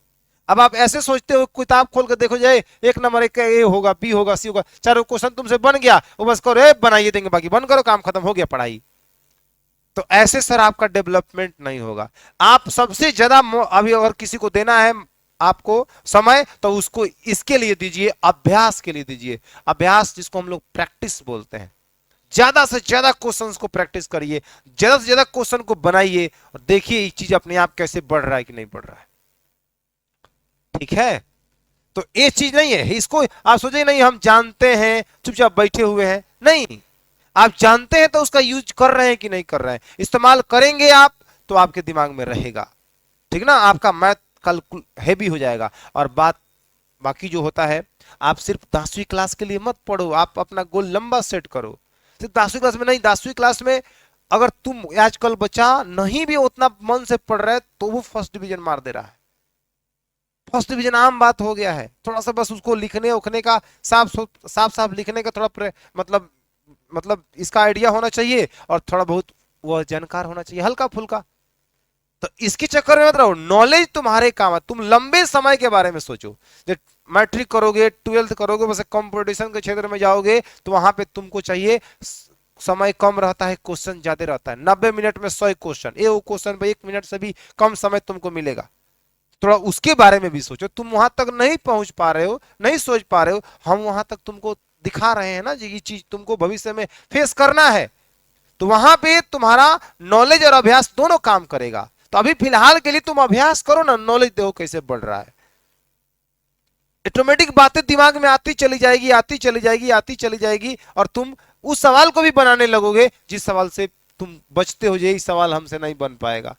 Speaker 1: अब आप ऐसे सोचते हो, किताब खोल कर देखो जाए, 1 नंबर एक ए होगा, बी होगा, सी होगा, चारों क्वेश्चन तुमसे बन गया, वो बस करो बनाइए देंगे, बाकी बंद करो, काम खत्म हो गया पढ़ाई। तो ऐसे सर आपका डेवलपमेंट नहीं होगा। आप सबसे ज्यादा अभी अगर किसी को देना है आपको समय, तो उसको इसके लिए दीजिए, अभ्यास के लिए दीजिए। अभ्यास जिसको हम लोग प्रैक्टिस बोलते हैं। ज्यादा से ज्यादा क्वेश्चंस को प्रैक्टिस करिए, ज्यादा से ज्यादा क्वेश्चन को बनाइए और देखिए ये चीज अपने आप कैसे बढ़ रहा है कि नहीं बढ़ रहा है, ठीक है? तो ये चीज नहीं है, इसको आप सोचे नहीं हम जानते हैं चुपचाप बैठे हुए हैं, नहीं, आप जानते हैं तो उसका यूज कर रहे हैं कि नहीं कर रहे हैं, इस्तेमाल करेंगे आप तो आपके दिमाग में रहेगा, ठीक ना? आपका मैथ कल हैवी हो जाएगा। और बात बाकी जो होता है, आप सिर्फ 10वीं क्लास के लिए मत पढ़ो, आप अपना गोल लंबा सेट करो। सिर्फ 10वीं क्लास में नहीं, 10वीं क्लास में अगर तुम आजकल बच्चा नहीं भी उतना मन से पढ़ रहा है तो वो फर्स्ट डिवीजन मार दे रहा है। फर्स्ट डिवीजन आम बात हो गया है, थोड़ा सा बस उसको लिखने उखने का, साफ साफ लिखने का थोड़ा मतलब इसका आइडिया होना चाहिए, और थोड़ा बहुत वह जानकार होना चाहिए, हल्का फुल्का। तो इसके चक्कर में मत रहो, नॉलेज तुम्हारे काम है। तुम लंबे समय के बारे में सोचो, जब मैट्रिक करोगे, 12th करोगे, बस कंपटीशन के क्षेत्र में जाओगे तो वहां पे तुमको चाहिए, समय कम रहता है, क्वेश्चन ज्यादा रहता है, 90 मिनट में 100 क्वेश्चन, ये क्वेश्चन 1 मिनट से भी कम समय तुमको मिलेगा। थोड़ा उसके बारे में भी सोचो। तुम वहां तक नहीं पहुंच पा रहे हो, नहीं सोच पा रहे हो, हम वहां तक तुमको दिखा रहे हैं ना, ये चीज तुमको भविष्य में फेस करना है, तो वहां पे तुम्हारा नॉलेज और अभ्यास दोनों काम करेगा। तो अभी फिलहाल के लिए तुम अभ्यास करो ना, नॉलेज देखो कैसे बढ़ रहा है। ऑटोमेटिक बातें दिमाग में आती चली जाएगी, आती चली जाएगी, आती चली जाएगी, और तुम उस सवाल को भी बनाने लगोगे जिस सवाल से तुम बचते हो, यही सवाल हमसे नहीं बन पाएगा।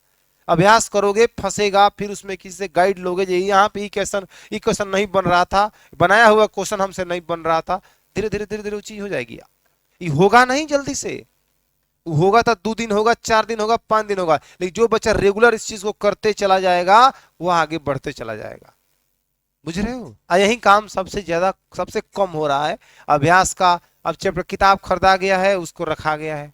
Speaker 1: अभ्यास करोगे, फंसेगा, फिर उसमें किसी से गाइड लोगे, यहाँ पे ये क्वेश्चन नहीं बन रहा था, बनाया हुआ क्वेश्चन हमसे नहीं बन रहा था, धीरे धीरे धीरे धीरे चीज हो जाएगी। ये होगा नहीं जल्दी से, होगा तो 2 दिन होगा, 4 दिन होगा, 5 दिन होगा, लेकिन जो बच्चा रेगुलर इस चीज को करते चला जाएगा वो आगे बढ़ते चला जाएगा। बुझ रहे हो? यही काम सबसे ज्यादा सबसे कम हो रहा है अभ्यास का। अब चैप्टर किताब खरीदा गया है, उसको रखा गया है,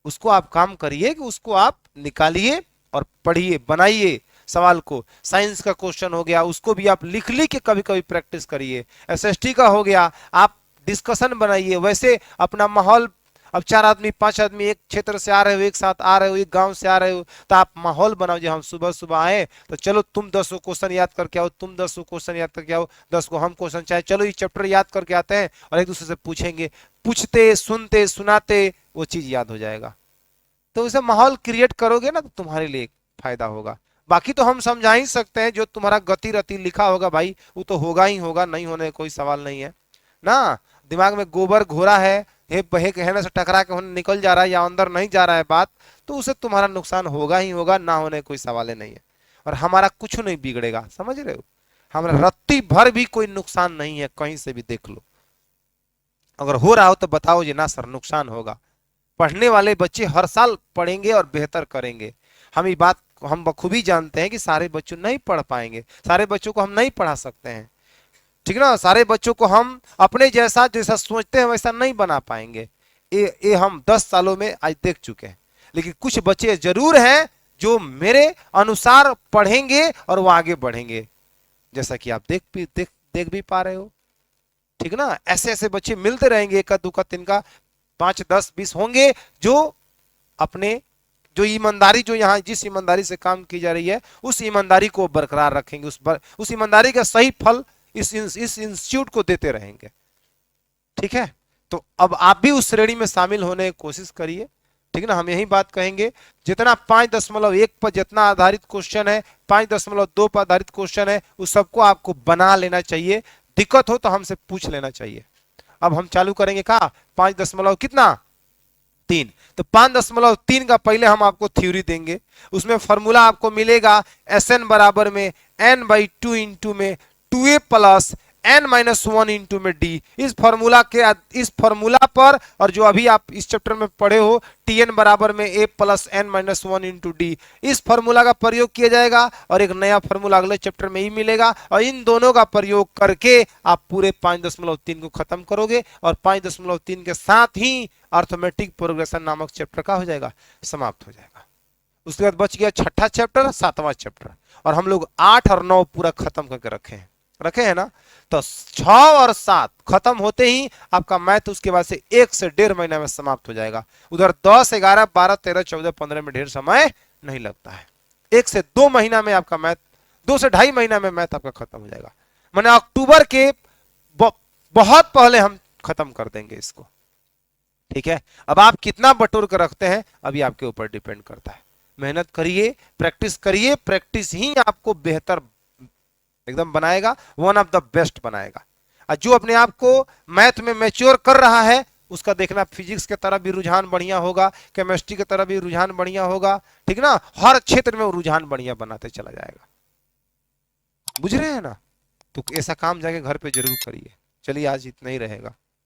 Speaker 1: उसको आप काम करिए कि उसको आप निकालिए और पढ़िए, बनाइए सवाल को। साइंस का क्वेश्चन हो गया, उसको भी आप लिख लिख के कभी कभी प्रैक्टिस करिए। एसएसटी का हो गया, आप डिस्कशन बनाइए। वैसे अपना माहौल, अब 4 आदमी 5 आदमी एक क्षेत्र से आ रहे हो, एक साथ आ रहे हो, एक गांव से आ रहे हो, तो आप माहौल बनाओ। जो हम सुबह सुबह आए तो चलो तुम 10 क्वेश्चन याद करके आओ, तुम 10 क्वेश्चन याद करके आओ, 10 को हम क्वेश्चन चाहे चलो ये चैप्टर याद करके आते हैं और एक दूसरे से पूछेंगे। पूछते सुनते सुनाते वो चीज याद हो जाएगा। तो इसे माहौल क्रिएट करोगे ना तो तुम्हारे लिए फायदा होगा। बाकी तो हम समझा ही सकते हैं, जो तुम्हारा गति रति लिखा होगा भाई वो तो होगा ही होगा, नहीं होने का कोई सवाल नहीं है ना। दिमाग में गोबर घोरा है, हे बहे कहने से टकरा के निकल जा रहा है या अंदर नहीं जा रहा है बात, तो उसे तुम्हारा नुकसान होगा ही होगा, ना होने कोई सवाल नहीं है। और हमारा कुछ नहीं बिगड़ेगा, समझ रहे हो? हमारा रत्ती भर भी कोई नुकसान नहीं है, कहीं से भी देख लो। अगर हो रहा हो तो बताओ जी ना सर नुकसान होगा। पढ़ने वाले बच्चे हर साल पढ़ेंगे और बेहतर करेंगे। हम ये बात हम बखूबी जानते हैं कि सारे बच्चों नहीं पढ़ पाएंगे, सारे बच्चों को हम नहीं पढ़ा सकते हैं, ठीक ना। सारे बच्चों को हम अपने जैसा जैसा सोचते हैं वैसा नहीं बना पाएंगे, ये हम 10 सालों में आज देख चुके हैं। लेकिन कुछ बच्चे जरूर हैं जो मेरे अनुसार पढ़ेंगे और वो आगे बढ़ेंगे, जैसा कि आप देख भी पा रहे हो, ठीक ना। ऐसे ऐसे बच्चे मिलते रहेंगे, एक दो का 3 का 5 10 20 होंगे जो अपने जो ईमानदारी, जो यहाँ जिस ईमानदारी से काम की जा रही है उस ईमानदारी को बरकरार रखेंगे, उस ईमानदारी का सही फल इस इंस्टीट्यूट को देते रहेंगे, ठीक है। तो अब आप भी उस श्रेणी में शामिल होने की कोशिश करिए, ठीक ना। हम यही बात कहेंगे, जितना 5.1 पर जितना आधारित क्वेश्चन है, 5.2 पर आधारित क्वेश्चन है, उस सबको आपको बना लेना चाहिए। दिक्कत हो तो हमसे पूछ लेना चाहिए। अब हम चालू करेंगे का 5 कितना 3, तो 5.3 का पहले हम आपको थ्योरी देंगे। उसमें फॉर्मूला आपको मिलेगा Sn बराबर में n/2 इंटू में 2a प्लस n-1 इंटू में d। इस फॉर्मूला पर, और जो अभी आप इस चैप्टर में पढ़े हो Tn बराबर में a plus n-1 into D, इस फॉर्मूला का प्रयोग किया जाएगा और एक नया फॉर्मूला अगले चैप्टर में ही मिलेगा, और इन दोनों का प्रयोग करके आप पूरे 5.3 को खत्म करोगे और 5.3 के साथ ही अर्थमेटिक प्रोग्रेशन नामक चैप्टर का हो जाएगा, समाप्त हो जाएगा। उसके बाद बच गया छठा चैप्टर, 7वां चैप्टर, और हम लोग 8 और 9 पूरा खत्म करके रखे हैं ना। तो 6 और 7 खत्म होते ही आपका मैथ उसके बाद से 1 से 1.5 महीना में समाप्त हो जाएगा। उधर 10 11 12 13 14 15 में ढेर समय नहीं लगता है। 1 से 2 महीना में आपका मैथ, 2 से 2.5 महीना में मैथ आपका खत्म हो जाएगा। मैंने अक्टूबर के बहुत पहले हम खत्म कर देंगे इसको, ठीक है। अब आप कितना बटोर कर रखते हैं अभी आपके ऊपर डिपेंड करता है। मेहनत करिए, प्रैक्टिस करिए, प्रैक्टिस ही आपको बेहतर एकदम बनाएगा, वन ऑफ द बेस्ट बनाएगा। और जो अपने आप को मैथ में मैच्योर कर रहा है उसका देखना फिजिक्स के तरफ भी रुझान बढ़िया होगा, केमिस्ट्री की तरफ भी रुझान बढ़िया होगा, ठीक ना। हर क्षेत्र में वो रुझान बढ़िया बनाते चला जाएगा, बुझ रहे हैं ना। तो ऐसा काम जाके घर पे जरूर करिए। चलिए आज इतना ही रहेगा।